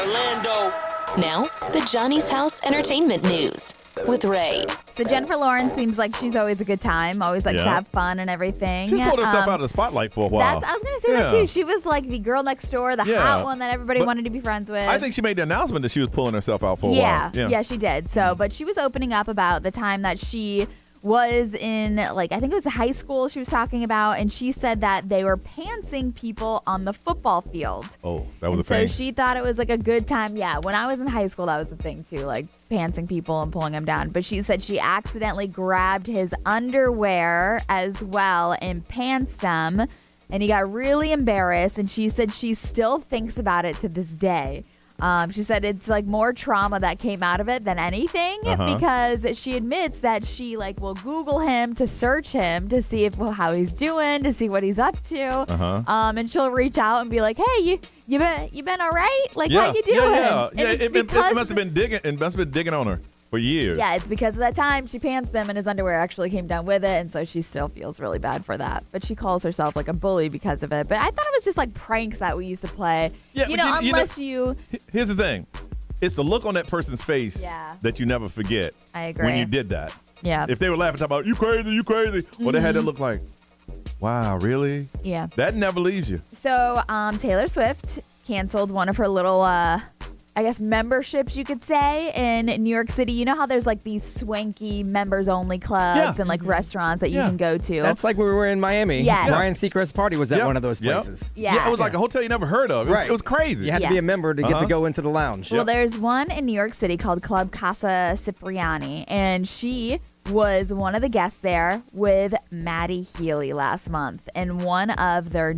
Orlando. Now, the Johnny's House Entertainment News with Ray. So Jennifer Lawrence seems like she's always a good time, always likes to have fun and everything. She's pulled herself out of the spotlight for a while. I was going to say that too. She was like the girl next door, the hot one that everybody wanted to be friends with. I think she made the announcement that she was pulling herself out for a while. Yeah, she did. So, but she was opening up about the time that she was in, like, I think it was a high school she was talking about, and she said that they were pantsing people on the football field. Oh, that was a thing. So she thought it was like a good time. Yeah, when I was in high school, that was the thing too, like pantsing people and pulling them down. But she said she accidentally grabbed his underwear as well and pantsed them, and he got really embarrassed, and she said she still thinks about it to this day. She said it's like more trauma that came out of it than anything because she admits that she like will Google him to search him to see how he's doing, to see what he's up to. And she'll reach out and be like, "Hey, you been all right? Like how you doing?" Yeah. It must have been digging. It must have been digging on her for years. Yeah, it's because of that time she pantsed them and his underwear actually came down with it, and so she still feels really bad for that. But she calls herself like a bully because of it. But I thought it was just like pranks that we used to play. Yeah, unless you. Here's the thing. It's the look on that person's face that you never forget. I agree. When you did that. Yeah. If they were laughing, talking about, you crazy. Well, they had to look like, wow, really? Yeah. That never leaves you. So Taylor Swift canceled one of her little I guess memberships, you could say, in New York City. You know how there's like these swanky members-only clubs and like restaurants that you can go to? That's like when we were in Miami. Yes. Ryan Seacrest's party was at one of those places. Yeah. It was like a hotel you never heard of. It was crazy. You had to be a member to get to go into the lounge. Well, there's one in New York City called Club Casa Cipriani, and she was one of the guests there with Maddie Healy last month. And one of their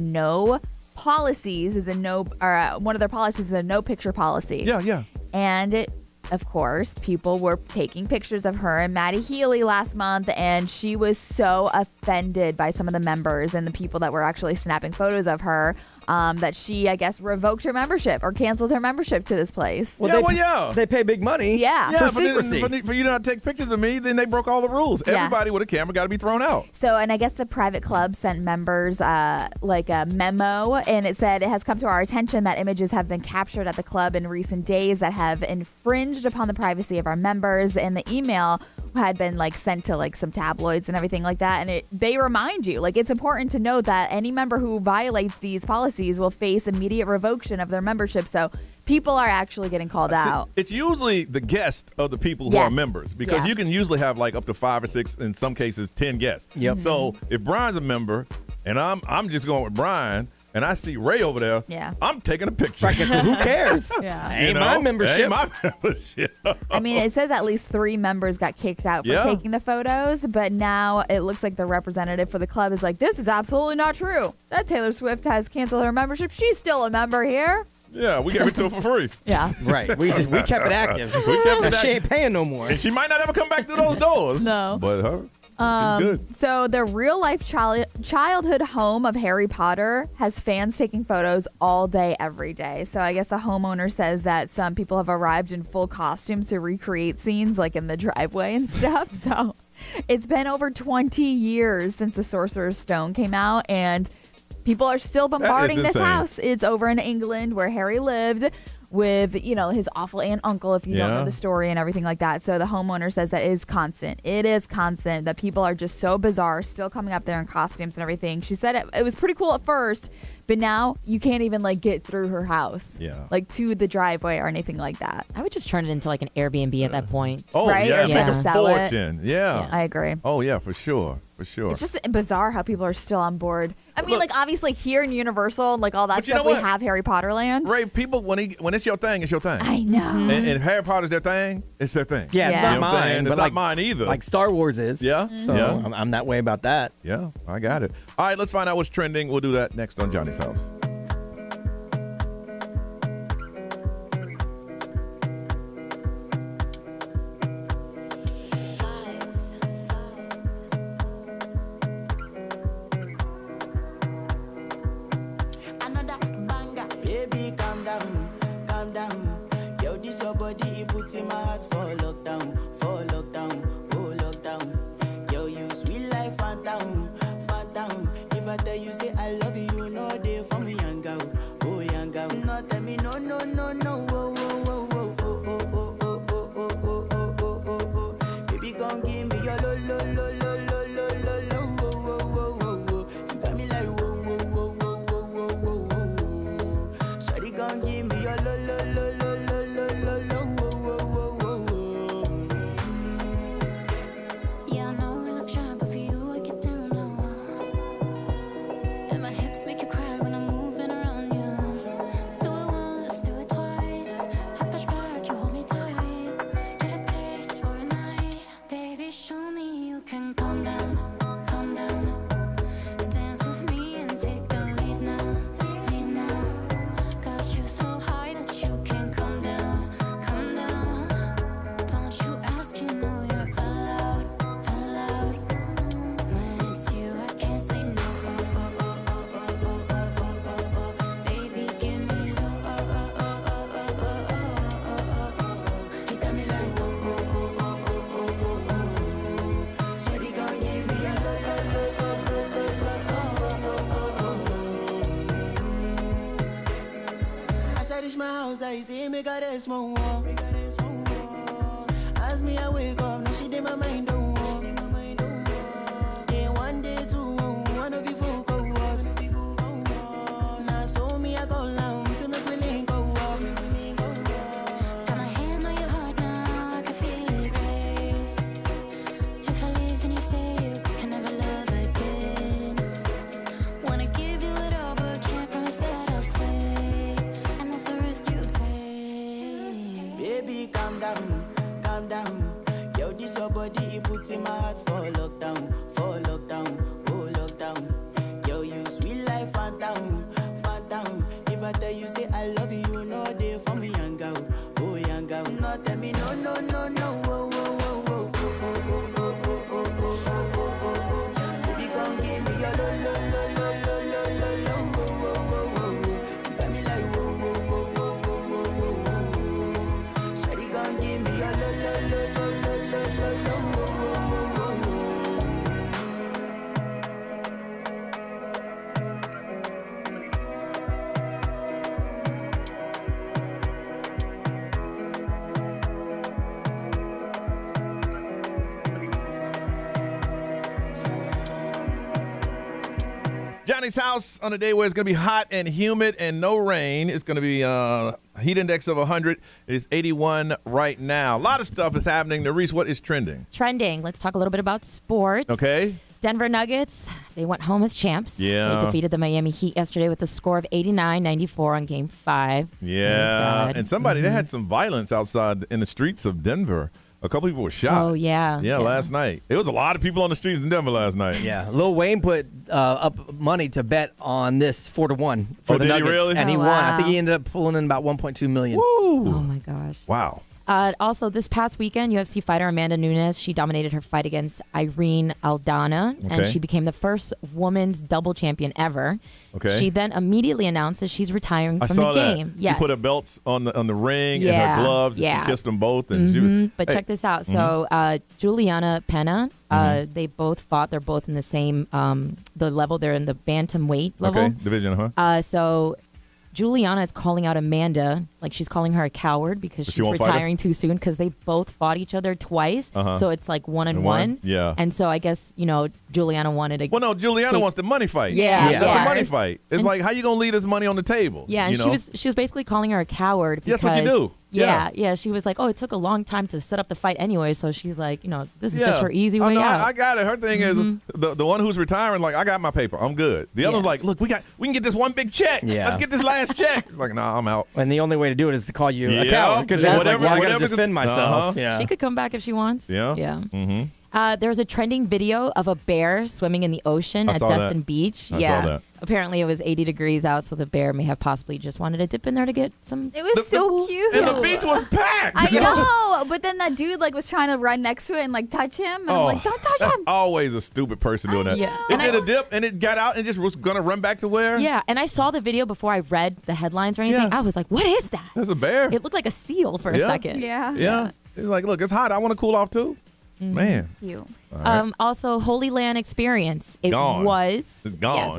policies is one of their policies is a no picture policy. Yeah. And of course, people were taking pictures of her and Maddie Healy last month, and she was so offended by some of the members and the people that were actually snapping photos of her that she, I guess, revoked her membership or canceled her membership to this place. Well, they pay big money for secrecy. For you to not take pictures of me, then they broke all the rules. Yeah. Everybody with a camera got to be thrown out. So, and I guess the private club sent members like a memo, and it said, it has come to our attention that images have been captured at the club in recent days that have infringed upon the privacy of our members, and the email had been like sent to like some tabloids and everything like that, and they remind you, like, it's important to note that any member who violates these policies will face immediate revocation of their membership. So people are actually getting called out. It's usually the guest of the people who are members, because you can usually have like up to 5 or 6, in some cases 10 guests. Yep. So if Brian's a member and I'm just going with Brian, and I see Ray over there, I'm taking a picture. Right, so who cares? Ain't my membership. I mean, it says at least 3 members got kicked out for taking the photos, but now it looks like the representative for the club is like, this is absolutely not true. That Taylor Swift has canceled her membership. She's still a member here. Yeah, we gave it to her for free. Yeah. Right. We kept it active. She ain't paying no more. And she might not ever come back through those doors. No. But her. Good. So the real-life childhood home of Harry Potter has fans taking photos all day, every day. So I guess the homeowner says that some people have arrived in full costumes to recreate scenes like in the driveway and stuff. So it's been over 20 years since the Sorcerer's Stone came out, and people are still bombarding this house. It's over in England where Harry lived with, his awful aunt, uncle, if you don't know the story and everything like that. So the homeowner says that it is constant. It is constant that people are just so bizarre, still coming up there in costumes and everything. She said it was pretty cool at first, but now you can't even like get through her house, like to the driveway or anything like that. I would just turn it into like an Airbnb at that point. Oh, right? yeah, make a Sell it. fortune. Yeah. I agree. Oh, yeah, for sure. It's just bizarre how people are still on board. I mean, like, obviously here in Universal and like all that stuff, we have Harry Potter Land. Ray, people, when it's your thing, it's your thing. I know. And if Harry Potter's their thing, it's their thing. Yeah, it's not mine. It's not mine either. Like Star Wars is. Yeah. So I'm that way about that. Yeah, I got it. All right, let's find out what's trending. We'll do that next on Johnny's House. calm down. Yo, this your body, it puts in my heart for lockdown, oh lockdown. Yo, you sweet life, phantom. If I tell you say I love you, you know they for me, young girl, oh young girl. No, tell me no, oh, oh, oh, oh, oh, oh, oh, oh, oh, oh, oh, oh, oh. Baby, gon' give me your lo, lo, lo, lo, lo, lo, lo, lo, oh, oh, oh, oh, oh. You got me like whoa, whoa, whoa, whoa, whoa, whoa, whoa, whoa. Shawty gon' give me your lo, lo, lo, lo, lo, lo, lo, lo, oh, oh, oh, oh, oh. Yeah, I know we look shy, but for you I get down low. And my hips make you cry when I'm moving around you. Do it once, do it twice. I push back, you hold me tight. Get a taste for a night. Baby, show me you can calm down, calm down. Dance with me and take the lead now, lead now. Got you so high that you can't come down, come down. Don't you ask, you know you're allowed, allowed. When it's you, I can't say no. Oh, oh, oh, oh, oh, oh, oh, oh, oh, oh. Baby, give me low. Oh, oh, oh, oh, oh, oh, oh, oh, oh, oh. You got me like oh, oh, oh, oh, oh, oh, oh, oh. Shawty gon' give me a lo, lo, lo, lo, lo, lo, lo, oh, oh, oh, oh. As I reach my house, I see me got a small wall. As me I wake up, now she did my mind don't walk. Day one, day two, one of you folk go was. Now so me I go down, say me we link go walk. Got my hand on your heart now, I can feel it race. If I leave, then you say you can never love again. Wanna give you it all, but can't promise that I'll stay. And that's a risk you take. Baby, calm down, calm down. Yo, this your body, it puts in my heart for lockdown, oh lockdown. Yo, you sweet life, phantom. If I tell you say I love you, you know they for me, young girl, oh young girl. No, tell me no, oh, oh, oh, oh, oh, oh, oh, oh, oh, oh, oh, oh, oh, oh. Baby, gon' give me your lo, lo, lo, lo, lo, lo, lo, lo, oh, oh, oh, oh. You got me like whoa, whoa, whoa, whoa, whoa, whoa, whoa. Shawty gon' give me your lo, lo, lo, lo, lo, lo, lo, lo, oh, oh, oh, oh, oh. Johnny's house on a day where it's going to be hot and humid and no rain. It's going to be a heat index of 100. It is 81 right now. A lot of stuff is happening. Reese, what is trending? Trending. Let's talk a little bit about sports. Okay. Denver Nuggets, they went home as champs. Yeah. They defeated the Miami Heat yesterday with a score of 89-94 on Game 5. Yeah. And somebody, they had some violence outside in the streets of Denver. A couple people were shot. Oh, yeah. Yeah, last night. It was a lot of people on the streets in Denver last night. Yeah. Lil Wayne put up money to bet on this 4-1 for the did Nuggets. He really? And he won. Wow. I think he ended up pulling in about $1.2 million. Woo. Oh, my gosh. Wow. Also, this past weekend, UFC fighter Amanda Nunes, she dominated her fight against Irene Aldana, and she became the first women's double champion ever. Okay. She then immediately announced that she's retiring from the game. Yes. She put her belts on the ring and her gloves. And she kissed them both. And But check this out. So Juliana Pena, they both fought. They're both in the same the level. They're in the bantamweight level. Okay, division, huh? So Juliana is calling out Amanda, like she's calling her a coward because she's retiring too soon because they both fought each other twice. So it's like 1-1. Yeah. And so I guess, Juliana wanted to. Well, no, Juliana wants the money fight. Yeah. That's a money fight. It's like, how you going to leave this money on the table? Yeah. And she was basically calling her a coward. Because, that's what you do. Yeah. She was like, oh, it took a long time to set up the fight anyway. So she's like, this is just her easy way out. I got it. Her thing is the one who's retiring, like, I got my paper. I'm good. The other's like, look, we can get this one big check. Yeah. Let's get this last check. It's like, nah, I'm out. And the only way to do it is to call you a coward because that's like, well, I got to defend myself. Yeah. She could come back if she wants. Yeah. Yeah. There's a trending video of a bear swimming in the ocean at Destin Beach. I saw that. Apparently it was 80 degrees out, so the bear may have possibly just wanted to dip in there to get some. It was so cute. And the beach was packed. I know, but then that dude was trying to ride next to it and touch him, and I'm like, don't touch that's him. always a stupid person doing that. Yeah. It did a dip and it got out and just was gonna run back to where? Yeah, and I saw the video before I read the headlines or anything. Yeah. I was like, what is that? That's a bear. It looked like a seal for a second. Yeah. He's like, look, it's hot. I want to cool off too. Man. Cute. All right. Also, Holy Land Experience. It's gone. Yes,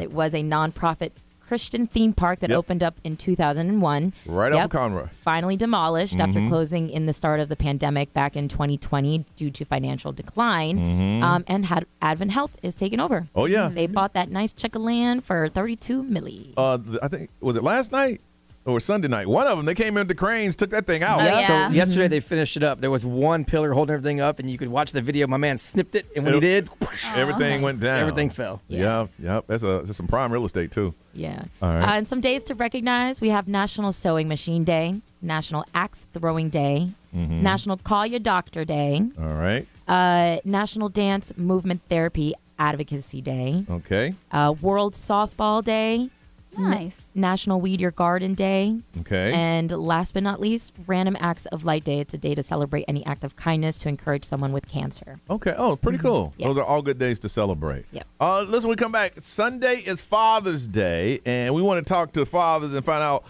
it was a nonprofit Christian theme park that opened up in 2001. Right off of Conroy. Finally demolished after closing in the start of the pandemic back in 2020 due to financial decline. And Advent Health is taking over. Oh, yeah. They bought that nice chunk of land for $32 million. I think, was it last night? Or Sunday night. One of them, they came in the cranes, took that thing out. So yesterday they finished it up. There was one pillar holding everything up, and you could watch the video. My man snipped it, and when he did, everything went down. Everything fell. Yeah. Yep. That's some prime real estate too. Yeah. All right. And some days to recognize, we have National Sewing Machine Day, National Axe Throwing Day, National Call Your Doctor Day. All right. National Dance Movement Therapy Advocacy Day. Okay. World Softball Day. Nice. National Weed Your Garden Day. Okay. And last but not least, Random Acts of Light Day. It's a day to celebrate any act of kindness to encourage someone with cancer. Okay. Oh, pretty cool. Yeah. Those are all good days to celebrate. Yep. Listen, when we come back, Sunday is Father's Day, and we want to talk to fathers and find out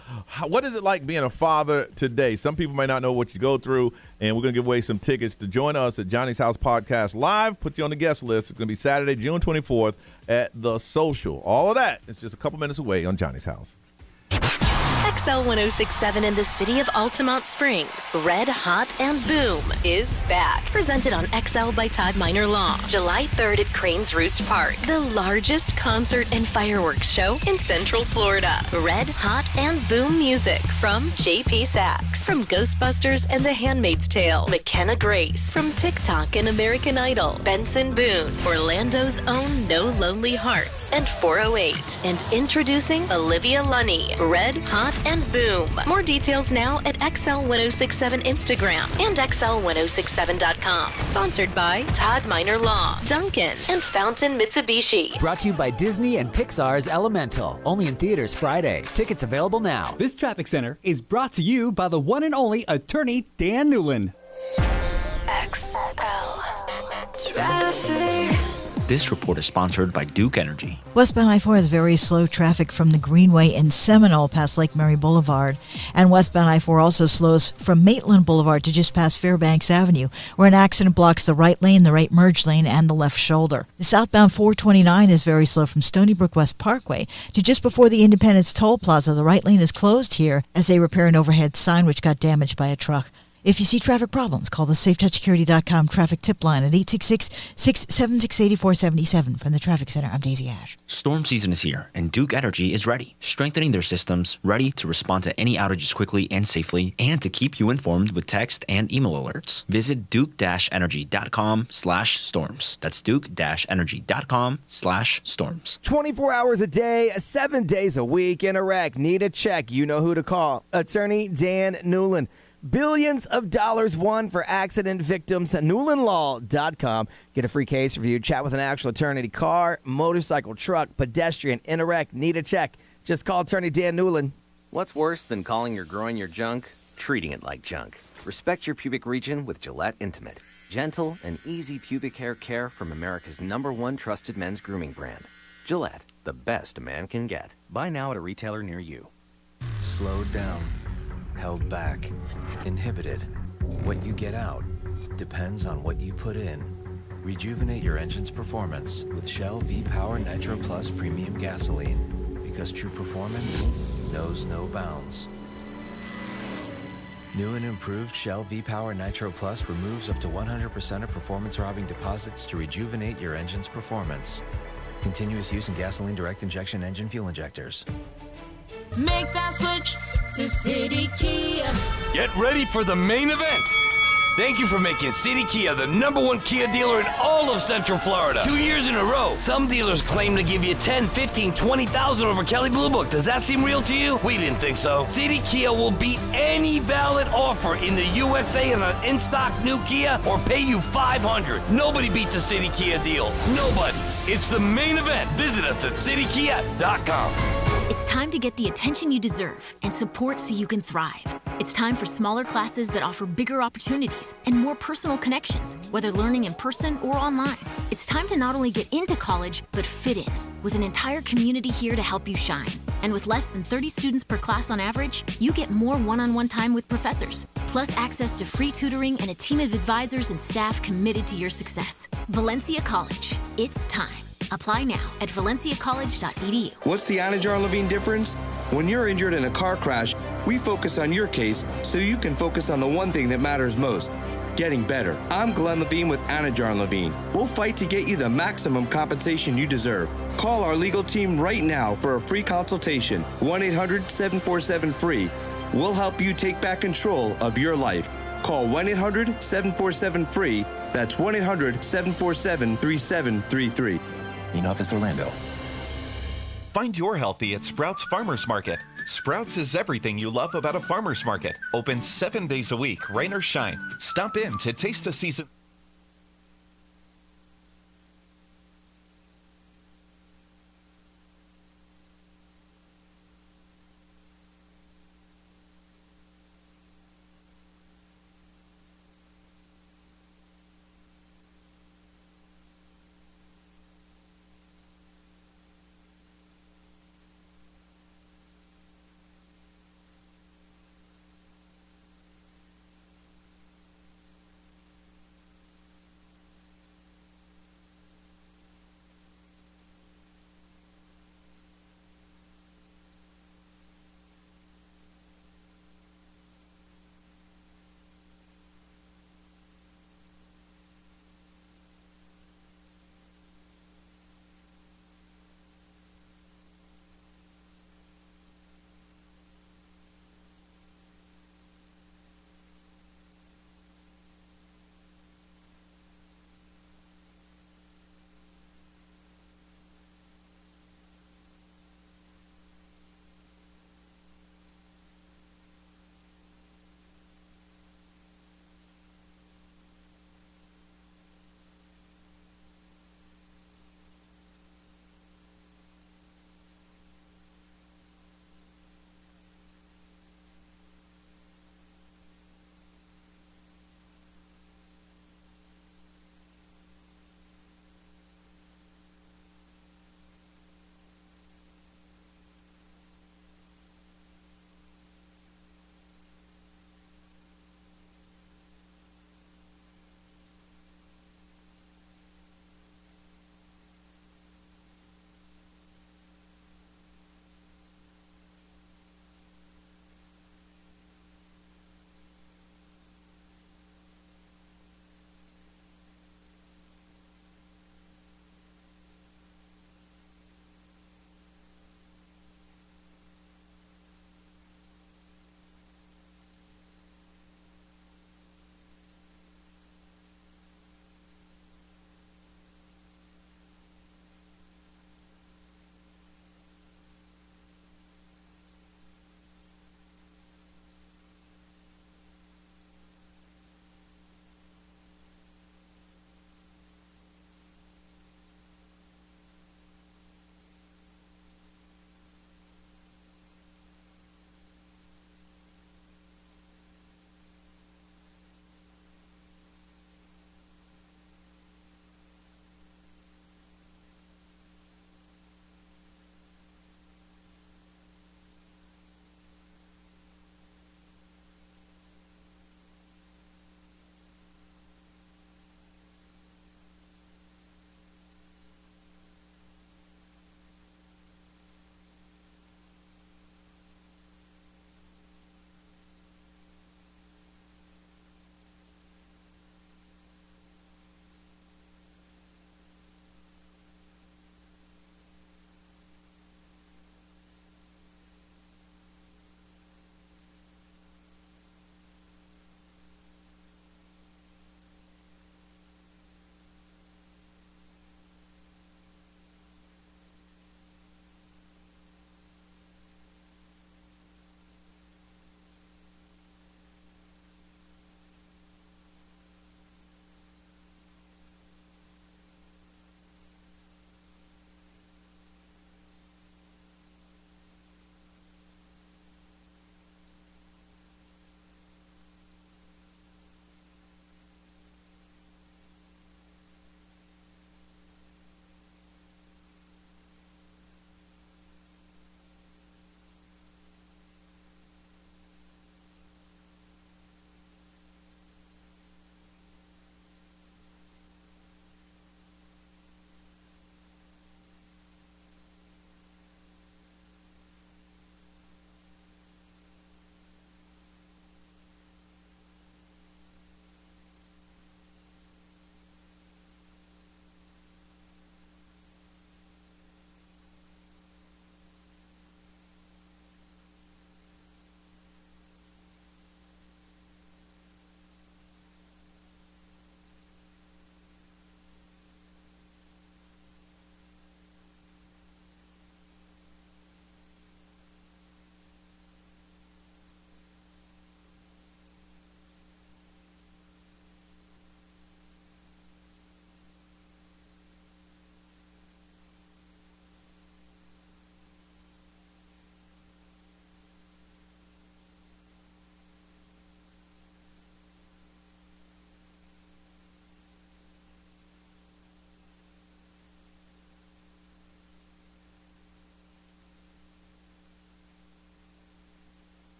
what is it like being a father today. Some people may not know what you go through, and we're going to give away some tickets to join us at Johnny's House Podcast Live. Put you on the guest list. It's going to be Saturday, June 24th at The Social. All of that. It's just a couple minutes away on Johnny's House. XL 1067 in the city of Altamont Springs. Red Hot and Boom is back. Presented on XL by Todd Minor Law. July 3rd at Cranes Roost Park. The largest concert and fireworks show in Central Florida. Red Hot and Boom music from JP Sachs. From Ghostbusters and The Handmaid's Tale. McKenna Grace. From TikTok and American Idol. Benson Boone. Orlando's own No Lonely Hearts. And 408. And introducing Olivia Lunny. Red Hot and Boom. More details now at XL1067 Instagram and XL1067.com. Sponsored by Todd Minor Law, Duncan, and Fountain Mitsubishi. Brought to you by Disney and Pixar's Elemental. Only in theaters Friday. Tickets available now. This Traffic Center is brought to you by the one and only attorney Dan Newland. XL Traffic. This report is sponsored by Duke Energy. Westbound I-4 has very slow traffic from the Greenway in Seminole past Lake Mary Boulevard. And westbound I-4 also slows from Maitland Boulevard to just past Fairbanks Avenue, where an accident blocks the right lane, the right merge lane, and the left shoulder. The southbound 429 is very slow from Stony Brook West Parkway to just before the Independence Toll Plaza. The right lane is closed here as they repair an overhead sign which got damaged by a truck. If you see traffic problems, call the SafeTouchSecurity.com traffic tip line at 866-676-8477. From the Traffic Center, I'm Daisy Ash. Storm season is here, and Duke Energy is ready, strengthening their systems, ready to respond to any outages quickly and safely, and to keep you informed with text and email alerts. Visit duke-energy.com/storms. That's duke-energy.com/storms. 24 hours a day, 7 days a week in Iraq. Need a check? You know who to call. Attorney Dan Newland. Billions of dollars won for accident victims at NewlandLaw.com. Get a free case review. Chat with an actual attorney. Car, motorcycle, truck, pedestrian, interact. Need a check? Just call attorney Dan Newland. What's worse than calling or growing your junk? Treating it like junk. Respect your pubic region with Gillette Intimate. Gentle and easy pubic hair care from America's #1 trusted men's grooming brand. Gillette, the best a man can get. Buy now at a retailer near you. Slowed down. Held back, inhibited. What you get out depends on what you put in. Rejuvenate your engine's performance with Shell V-Power Nitro Plus Premium Gasoline, because true performance knows no bounds. New and improved Shell V-Power Nitro Plus removes up to 100% of performance-robbing deposits to rejuvenate your engine's performance. Continuous use in gasoline direct injection engine fuel injectors. Make that switch to City Kia. Get ready for the main event. Thank you for making City Kia the #1 Kia dealer in all of Central Florida. 2 years in a row. Some dealers claim to give you 10, 15, 20,000 over Kelley Blue Book. Does that seem real to you? We didn't think so. City Kia will beat any valid offer in the USA on an in-stock new Kia or pay you $500. Nobody beats a City Kia deal. Nobody. It's the main event. Visit us at citykia.com. It's time to get the attention you deserve and support so you can thrive. It's time for smaller classes that offer bigger opportunities and more personal connections, whether learning in person or online. It's time to not only get into college, but fit in, with an entire community here to help you shine. And with less than 30 students per class on average, you get more one-on-one time with professors, plus access to free tutoring and a team of advisors and staff committed to your success. Valencia College. It's time. Apply now at valenciacollege.edu. What's the Anajar Levine difference? When you're injured in a car crash, we focus on your case so you can focus on the one thing that matters most, getting better. I'm Glenn Levine with Anajar Levine. We'll fight to get you the maximum compensation you deserve. Call our legal team right now for a free consultation, 1-800-747-FREE. We'll help you take back control of your life. Call 1-800-747-FREE. That's 1-800-747-3733. In Office Orlando. Find your healthy at Sprouts Farmers Market. Sprouts is everything you love about a farmer's market. Open 7 days a week, rain or shine. Stop in to taste the season.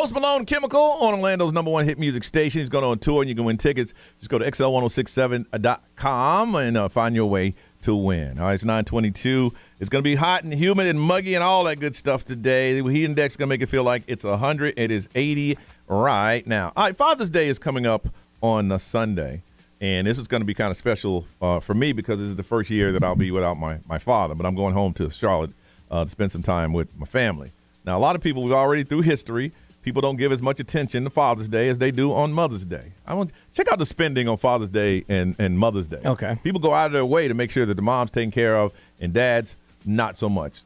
Post Malone, Chemical, on Orlando's #1 hit music station. He's going on tour, and you can win tickets. Just go to xl1067.com and find your way to win. All right, it's 9:22. It's going to be hot and humid and muggy and all that good stuff today. The heat index is going to make it feel like it's 100. It is 80 right now. All right, Father's Day is coming up on Sunday, and this is going to be kind of special for me because this is the first year that I'll be without my father, but I'm going home to Charlotte to spend some time with my family. Now, a lot of people, we've already through history, people don't give as much attention to Father's Day as they do on Mother's Day. I want check out the spending on Father's Day and Mother's Day. Okay. People go out of their way to make sure that the mom's taken care of and dads not so much.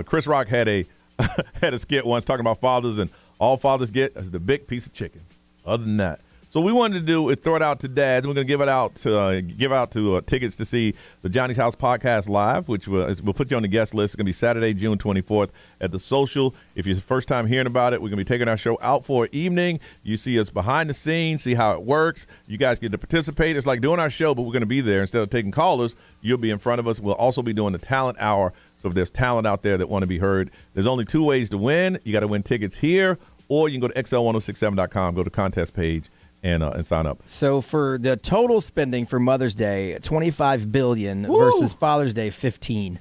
Chris Rock had a had a skit once talking about fathers, and all fathers get is the big piece of chicken. Other than that. So what we wanted to do is throw it out to dads. We're going to give out tickets to see the Johnny's House podcast live, which we'll put you on the guest list. It's going to be Saturday, June 24th at the Social. If you're the first time hearing about it, we're going to be taking our show out for an evening. You see us behind the scenes, see how it works. You guys get to participate. It's like doing our show, but we're going to be there. Instead of taking callers, you'll be in front of us. We'll also be doing the talent hour. So if there's talent out there that want to be heard, there's only 2 ways to win. You got to win tickets here, or you can go to xl1067.com, go to contest page, and sign up. So for the total spending for Mother's Day, $25 billion versus Father's Day, $15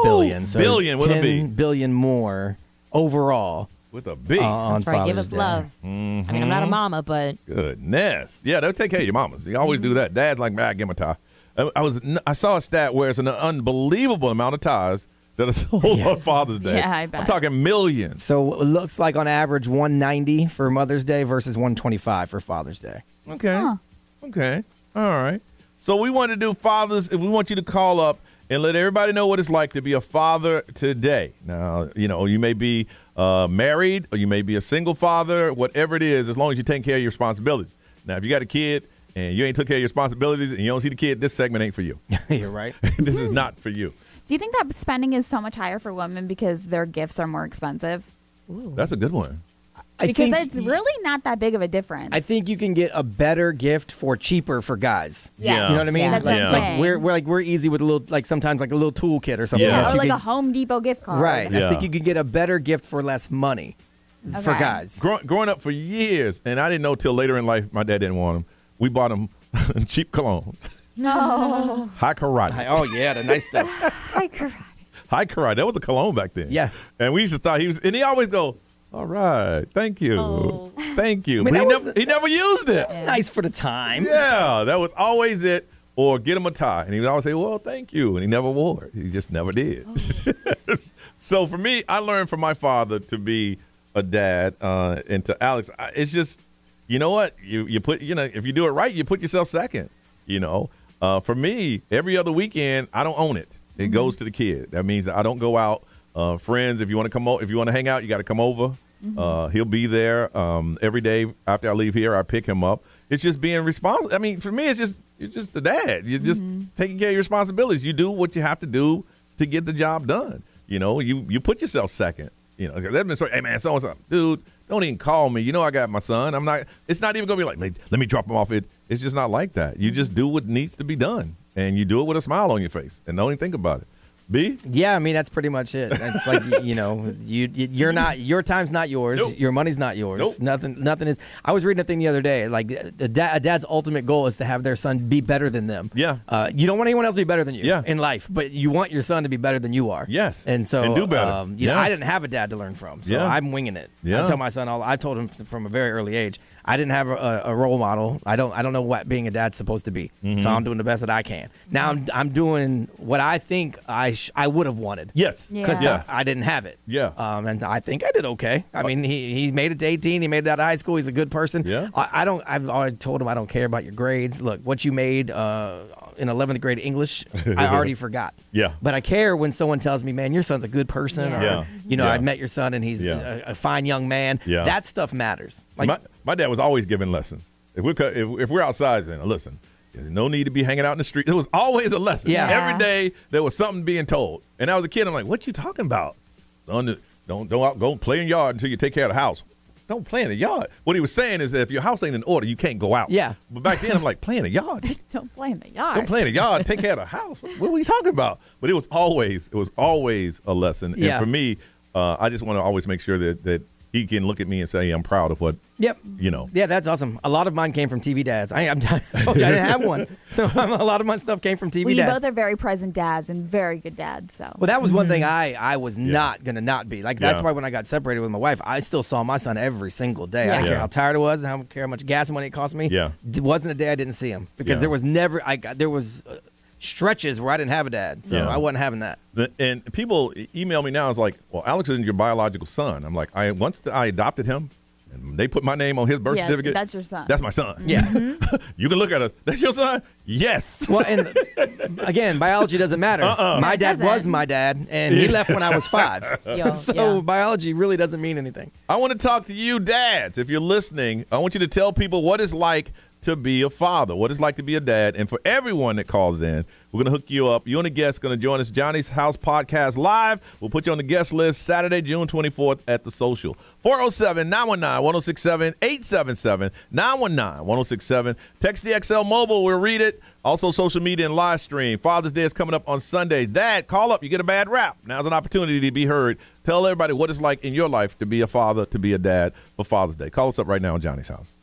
billion. So billion with a B. $10 billion more overall. With a B. That's right. Give us Day. love. Mm-hmm. I mean, I'm not a mama, but Goodness. Yeah, they'll take care of your mamas. You always do that. Dad's like, man, give him a tie. I saw a stat where it's an unbelievable amount of ties that are sold on Father's Day. Yeah, I bet. I'm talking millions. So it looks like on average $190 for Mother's Day versus $125 for Father's Day. Okay. Okay. All right. So we want to do fathers, and we want you to call up and let everybody know what it's like to be a father today. Now, you may be married or you may be a single father, whatever it is, as long as you're taking care of your responsibilities. Now, if you got a kid and you ain't took care of your responsibilities and you don't see the kid, this segment ain't for you. You're right. This is not for you. Do you think that spending is so much higher for women because their gifts are more expensive? That's a good one. Because it's really not that big of a difference. I think you can get a better gift for cheaper for guys. Yes. You know what I mean? Yeah, that's what I'm saying. we're easy with a little, like sometimes like a little toolkit or something. Yeah, or like a Home Depot gift card. Right. Yeah. I think you could get a better gift for less money for Okay. guys. Growing up for years, and I didn't know till later in life, my dad didn't want them. We bought them cheap cologne. No. High karate. Oh, yeah, the nice stuff. Hi, karate. High karate. That was a cologne back then. Yeah. And we used to thought he was, and he always go, all right, thank you. Thank you. I mean, But he never used it. It's nice for the time. Yeah, that was always it. Or get him a tie. And he would always say, well, thank you. And he never wore it. He just never did. So for me, I learned from my father to be a dad. And to Alex, it's just, you know what? You put, if you do it right, you put yourself second. For me, every other weekend, I don't own it. It goes to the kid. That means I don't go out. Friends, if you want to come, if you want to hang out, you got to come over. He'll be there every day after I leave here. I pick him up. It's just being responsible. I mean, for me, you're just the dad. You're just taking care of your responsibilities. You do what you have to do to get the job done. You put yourself second. They've been so, hey man, so and so, dude, don't even call me. I got my son. I'm not. It's not even gonna be like, let me drop him off. It's just not like that. You just do what needs to be done, and you do it with a smile on your face, and don't even think about it. B? Yeah, I mean, that's pretty much it. It's like, you're not, your time's not yours. Nope. Your money's not yours. Nope. Nothing is. I was reading a thing the other day, like a dad's ultimate goal is to have their son be better than them. Yeah. You don't want anyone else to be better than you in life, but you want your son to be better than you are. Yes. And so, And do better. I didn't have a dad to learn from, so I'm winging it. Yeah. I tell my son I told him from a very early age, I didn't have a role model. I don't know what being a dad's supposed to be. So I'm doing the best that I can. Now I'm doing what I think I would have wanted. Yes. Because I didn't have it. Yeah. And I think I did okay. I mean, he made it to 18. He made it out of high school. He's a good person. Yeah. I've already told him I don't care about your grades. Look, what you made in 11th grade English, I already forgot. Yeah. But I care when someone tells me, man, your son's a good person. Yeah. Or, Yeah. I met your son and he's a fine young man. Yeah. That stuff matters. See, my dad was always giving lessons. If we're outside, saying, listen, there's no need to be hanging out in the street. There was always a lesson. Yeah. Every day there was something being told. And I was a kid. I'm like, what you talking about? Son, don't go play in the yard until you take care of the house. Don't play in the yard. What he was saying is that if your house ain't in order, you can't go out. Yeah. But back then, I'm like, play in the yard. Don't play in the yard. Don't play in the yard. Take care of the house. What are we talking about? But it was always a lesson. Yeah. And for me, I just want to always make sure that he can look at me and say, I'm proud of what, Yep. you know. Yeah, that's awesome. A lot of mine came from TV dads. I told you I didn't have one. So a lot of my stuff came from TV Well, you dads. both are very present dads and very good dads. So. Well, that was one thing I was not going to not be. Like, that's Yeah. why when I got separated with my wife, I still saw my son every single day. I Yeah. didn't care Yeah. how tired I was, I don't care how much gas money it cost me. Yeah. It wasn't a day I didn't see him because Yeah. there was never, there was stretches where I didn't have a dad. So Yeah. I wasn't having that. And people email me now. It's like, well, Alex isn't your biological son. I'm like, once I adopted him, and they put my name on his birth Yeah, certificate. that's your son. That's my son. Yeah. You can look at us. That's your son? Yes. Well, and again, biology doesn't matter. My dad doesn't. was my dad, and he left when I was 5. Yo, So yeah. biology really doesn't mean anything. I want to talk to you, dads. If you're listening, I want you to tell people what it's like to be a father, what it's like to be a dad. And for everyone that calls in, we're going to hook you up. You and a guest going to join us, Johnny's House Podcast Live. We'll put you on the guest list Saturday, June 24th at the Social. 407-919-1067, 877-919-1067. Text the XL Mobile. We'll read it. Also, social media and live stream. Father's Day is coming up on Sunday. Dad, call up. You get a bad rap. Now's an opportunity to be heard. Tell everybody what it's like in your life to be a father, to be a dad for Father's Day. Call us up right now on Johnny's House.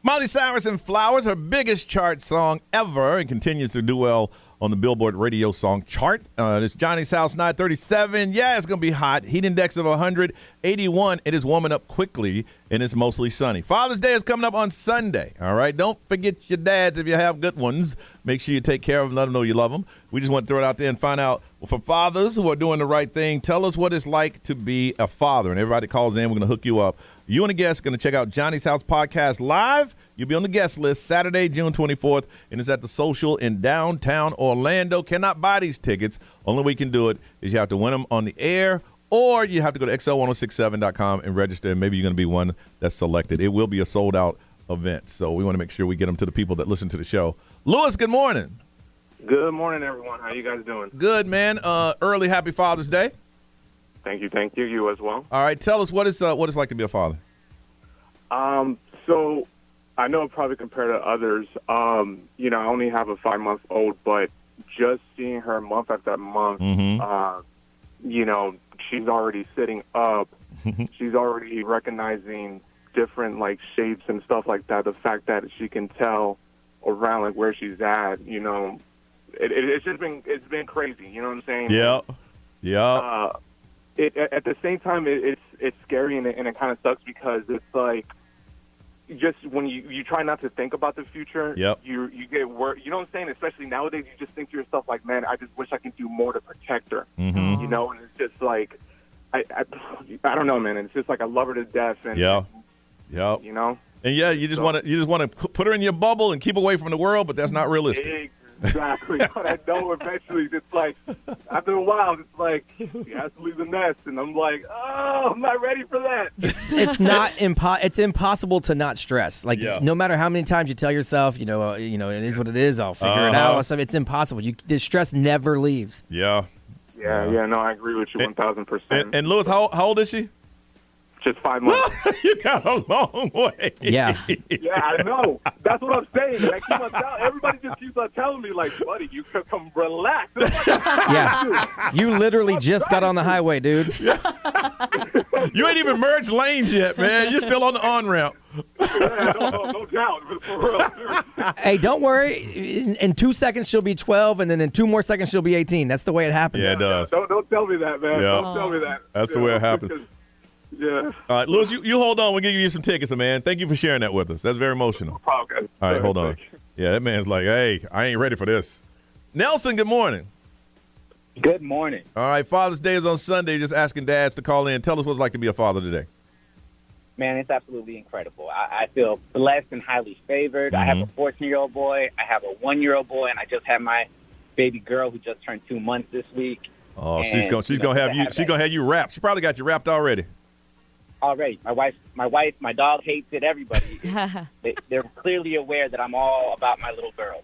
Miley Cyrus and Flowers, her biggest chart song ever, and continues to do well on the Billboard radio song chart. It's Johnny's House 937. Yeah, it's going to be hot. Heat index of 181. It is warming up quickly, and it's mostly sunny. Father's Day is coming up on Sunday, all right? Don't forget your dads if you have good ones. Make sure you take care of them. Let them know you love them. We just want to throw it out there and find out, well, for fathers who are doing the right thing, tell us what it's like to be a father. And everybody calls in, we're going to hook you up. You and a guest are going to check out Johnny's House podcast live. You'll be on the guest list Saturday, June 24th, and it's at the Social in downtown Orlando. Cannot buy these tickets. Only way you can do it is you have to win them on the air, or you have to go to xl1067.com and register, and maybe you're going to be one that's selected. It will be a sold-out event, so we want to make sure we get them to the people that listen to the show. Lewis, good morning. Good morning, everyone. How you guys doing? Good, man. Early happy Father's Day. Thank you. Thank you. You as well. All right, tell us what it's like to be a father. So I know probably compared to others, I only have a 5-month-old, but just seeing her month after month, she's already sitting up. She's already recognizing different, shapes and stuff like that. The fact that she can tell around, where she's at, it's been crazy. You know what I'm saying? Yeah. Yeah. At the same time, it's scary and it kind of sucks because it's just when you try not to think about the future, you get worried. You know what I'm saying? Especially nowadays, you just think to yourself, man, I just wish I could do more to protect her. And it's just I don't know, man. It's just I love her to death. And, you know? And you just want to put her in your bubble and keep away from the world, but that's not realistic. Exactly. But I know eventually it's after a while, it's she has to leave the nest. And I'm I'm not ready for that. It's impossible to not stress. No matter how many times you tell yourself, it is what it is, I'll figure it out. It's impossible. The stress never leaves. Yeah, no, I agree with you 1,000%. And Lewis, how old is she? Just 5 months. You got a long way. Yeah. Yeah, I know. That's what I'm saying. Everybody just keeps on telling me, buddy, you could come relax. Yeah. You literally just got on the highway, dude. You ain't even merged lanes yet, man. You're still on the on-ramp. Yeah, no doubt. For real. Hey, don't worry. In 2 seconds, she'll be 12, and then in 2 more seconds, she'll be 18. That's the way it happens. Yeah, it does. Don't tell me that, man. Yeah. Don't tell me that. That's the way it happens. Yeah. All right, Lewis, you hold on. We'll give you some tickets, man. Thank you for sharing that with us. That's very emotional. Okay. All right, hold on. Yeah, that man's hey, I ain't ready for this. Nelson, good morning. Good morning. All right, Father's Day is on Sunday. Just asking dads to call in. Tell us what it's like to be a father today. Man, it's absolutely incredible. I feel blessed and highly favored. I have a 14-year-old boy. I have a 1-year-old boy, and I just had my baby girl who just turned 2 months this week. Oh, she's gonna have you wrapped. She probably got you wrapped already. Already, my wife, my dog hates it. Everybody, they're clearly aware that I'm all about my little girl.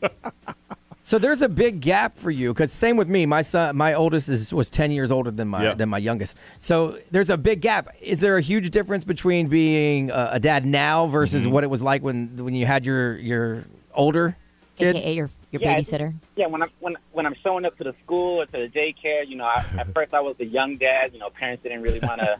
So there's a big gap for you because same with me. My son, my oldest was 10 years older than my youngest. So there's a big gap. Is there a huge difference between being a dad now versus what it was like when you had your older kid? AKA your babysitter. Yeah, when I'm showing up to the school or to the daycare, at first I was the young dad. Parents didn't really want to,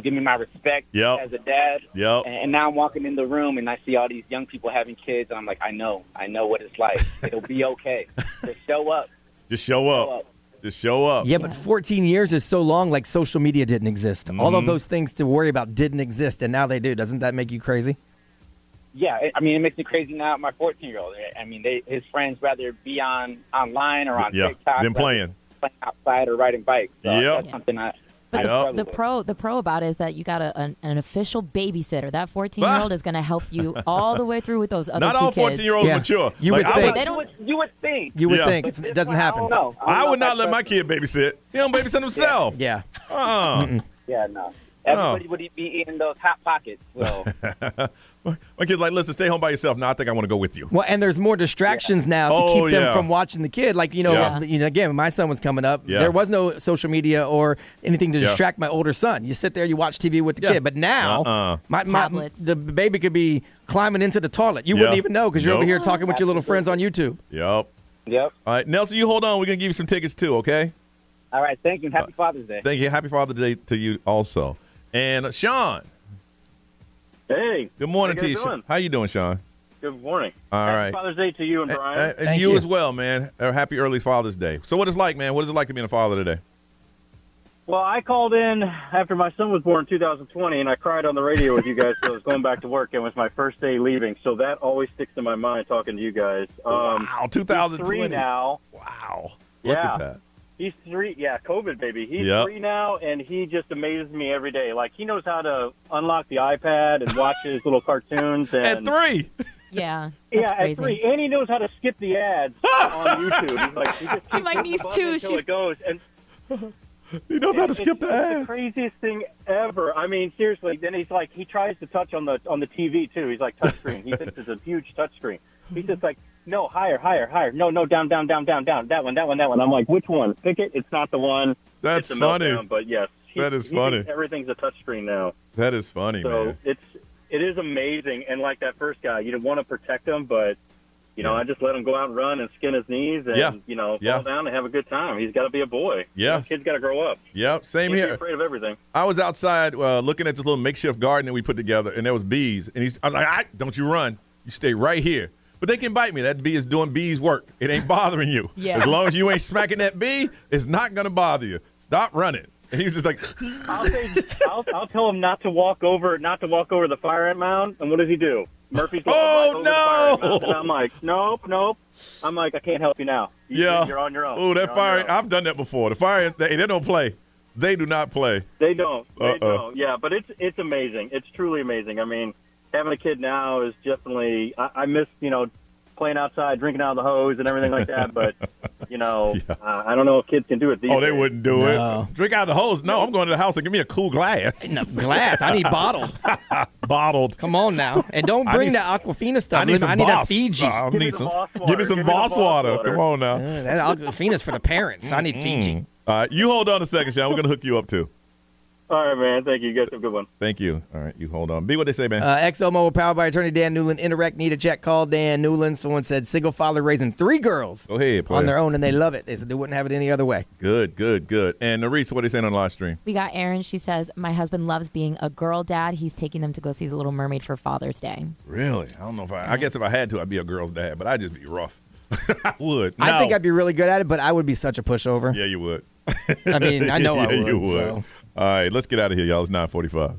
give me my respect as a dad. Yep. And now I'm walking in the room and I see all these young people having kids, and I'm like, I know what it's like. It'll be okay. Just show up. Just show up. Just show up. Yeah, but 14 years is so long. Social media didn't exist. All of those things to worry about didn't exist, and now they do. Doesn't that make you crazy? Yeah, it makes me crazy now. My 14-year-old. His friends rather be online or on TikTok than playing outside or riding bikes. So that's something the pro about it is that you got an official babysitter. That 14-year-old is going to help you all the way through with those other Not two all kids. 14-year-olds mature. You would think. You would think. You would think. It doesn't happen. I would not let my kid babysit. He don't babysit himself. Yeah. Yeah, no. Everybody would be eating those Hot Pockets. So. My kid's like, listen, stay home by yourself. No, I think I want to go with you. Well, and there's more distractions now to keep them from watching the kid. Again, my son was coming up. Yeah. There was no social media or anything to distract my older son. You sit there, you watch TV with the kid. But now, the baby could be climbing into the toilet. You wouldn't even know because you're over here talking with your little friends on YouTube. Yep. Yep. All right, Nelson, you hold on. We're going to give you some tickets too, okay? All right, thank you. Happy Father's Day. Thank you. Happy Father's Day to you also. And Sean. Hey. Good morning to you. Doing? How you doing, Sean? Good morning. All Happy right. Father's Day to you and Brian. And you as well, man. Happy early Father's Day. So what is it like, man? What is it like to be a father today? Well, I called in after my son was born in 2020, and I cried on the radio with you guys. So I was going back to work, and it was my first day leaving. So that always sticks in my mind talking to you guys. Wow, 2020. He's 3 now. Wow. Yeah. Look at that. He's 3. Yeah, COVID, baby. He's Yep. 3 now, and he just amazes me every day. Like, he knows how to unlock the iPad and watch his little cartoons. And, At 3? Yeah. That's yeah, crazy. at 3. And he knows how to skip the ads on YouTube. He's like, he just keeps My hitting the niece, button too. until She's it goes. And he knows how to skip the it's ads. the craziest thing ever. I mean, seriously. Then he's like, he tries to touch on the TV too. He's like touchscreen. He thinks it's a huge touchscreen. He's just like, no, higher. No, down. That one. I'm like, which one? Pick it. It's not the one. That's it's a funny. meltdown, but yes, That is he funny. thinks everything's a touchscreen now. That is funny, So man. it is amazing. And like that first guy, you want to protect him, but you know, I just let him go out and run and skin his knees and fall down and have a good time. He's got to be a boy. Yes. Kid's got to grow up. Yep, same Can't be here. afraid of everything. I was outside looking at this little makeshift garden that we put together, and there was bees. And I was like, don't you run. You stay right here. But they can bite me. That bee is doing bees work. It ain't bothering you. Yeah. As long as you ain't smacking that bee, it's not going to bother you. Stop running. And he was just like, I'll tell him not to walk over the fire ant mound. And what does he do? Murphy's Law. Oh, right over the fire ant no. mound. And I'm like, nope. I'm like, I can't help you now. You're on your own. Oh, that You're on fire. your own. I've done that before. The fire, they don't play. They do not play. They don't. They Uh-uh. don't. Yeah, but it's amazing. It's truly amazing. I mean, having a kid now is definitely. I miss playing outside, drinking out of the hose, and everything like that. But I don't know if kids can do it these Oh, they days. wouldn't do it. Drink out of the hose. No, I'm going to the house and give me a cool glass. Glass. I need bottled. Bottled. Come on now. And don't I bring need- that Aquafina stuff. I need some I need Voss. a Fiji. I need some. Give me some Voss water. Come on now. That Aquafina's for the parents. I need Fiji. All right, you hold on a second, Sean. We're going to hook you up, too. All right, man. Thank you. You guys have a good one. Thank you. All right, you hold on. B, what they say, man? XL Mobile powered by attorney Dan Newland. Interact, need a check, call Dan Newland. Someone said single father raising 3 girls Go ahead, player. on their own, and they love it. They said they wouldn't have it any other way. Good. And Nerese, what are they saying on the live stream? We got Erin. She says, my husband loves being a girl dad. He's taking them to go see The Little Mermaid for Father's Day. Really? I don't know if I guess if I had to, I'd be a girl's dad, but I'd just be rough. I would. I No. think I'd be really good at it, but I would be such a pushover. Yeah, you would. I mean, I know I Yeah, would. you would. So. All right, let's get out of here, y'all. It's 9:45.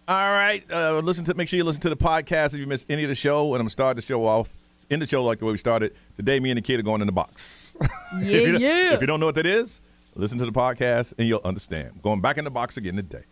All right. Make sure you listen to the podcast if you miss any of the show. And I'm going to start the show off, end the show like the way we started. Today, me and the kid are going in the box. If you don't know what that is, listen to the podcast and you'll understand. Going back in the box again today.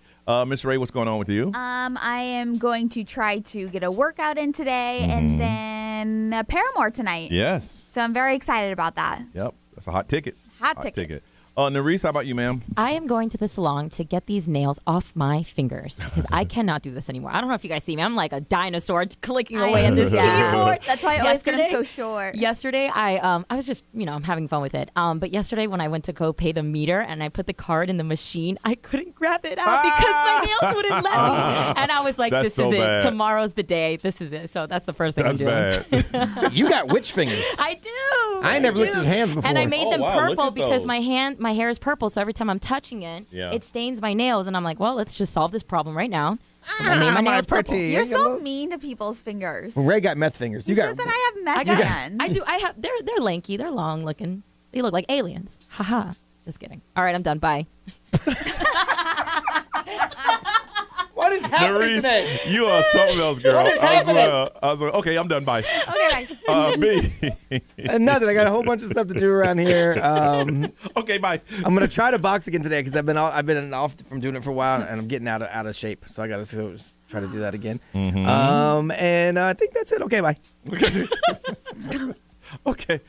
Miss Ray, what's going on with you? I am going to try to get a workout in today and then a Paramore tonight. Yes. So I'm very excited about that. Yep. That's a hot ticket. Hot ticket. Nerese, how about you, ma'am? I am going to the salon to get these nails off my fingers because I cannot do this anymore. I don't know if you guys see me. I'm like a dinosaur clicking away at this keyboard. That's why I always get them so short. Yesterday, I was just, I'm having fun with it. But yesterday when I went to go pay the meter and I put the card in the machine, I couldn't grab it out because my nails wouldn't let me. And I was like, this is it. Tomorrow's the day. This is it. So that's the first thing I'm doing. Bad. You got witch fingers. I do. I ain't never looked at his hands before. And I made them purple because my hair is purple, so every time I'm touching it, it stains my nails. And I'm like, well, let's just solve this problem right now. I made my nails purple. You're so mean to people's fingers. Well, Ray got meth fingers. He says that I have meth hands. I do. I have. They're lanky. They're long looking. They look like aliens. Haha. Just kidding. All right, I'm done. Bye. What is happening today? You are something else, girl. What is happening? I was like, okay, I'm done. Bye. Okay, bye. B. Nothing. I got a whole bunch of stuff to do around here. Okay, bye. I'm gonna try to box again today because I've been off from doing it for a while and I'm getting out of shape. So I gotta try to do that again. And I think that's it. Okay, bye. Okay.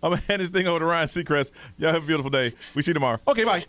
I'm gonna hand this thing over to Ryan Seacrest. Y'all have a beautiful day. We see you tomorrow. Okay, bye.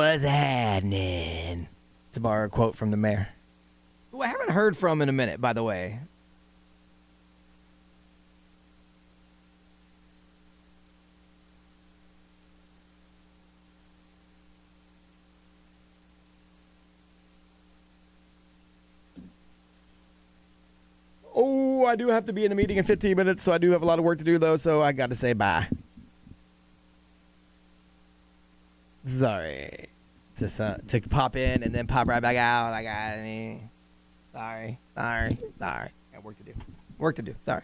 What's happening? To borrow a quote from the mayor. Who I haven't heard from in a minute, by the way. Oh, I do have to be in a meeting in 15 minutes, so I do have a lot of work to do, though, so I got to say bye. Sorry. To pop in and then pop right back out. Sorry. Got work to do. Sorry.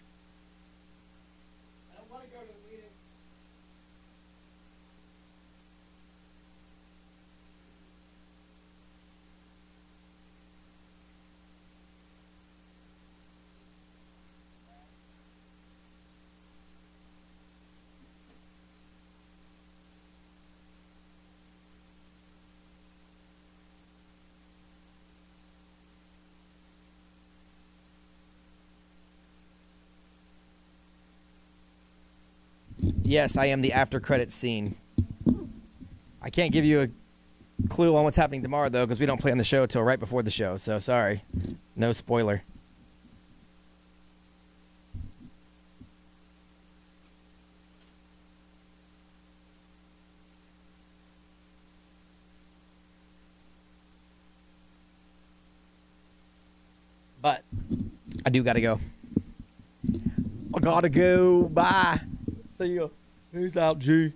Yes, I am the after credit scene. I can't give you a clue on what's happening tomorrow, though, because we don't play on the show till right before the show, so sorry. No spoiler. But I do got to go. I got to go. Bye. See ya. Peace out, G.